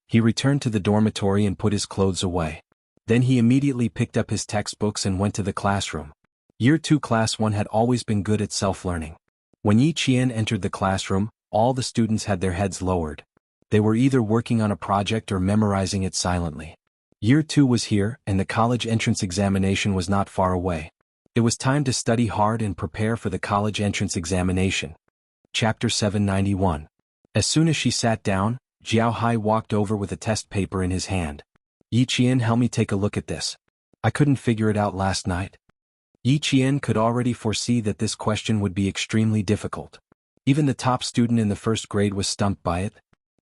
He returned to the dormitory and put his clothes away. Then he immediately picked up his textbooks and went to the classroom. Year 2 Class 1 had always been good at self-learning. When Yi Qian entered the classroom, all the students had their heads lowered. They were either working on a project or memorizing it silently. Year 2 was here, and the college entrance examination was not far away. It was time to study hard and prepare for the college entrance examination. Chapter 791. As soon as she sat down, Jiao Hai walked over with a test paper in his hand. Yi Qian, help me take a look at this. I couldn't figure it out last night. Yi Qian could already foresee that this question would be extremely difficult. Even the top student in the first grade was stumped by it.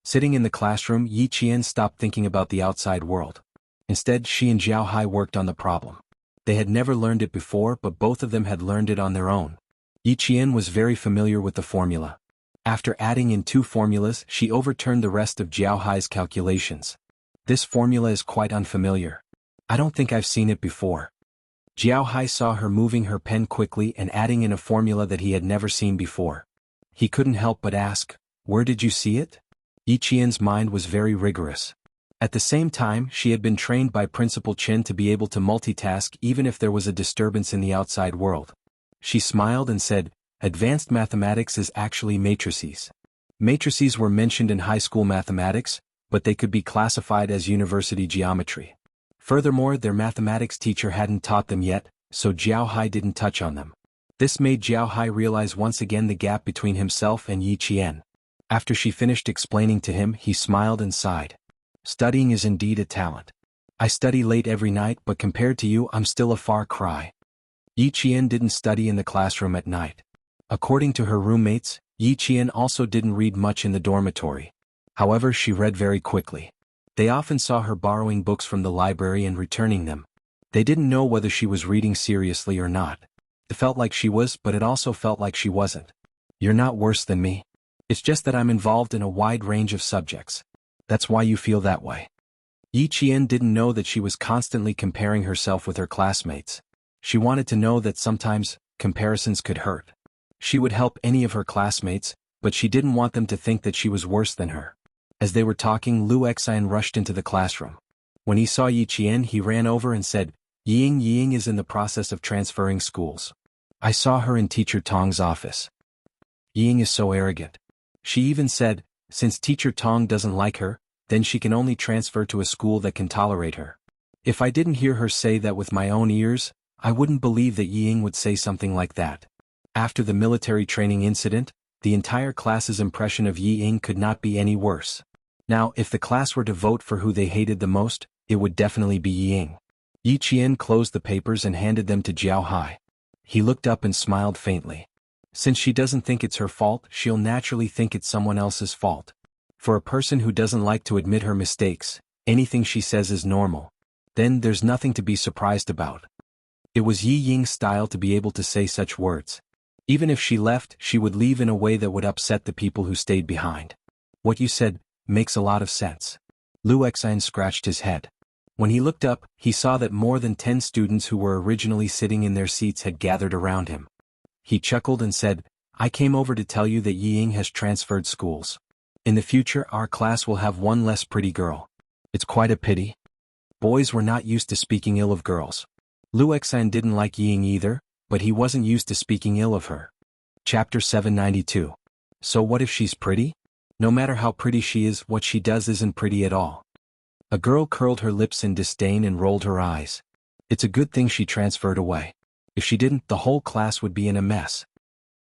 Sitting in the classroom, Yi Qian stopped thinking about the outside world. Instead, she and Jiao Hai worked on the problem. They had never learned it before, but both of them had learned it on their own. Yi Qian was very familiar with the formula. After adding in 2 formulas, she overturned the rest of Jiao Hai's calculations. This formula is quite unfamiliar. I don't think I've seen it before. Jiao Hai saw her moving her pen quickly and adding in a formula that he had never seen before. He couldn't help but ask, "Where did you see it?" Yi Qian's mind was very rigorous. At the same time, she had been trained by Principal Chen to be able to multitask even if there was a disturbance in the outside world. She smiled and said, "Advanced mathematics is actually matrices." Matrices were mentioned in high school mathematics, but they could be classified as university geometry. Furthermore, their mathematics teacher hadn't taught them yet, so Jiao Hai didn't touch on them. This made Jiao Hai realize once again the gap between himself and Yi Qian. After she finished explaining to him, he smiled and sighed. Studying is indeed a talent. I study late every night, but compared to you, I'm still a far cry. Yi Qian didn't study in the classroom at night. According to her roommates, Yi Qian also didn't read much in the dormitory. However, she read very quickly. They often saw her borrowing books from the library and returning them. They didn't know whether she was reading seriously or not. It felt like she was, but it also felt like she wasn't. You're not worse than me. It's just that I'm involved in a wide range of subjects. That's why you feel that way. Yi Qian didn't know that she was constantly comparing herself with her classmates. She wanted to know that sometimes, comparisons could hurt. She would help any of her classmates, but she didn't want them to think that she was worse than her. As they were talking, Lu Xian rushed into the classroom. When he saw Yi Qian, he ran over and said, Ying is in the process of transferring schools. I saw her in Teacher Tong's office. Ying is so arrogant. She even said, since Teacher Tong doesn't like her, then she can only transfer to a school that can tolerate her. If I didn't hear her say that with my own ears, I wouldn't believe that Ying would say something like that. After the military training incident, the entire class's impression of Ying could not be any worse. Now, if the class were to vote for who they hated the most, it would definitely be Ying. Yi Qian closed the papers and handed them to Jiao Hai. He looked up and smiled faintly. Since she doesn't think it's her fault, she'll naturally think it's someone else's fault. For a person who doesn't like to admit her mistakes, anything she says is normal. Then there's nothing to be surprised about. It was Yi Ying's style to be able to say such words. Even if she left, she would leave in a way that would upset the people who stayed behind. What you said makes a lot of sense. Lu Xan scratched his head. When he looked up, he saw that more than 10 students who were originally sitting in their seats had gathered around him. He chuckled and said, "I came over to tell you that Yi Ying has transferred schools. In the future, our class will have one less pretty girl. It's quite a pity." Boys were not used to speaking ill of girls. Lu Xan didn't like Yi Ying either, but he wasn't used to speaking ill of her. Chapter 792. So what if she's pretty? No matter how pretty she is, what she does isn't pretty at all. A girl curled her lips in disdain and rolled her eyes. It's a good thing she transferred away. If she didn't, the whole class would be in a mess.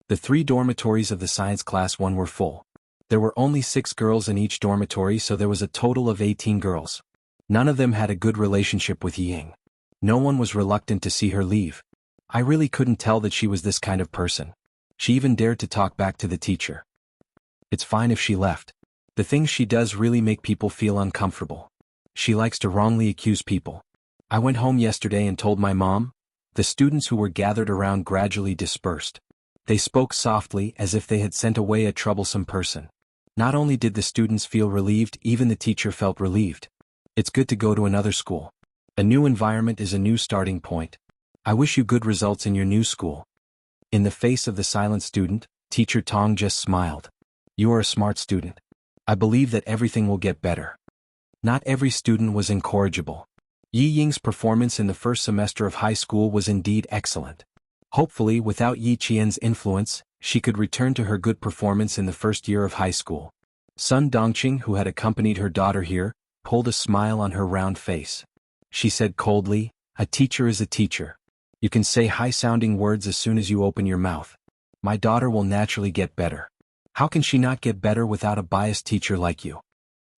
The 3 dormitories of the science class 1 were full. There were only 6 girls in each dormitory, so there was a total of 18 girls. None of them had a good relationship with Yi Ying. No one was reluctant to see her leave. I really couldn't tell that she was this kind of person. She even dared to talk back to the teacher. It's fine if she left. The things she does really make people feel uncomfortable. She likes to wrongly accuse people. I went home yesterday and told my mom. The students who were gathered around gradually dispersed. They spoke softly as if they had sent away a troublesome person. Not only did the students feel relieved, even the teacher felt relieved. It's good to go to another school. A new environment is a new starting point. I wish you good results in your new school. In the face of the silent student, Teacher Tong just smiled. You are a smart student. I believe that everything will get better. Not every student was incorrigible. Yi Ying's performance in the first semester of high school was indeed excellent. Hopefully, without Yi Qian's influence, she could return to her good performance in the first year of high school. Sun Dongqing, who had accompanied her daughter here, pulled a smile on her round face. She said coldly, "A teacher is a teacher. You can say high-sounding words as soon as you open your mouth. My daughter will naturally get better. How can she not get better without a biased teacher like you?"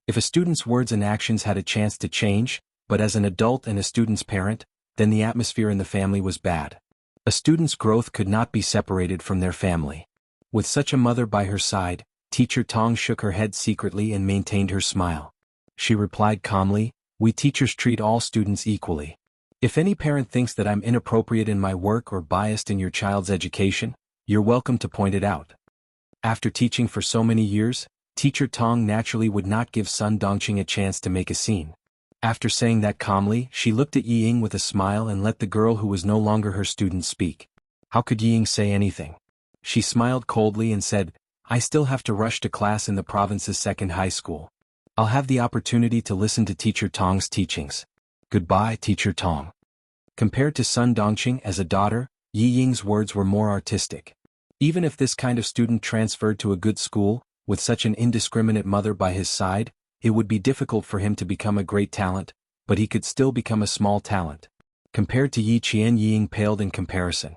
If a student's words and actions had a chance to change, but as an adult and a student's parent, then the atmosphere in the family was bad. A student's growth could not be separated from their family. With such a mother by her side, Teacher Tong shook her head secretly and maintained her smile. She replied calmly, "We teachers treat all students equally. If any parent thinks that I'm inappropriate in my work or biased in your child's education, you're welcome to point it out." After teaching for so many years, Teacher Tong naturally would not give Sun Dongqing a chance to make a scene. After saying that calmly, she looked at Yi Ying with a smile and let the girl who was no longer her student speak. How could Yi Ying say anything? She smiled coldly and said, "I still have to rush to class in the province's second high school. I'll have the opportunity to listen to Teacher Tong's teachings. Goodbye, Teacher Tong." Compared to Sun Dongqing as a daughter, Yi Ying's words were more artistic. Even if this kind of student transferred to a good school, with such an indiscriminate mother by his side, it would be difficult for him to become a great talent, but he could still become a small talent. Compared to Yi Qian, Yi Ying paled in comparison.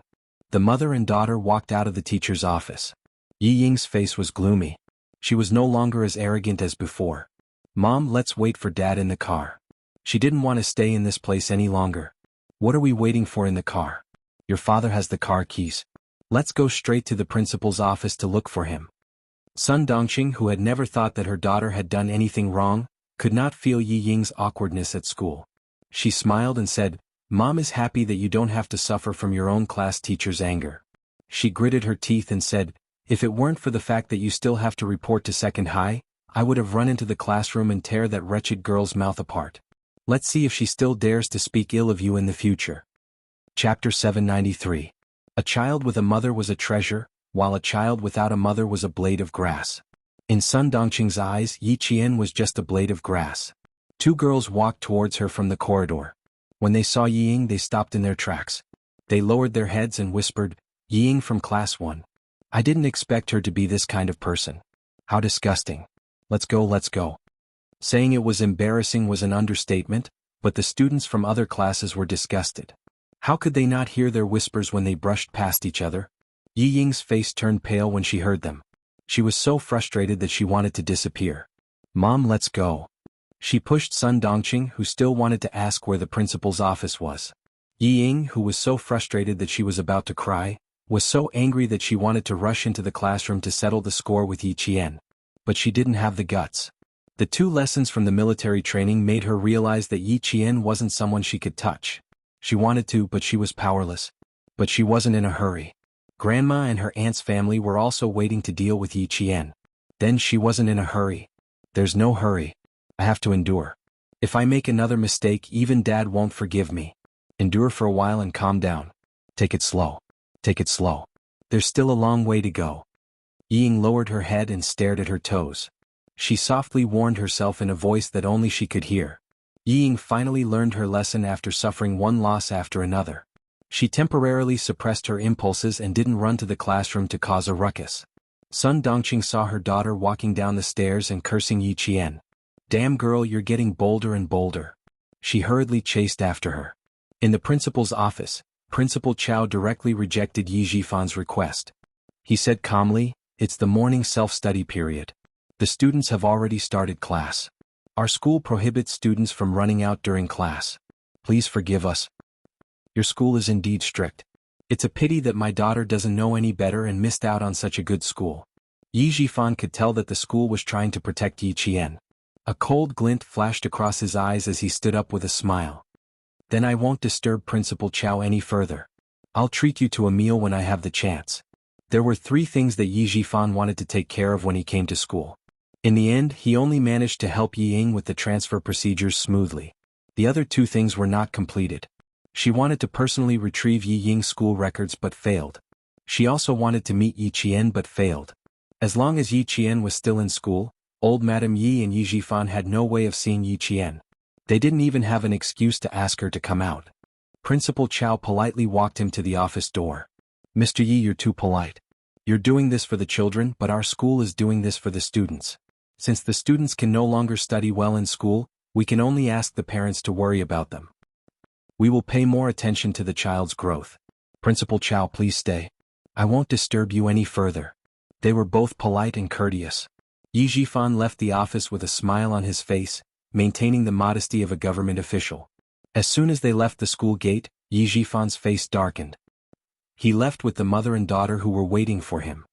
The mother and daughter walked out of the teacher's office. Yi Ying's face was gloomy. She was no longer as arrogant as before. "Mom, let's wait for Dad in the car." She didn't want to stay in this place any longer. "What are we waiting for in the car? Your father has the car keys. Let's go straight to the principal's office to look for him." Sun Dongqing, who had never thought that her daughter had done anything wrong, could not feel Yi Ying's awkwardness at school. She smiled and said, "Mom is happy that you don't have to suffer from your own class teacher's anger." She gritted her teeth and said, "If it weren't for the fact that you still have to report to second high, I would have run into the classroom and tear that wretched girl's mouth apart. Let's see if she still dares to speak ill of you in the future." Chapter 793. A child with a mother was a treasure, while a child without a mother was a blade of grass. In Sun Dongqing's eyes, Yi Qian was just a blade of grass. 2 girls walked towards her from the corridor. When they saw Yi Ying, they stopped in their tracks. They lowered their heads and whispered, "Yi Ying from class 1. I didn't expect her to be this kind of person. How disgusting. Let's go, let's go." Saying it was embarrassing was an understatement, but the students from other classes were disgusted. How could they not hear their whispers when they brushed past each other? Yi Ying's face turned pale when she heard them. She was so frustrated that she wanted to disappear. "Mom, let's go." She pushed Sun Dongqing, who still wanted to ask where the principal's office was. Yi Ying, who was so frustrated that she was about to cry, was so angry that she wanted to rush into the classroom to settle the score with Yi Qian. But she didn't have the guts. The 2 lessons from the military training made her realize that Yi Qian wasn't someone she could touch. She wanted to, but she was powerless. But she wasn't in a hurry. Grandma and her aunt's family were also waiting to deal with Yi Qian. Then she wasn't in a hurry. There's no hurry. I have to endure. If I make another mistake, even Dad won't forgive me. Endure for a while and calm down. Take it slow. Take it slow. There's still a long way to go. Ying lowered her head and stared at her toes. She softly warned herself in a voice that only she could hear. Ying finally learned her lesson after suffering one loss after another. She temporarily suppressed her impulses and didn't run to the classroom to cause a ruckus. Sun Dongqing saw her daughter walking down the stairs and cursing Yi Qian. Damn girl, you're getting bolder and bolder. She hurriedly chased after her. In the principal's office, Principal Chao directly rejected Yi Jifan's request. He said calmly, "It's the morning self-study period. The students have already started class. Our school prohibits students from running out during class. Please forgive us. Your school is indeed strict. It's a pity that my daughter doesn't know any better and missed out on such a good school." Yi Jifan could tell that the school was trying to protect Yi Qian. A cold glint flashed across his eyes as he stood up with a smile. "Then I won't disturb Principal Chao any further. I'll treat you to a meal when I have the chance." There were 3 things that Yi Jifan wanted to take care of when he came to school. In the end, he only managed to help Yi Ying with the transfer procedures smoothly. The other 2 things were not completed. She wanted to personally retrieve Yi Ying's school records but failed. She also wanted to meet Yi Qian but failed. As long as Yi Qian was still in school, old Madame Yi and Yi Jifan had no way of seeing Yi Qian. They didn't even have an excuse to ask her to come out. Principal Chao politely walked him to the office door. "Mr. Yi, you're too polite. You're doing this for the children, but our school is doing this for the students. Since the students can no longer study well in school, we can only ask the parents to worry about them. We will pay more attention to the child's growth. Principal Chao, please stay. I won't disturb you any further." They were both polite and courteous. Yi Jifan left the office with a smile on his face, maintaining the modesty of a government official. As soon as they left the school gate, Yi Jifan's face darkened. He left with the mother and daughter who were waiting for him.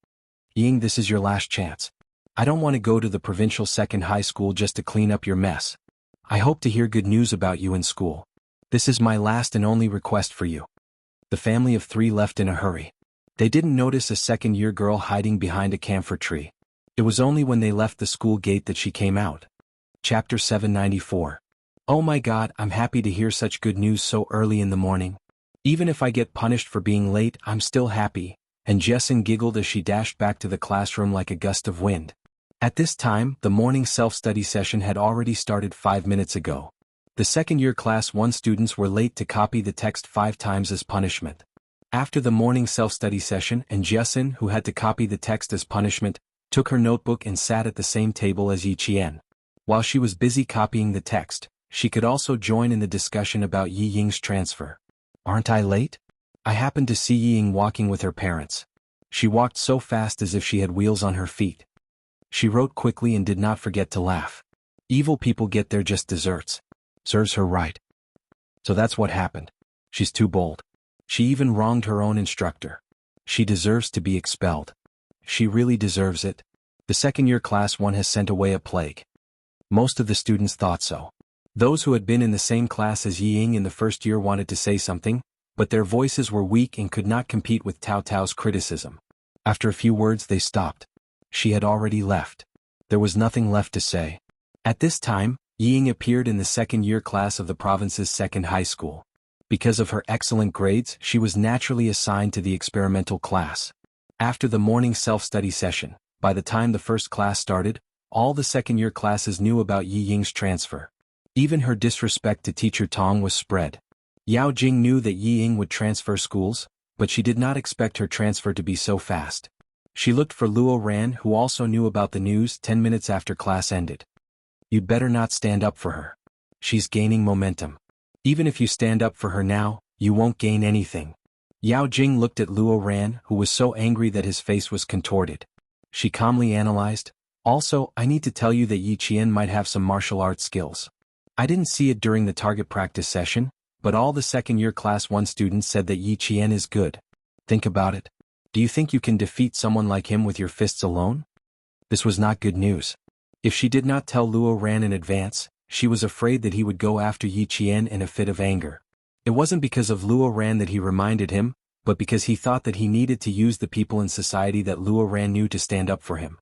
"Ying, this is your last chance. I don't want to go to the provincial second high school just to clean up your mess. I hope to hear good news about you in school. This is my last and only request for you." The family of 3 left in a hurry. They didn't notice a second-year girl hiding behind a camphor tree. It was only when they left the school gate that she came out. Chapter 794. "Oh my God, I'm happy to hear such good news so early in the morning. Even if I get punished for being late, I'm still happy," and Jessin giggled as she dashed back to the classroom like a gust of wind. At this time, the morning self-study session had already started 5 minutes ago. The second-year Class 1 students were late to copy the text 5 times as punishment. After the morning self-study session, and Jessin, who had to copy the text as punishment, took her notebook and sat at the same table as Yi Qian. While she was busy copying the text, she could also join in the discussion about Yi Ying's transfer. "Aren't I late?" I happened to see Yi Ying walking with her parents. She walked so fast as if she had wheels on her feet. She wrote quickly and did not forget to laugh. Evil people get their just desserts. Serves her right. So that's what happened. She's too bold. She even wronged her own instructor. She deserves to be expelled. She really deserves it. The second-year Class 1 has sent away a plague. Most of the students thought so. Those who had been in the same class as Yi Ying in the first year wanted to say something, but their voices were weak and could not compete with Tao Tao's criticism. After a few words they stopped. She had already left. There was nothing left to say. At this time, Yi Ying appeared in the second-year class of the province's second high school. Because of her excellent grades, she was naturally assigned to the experimental class. After the morning self-study session, by the time the first class started, all the second-year classes knew about Yi Ying's transfer. Even her disrespect to Teacher Tong was spread. Yao Jing knew that Yi Ying would transfer schools, but she did not expect her transfer to be so fast. She looked for Luo Ran, who also knew about the news 10 minutes after class ended. "You'd better not stand up for her. She's gaining momentum. Even if you stand up for her now, you won't gain anything." Yao Jing looked at Luo Ran, who was so angry that his face was contorted. She calmly analyzed, "Also, I need to tell you that Yi Qian might have some martial arts skills. I didn't see it during the target practice session, but all the second-year Class 1 students said that Yi Qian is good. Think about it. Do you think you can defeat someone like him with your fists alone?" This was not good news. If she did not tell Luo Ran in advance, she was afraid that he would go after Yi Qian in a fit of anger. It wasn't because of Luo Ran that he reminded him, but because he thought that he needed to use the people in society that Luo Ran knew to stand up for him.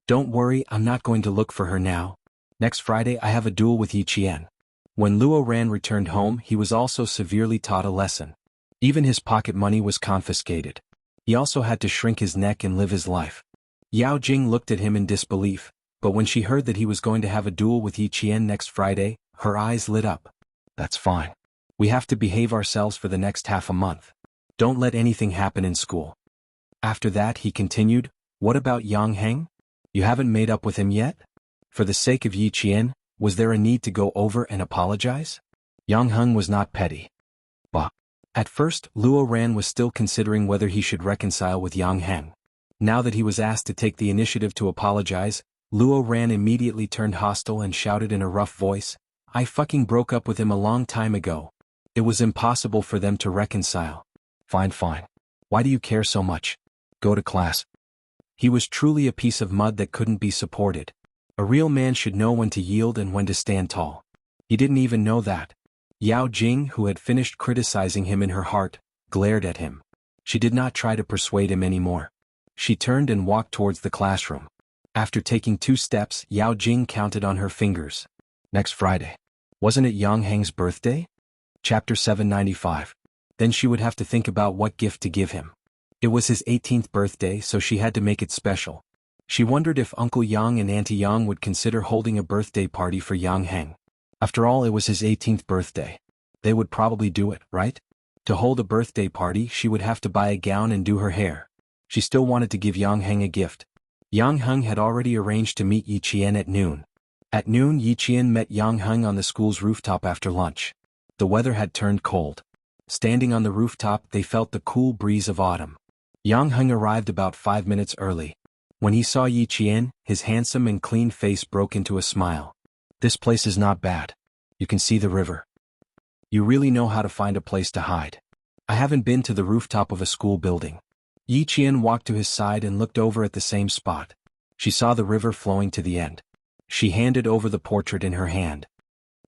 Don't worry, I'm not going to look for her now. Next Friday I have a duel with Yi Qian. When Luo Ran returned home, he was also severely taught a lesson. Even his pocket money was confiscated. He also had to shrink his neck and live his life. Yao Jing looked at him in disbelief, but when she heard that he was going to have a duel with Yi Qian next Friday, her eyes lit up. That's fine. We have to behave ourselves for the next half a month. Don't let anything happen in school. After that he continued, what about Yang Heng? You haven't made up with him yet? For the sake of Yi Qian, was there a need to go over and apologize? Yang Heng was not petty. Bah. At first, Luo Ran was still considering whether he should reconcile with Yang Heng. Now that he was asked to take the initiative to apologize, Luo Ran immediately turned hostile and shouted in a rough voice, I fucking broke up with him a long time ago. It was impossible for them to reconcile. Fine. Why do you care so much? Go to class. He was truly a piece of mud that couldn't be supported. A real man should know when to yield and when to stand tall. He didn't even know that. Yao Jing, who had finished criticizing him in her heart, glared at him. She did not try to persuade him anymore. She turned and walked towards the classroom. After taking 2 steps, Yao Jing counted on her fingers. Next Friday. Wasn't it Yang Heng's birthday? Chapter 795. Then she would have to think about what gift to give him. It was his 18th birthday, so she had to make it special. She wondered if Uncle Yang and Auntie Yang would consider holding a birthday party for Yang Heng. After all, it was his 18th birthday. They would probably do it, right? To hold a birthday party, she would have to buy a gown and do her hair. She still wanted to give Yang Heng a gift. Yang Heng had already arranged to meet Yi Qian at noon. At noon, Yi Qian met Yang Heng on the school's rooftop after lunch. The weather had turned cold. Standing on the rooftop, they felt the cool breeze of autumn. Yang Heng arrived about 5 minutes early. When he saw Yi Qian, his handsome and clean face broke into a smile. This place is not bad. You can see the river. You really know how to find a place to hide. I haven't been to the rooftop of a school building. Yi Qian walked to his side and looked over at the same spot. She saw the river flowing to the end. She handed over the portrait in her hand.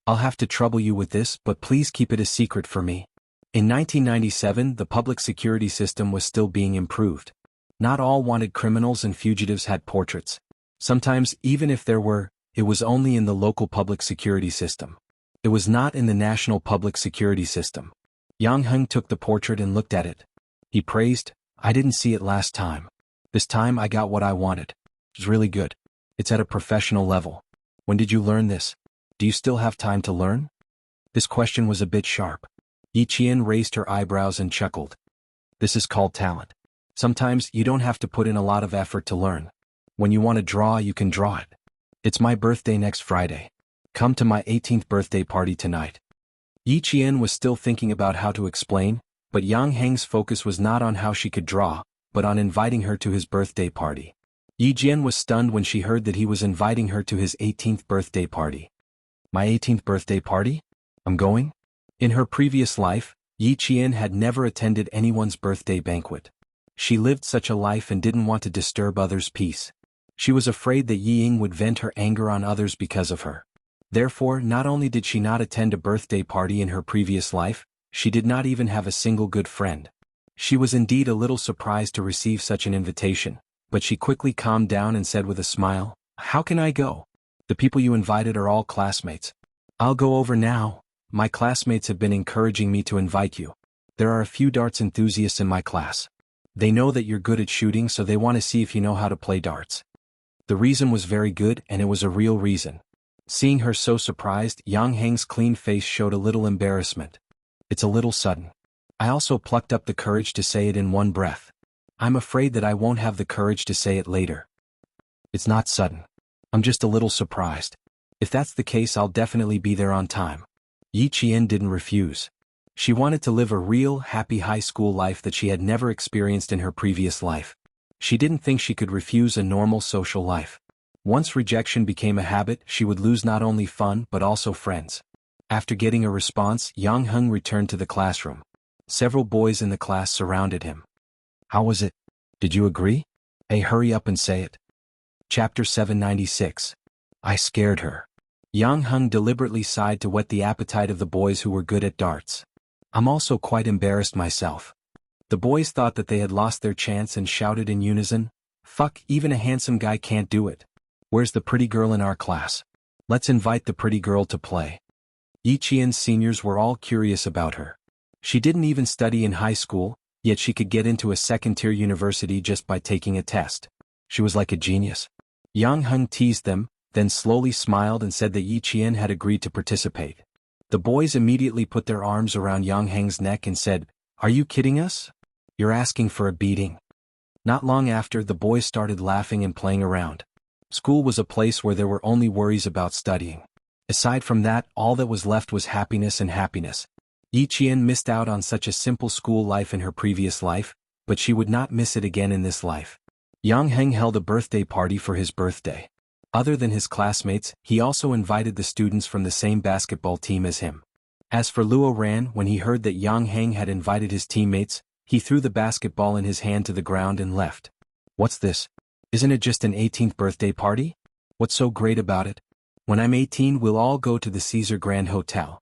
I'll have to trouble you with this, but please keep it a secret for me. In 1997, the public security system was still being improved. Not all wanted criminals and fugitives had portraits. Sometimes, even if there were, it was only in the local public security system. It was not in the national public security system. Yang Heng took the portrait and looked at it. He praised, I didn't see it last time. This time I got what I wanted. It's really good. It's at a professional level. When did you learn this? Do you still have time to learn? This question was a bit sharp. Yi Qian raised her eyebrows and chuckled. This is called talent. Sometimes you don't have to put in a lot of effort to learn. When you want to draw, you can draw it. It's my birthday next Friday. Come to my 18th birthday party tonight. Yi Qian was still thinking about how to explain, but Yang Heng's focus was not on how she could draw, but on inviting her to his birthday party. Yi Jian was stunned when she heard that he was inviting her to his 18th birthday party. My 18th birthday party? I'm going? In her previous life, Yi Qian had never attended anyone's birthday banquet. She lived such a life and didn't want to disturb others' peace. She was afraid that Yi Ying would vent her anger on others because of her. Therefore, not only did she not attend a birthday party in her previous life, she did not even have a single good friend. She was indeed a little surprised to receive such an invitation, but she quickly calmed down and said with a smile, How can I go? The people you invited are all classmates. I'll go over now. My classmates have been encouraging me to invite you. There are a few darts enthusiasts in my class. They know that you're good at shooting, so they want to see if you know how to play darts. The reason was very good, and it was a real reason. Seeing her so surprised, Yang Heng's clean face showed a little embarrassment. It's a little sudden. I also plucked up the courage to say it in one breath. I'm afraid that I won't have the courage to say it later. It's not sudden. I'm just a little surprised. If that's the case, I'll definitely be there on time. Yi Qian didn't refuse. She wanted to live a real, happy high school life that she had never experienced in her previous life. She didn't think she could refuse a normal social life. Once rejection became a habit, she would lose not only fun but also friends. After getting a response, Yang Heng returned to the classroom. Several boys in the class surrounded him. How was it? Did you agree? Hey, hurry up and say it. Chapter 796. I scared her. Yang Heng deliberately sighed to whet the appetite of the boys who were good at darts. I'm also quite embarrassed myself. The boys thought that they had lost their chance and shouted in unison, "Fuck, even a handsome guy can't do it. Where's the pretty girl in our class? Let's invite the pretty girl to play." Yiqian's seniors were all curious about her. She didn't even study in high school, yet she could get into a second-tier university just by taking a test. She was like a genius. Yang Heng teased them, then slowly smiled and said that Yiqian had agreed to participate. The boys immediately put their arms around Yang Heng's neck and said, "Are you kidding us? You're asking for a beating." Not long after, the boys started laughing and playing around. School was a place where there were only worries about studying. Aside from that, all that was left was happiness and happiness. Yiqian missed out on such a simple school life in her previous life, but she would not miss it again in this life. Yang Heng held a birthday party for his birthday. Other than his classmates, he also invited the students from the same basketball team as him. As for Luo Ran, when he heard that Yang Heng had invited his teammates, he threw the basketball in his hand to the ground and left. "What's this? Isn't it just an 18th birthday party? What's so great about it? When I'm 18, we'll all go to the Caesar Grand Hotel."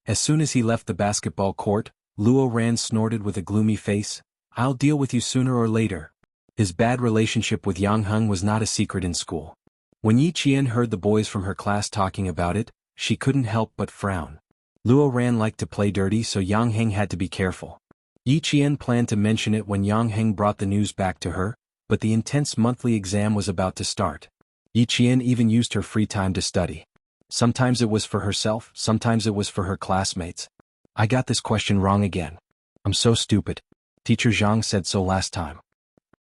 As soon as he left the basketball court, Luo Ran snorted with a gloomy face, "I'll deal with you sooner or later." His bad relationship with Yang Heng was not a secret in school. When Yiqian heard the boys from her class talking about it, she couldn't help but frown. Luo Ran liked to play dirty, so Yang Heng had to be careful. Yiqian planned to mention it when Yang Heng brought the news back to her, but the intense monthly exam was about to start. Yiqian even used her free time to study. Sometimes it was for herself, sometimes it was for her classmates. "I got this question wrong again. I'm so stupid. Teacher Zhang said so last time.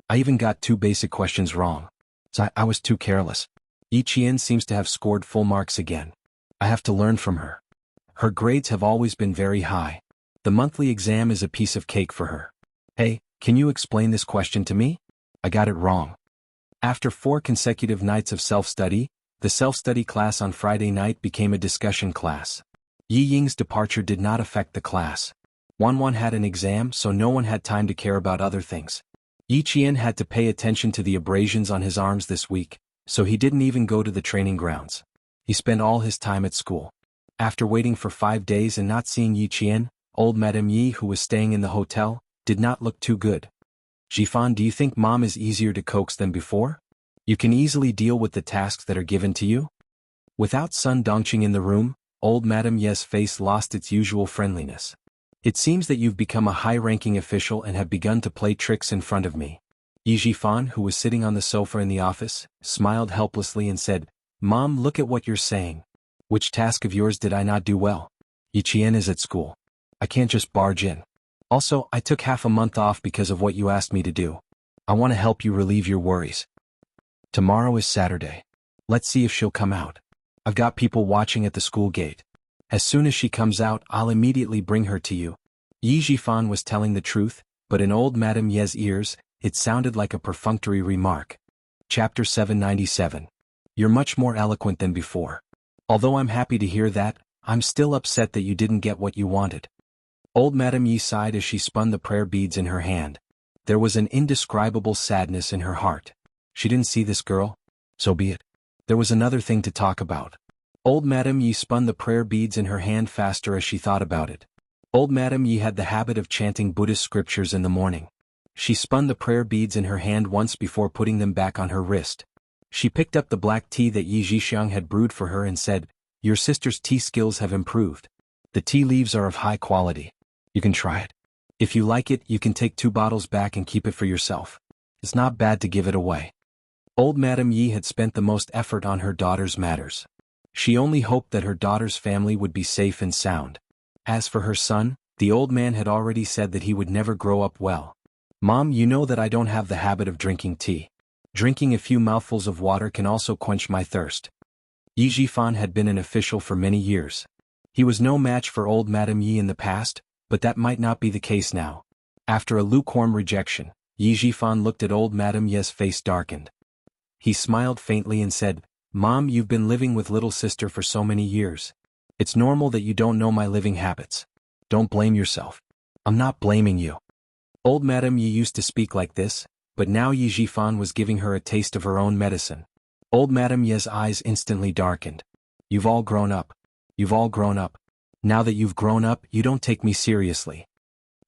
I even got 2 basic questions wrong. So I was too careless." Yiqian seems to have scored full marks again. I have to learn from her. Her grades have always been very high. The monthly exam is a piece of cake for her. "Hey, can you explain this question to me? I got it wrong." After 4 consecutive nights of self-study, the self-study class on Friday night became a discussion class. Yi Ying's departure did not affect the class. Wanwan had an exam, so no one had time to care about other things. Yiqian had to pay attention to the abrasions on his arms this week, so he didn't even go to the training grounds. He spent all his time at school. After waiting for 5 days and not seeing Yiqian, old Madame Yi, who was staying in the hotel, did not look too good. "Jifan, do you think Mom is easier to coax than before? You can easily deal with the tasks that are given to you?" Without Sun Dongqing in the room, old Madame Ye's face lost its usual friendliness. "It seems that you've become a high-ranking official and have begun to play tricks in front of me." Yi Jifan, who was sitting on the sofa in the office, smiled helplessly and said, "Mom, look at what you're saying. Which task of yours did I not do well? Yiqian is at school. I can't just barge in. Also, I took half a month off because of what you asked me to do. I want to help you relieve your worries. Tomorrow is Saturday. Let's see if she'll come out. I've got people watching at the school gate. As soon as she comes out, I'll immediately bring her to you." Yi Jifan was telling the truth, but in old Madame Ye's ears, it sounded like a perfunctory remark. Chapter 797. You're much more eloquent than before. Although I'm happy to hear that, I'm still upset that you didn't get what you wanted. Old Madame Yi sighed as she spun the prayer beads in her hand. There was an indescribable sadness in her heart. She didn't see this girl? So be it. There was another thing to talk about. Old Madame Yi spun the prayer beads in her hand faster as she thought about it. Old Madame Yi had the habit of chanting Buddhist scriptures in the morning. She spun the prayer beads in her hand once before putting them back on her wrist. She picked up the black tea that Yi Zhixiang had brewed for her and said, "Your sister's tea skills have improved. The tea leaves are of high quality. You can try it. If you like it, you can take 2 bottles back and keep it for yourself. It's not bad to give it away." Old Madame Yi had spent the most effort on her daughter's matters. She only hoped that her daughter's family would be safe and sound. As for her son, the old man had already said that he would never grow up well. "Mom, you know that I don't have the habit of drinking tea. Drinking a few mouthfuls of water can also quench my thirst." Yi Jifan had been an official for many years. He was no match for old Madame Yi in the past, but that might not be the case now. After a lukewarm rejection, Yi Jifan looked at old Madame Ye's face darkened. He smiled faintly and said, "Mom, you've been living with little sister for so many years. It's normal that you don't know my living habits. Don't blame yourself." "I'm not blaming you." Old Madame Yi used to speak like this, but now Yi Jifan was giving her a taste of her own medicine. Old Madame Ye's eyes instantly darkened. "You've all grown up. You've all grown up. Now that you've grown up, you don't take me seriously.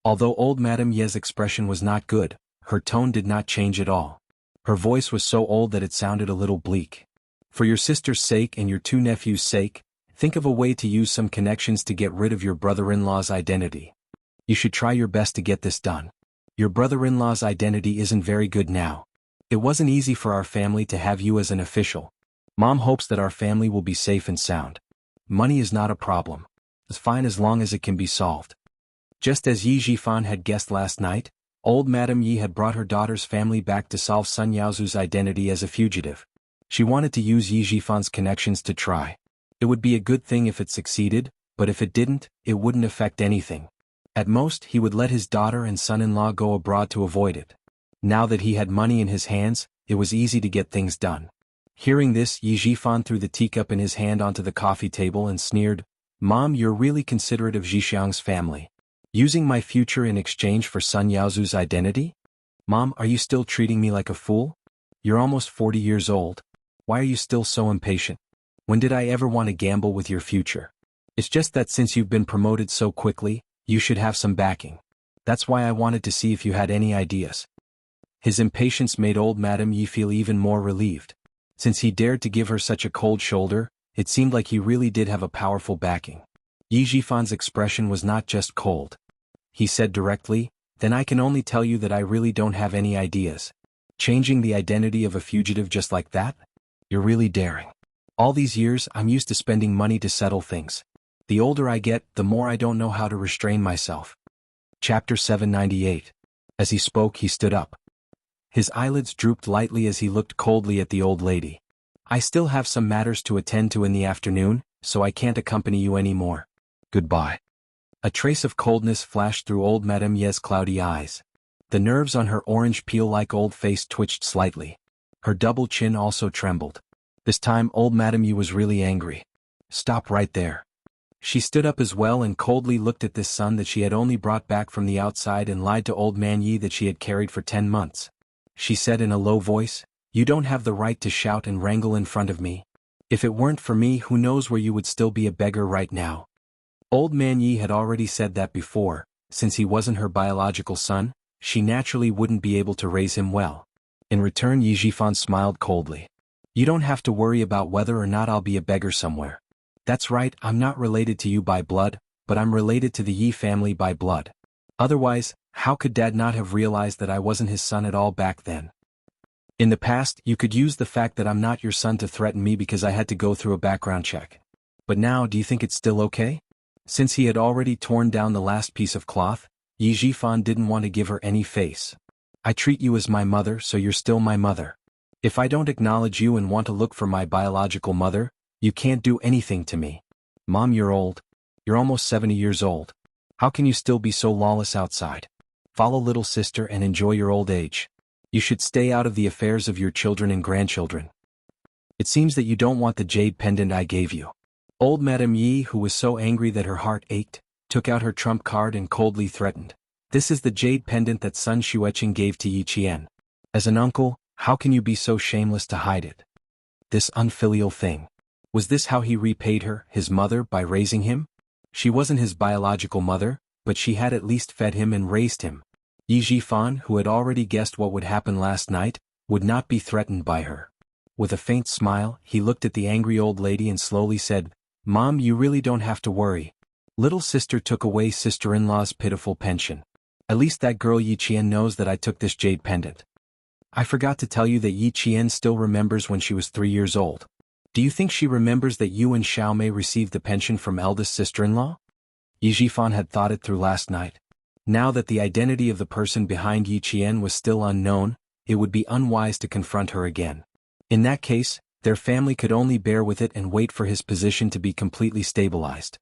Although old Madame Ye's expression was not good, her tone did not change at all. Her voice was so old that it sounded a little bleak. For your sister's sake and your two nephews' sake, think of a way to use some connections to get rid of your brother-in-law's identity. You should try your best to get this done. Your brother-in-law's identity isn't very good now. It wasn't easy for our family to have you as an official. Mom hopes that our family will be safe and sound. Money is not a problem. It's fine as long as it can be solved. Just as Yi Jifan had guessed last night, old Madame Yi had brought her daughter's family back to solve Sun Yaozu's identity as a fugitive. She wanted to use Yi Jifan's connections to try. It would be a good thing if it succeeded, but if it didn't, it wouldn't affect anything. At most, he would let his daughter and son-in-law go abroad to avoid it. Now that he had money in his hands, it was easy to get things done. Hearing this, Yi Jifan threw the teacup in his hand onto the coffee table and sneered, "Mom, you're really considerate of Zhixiang's family. Using my future in exchange for Sun Yaozu's identity? Mom, are you still treating me like a fool? You're almost 40 years old. Why are you still so impatient? When did I ever want to gamble with your future? It's just that since you've been promoted so quickly, you should have some backing. That's why I wanted to see if you had any ideas." His impatience made old Madame Yi feel even more relieved. Since he dared to give her such a cold shoulder, it seemed like he really did have a powerful backing. Yi Jifan's expression was not just cold. He said directly, "Then I can only tell you that I really don't have any ideas. Changing the identity of a fugitive just like that? You're really daring. All these years, I'm used to spending money to settle things. The older I get, the more I don't know how to restrain myself." Chapter 798. As he spoke, he stood up. His eyelids drooped lightly as he looked coldly at the old lady. "I still have some matters to attend to in the afternoon, so I can't accompany you anymore. Goodbye." A trace of coldness flashed through old Madame Ye's cloudy eyes. The nerves on her orange peel-like old face twitched slightly. Her double chin also trembled. This time old Madame Ye was really angry. "Stop right there." She stood up as well and coldly looked at this son that she had only brought back from the outside and lied to old man Yi that she had carried for 10 months. She said in a low voice, "You don't have the right to shout and wrangle in front of me. If it weren't for me, who knows where you would still be a beggar right now." Old man Yi had already said that before. Since he wasn't her biological son, she naturally wouldn't be able to raise him well. In return, Yi Jifan smiled coldly. "You don't have to worry about whether or not I'll be a beggar somewhere. That's right, I'm not related to you by blood, but I'm related to the Yi family by blood. Otherwise, how could Dad not have realized that I wasn't his son at all back then? In the past, you could use the fact that I'm not your son to threaten me because I had to go through a background check. But now, do you think it's still okay?" Since he had already torn down the last piece of cloth, Yi Jifan didn't want to give her any face. "I treat you as my mother, so you're still my mother. If I don't acknowledge you and want to look for my biological mother, you can't do anything to me. Mom, you're old. You're almost 70 years old. How can you still be so lawless outside? Follow little sister and enjoy your old age. You should stay out of the affairs of your children and grandchildren. It seems that you don't want the jade pendant I gave you." Old Madame Yi, who was so angry that her heart ached, took out her trump card and coldly threatened, "This is the jade pendant that Sun Xueqing gave to Yi Qian. As an uncle, how can you be so shameless to hide it? This unfilial thing. Was this how he repaid her, his mother, by raising him? She wasn't his biological mother, but she had at least fed him and raised him." Yi Jifan, who had already guessed what would happen last night, would not be threatened by her. With a faint smile, he looked at the angry old lady and slowly said, "Mom, you really don't have to worry. Little sister took away sister-in-law's pitiful pension. At least that girl Yi Qian knows that I took this jade pendant. I forgot to tell you that Yi Qian still remembers when she was 3 years old. Do you think she remembers that you and Xiaomei received the pension from eldest sister-in-law?" Yi Jifan had thought it through last night. Now that the identity of the person behind Yi Qian was still unknown, it would be unwise to confront her again. In that case, their family could only bear with it and wait for his position to be completely stabilized.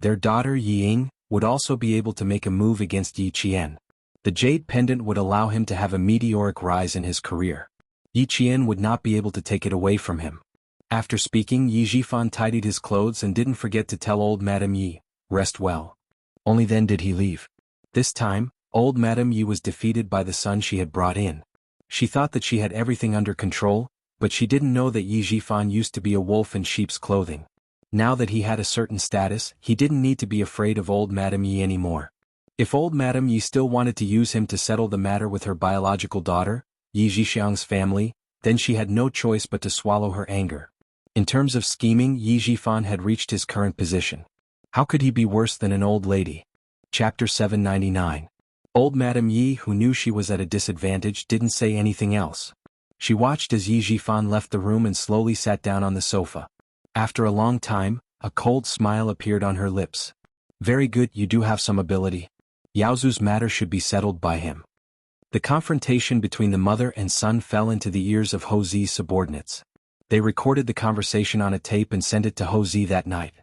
Their daughter Yi Ying would also be able to make a move against Yi Qian. The jade pendant would allow him to have a meteoric rise in his career. Yi Qian would not be able to take it away from him. After speaking, Yi Jifan tidied his clothes and didn't forget to tell old Madame Yi, "Rest well." Only then did he leave. This time, old Madame Yi was defeated by the son she had brought in. She thought that she had everything under control, but she didn't know that Yi Jifan used to be a wolf in sheep's clothing. Now that he had a certain status, he didn't need to be afraid of old Madame Yi anymore. If old Madame Yi still wanted to use him to settle the matter with her biological daughter, Yi Zhixiang's family, then she had no choice but to swallow her anger. In terms of scheming, Yi Zhifan had reached his current position. How could he be worse than an old lady? Chapter 799. Old Madame Yi, who knew she was at a disadvantage, didn't say anything else. She watched as Yi Zhifan left the room and slowly sat down on the sofa. After a long time, a cold smile appeared on her lips. Very good, you do have some ability. Yaozu's matter should be settled by him. The confrontation between the mother and son fell into the ears of Ho Zi's subordinates. They recorded the conversation on a tape and sent it to Ho Zi that night.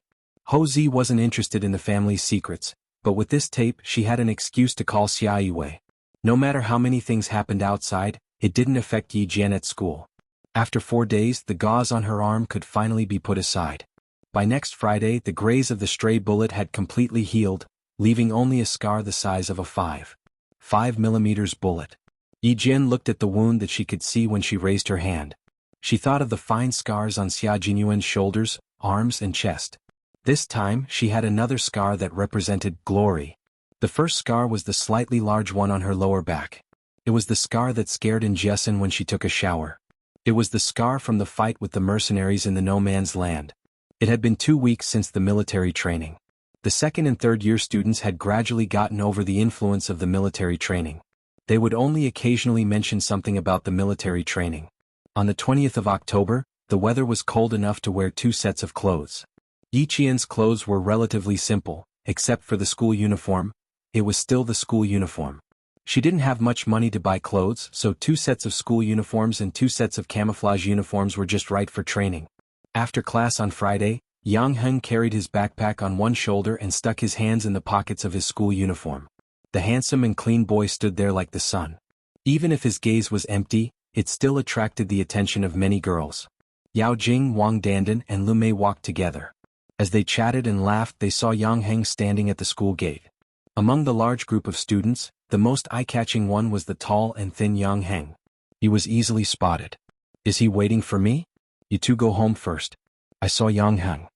Ho Zi wasn't interested in the family's secrets, but with this tape she had an excuse to call Xia Yue. No matter how many things happened outside, it didn't affect Yi Jian at school. After 4 days, the gauze on her arm could finally be put aside. By next Friday, the graze of the stray bullet had completely healed, leaving only a scar the size of a 5.5mm bullet. Yi Jian looked at the wound that she could see when she raised her hand. She thought of the fine scars on Xia Jinyuan's shoulders, arms and chest. This time, she had another scar that represented glory. The first scar was the slightly large one on her lower back. It was the scar that scared Jiesin when she took a shower. It was the scar from the fight with the mercenaries in the no man's land. It had been 2 weeks since the military training. The second and third year students had gradually gotten over the influence of the military training. They would only occasionally mention something about the military training. On the 20th of October, the weather was cold enough to wear 2 sets of clothes. Yi Qian's clothes were relatively simple, except for the school uniform. It was still the school uniform. She didn't have much money to buy clothes, so 2 sets of school uniforms and 2 sets of camouflage uniforms were just right for training. After class on Friday, Yang Heng carried his backpack on one shoulder and stuck his hands in the pockets of his school uniform. The handsome and clean boy stood there like the sun. Even if his gaze was empty, it still attracted the attention of many girls. Yao Jing, Wang Dandan and Lu Mei walked together. As they chatted and laughed, they saw Yang Heng standing at the school gate. Among the large group of students, the most eye-catching one was the tall and thin Yang Heng. He was easily spotted. Is he waiting for me? You two go home first. I saw Yang Heng.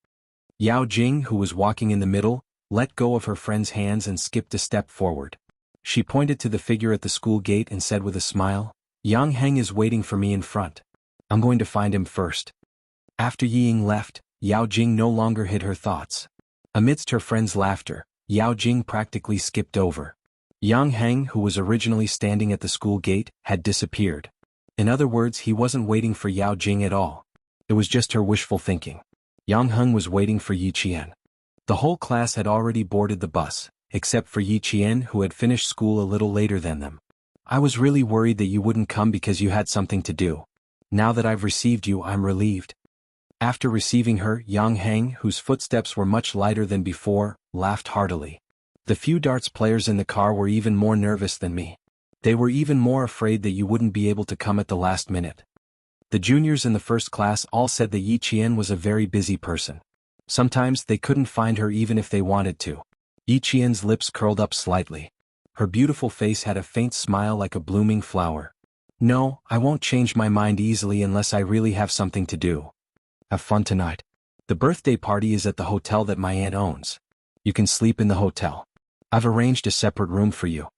Yao Jing, who was walking in the middle, let go of her friend's hands and skipped a step forward. She pointed to the figure at the school gate and said with a smile, Yang Heng is waiting for me in front. I'm going to find him first. After Ying left, Yao Jing no longer hid her thoughts. Amidst her friend's laughter, Yao Jing practically skipped over. Yang Heng, who was originally standing at the school gate, had disappeared. In other words, he wasn't waiting for Yao Jing at all. It was just her wishful thinking. Yang Heng was waiting for Yi Qian. The whole class had already boarded the bus, except for Yi Qian, who had finished school a little later than them. I was really worried that you wouldn't come because you had something to do. Now that I've received you, I'm relieved. After receiving her, Yang Heng, whose footsteps were much lighter than before, laughed heartily. The few darts players in the car were even more nervous than me. They were even more afraid that you wouldn't be able to come at the last minute. The juniors in the first class all said that Yi Qian was a very busy person. Sometimes they couldn't find her even if they wanted to. Yi Qian's lips curled up slightly. Her beautiful face had a faint smile like a blooming flower. No, I won't change my mind easily unless I really have something to do. Have fun tonight. The birthday party is at the hotel that my aunt owns. You can sleep in the hotel. I've arranged a separate room for you.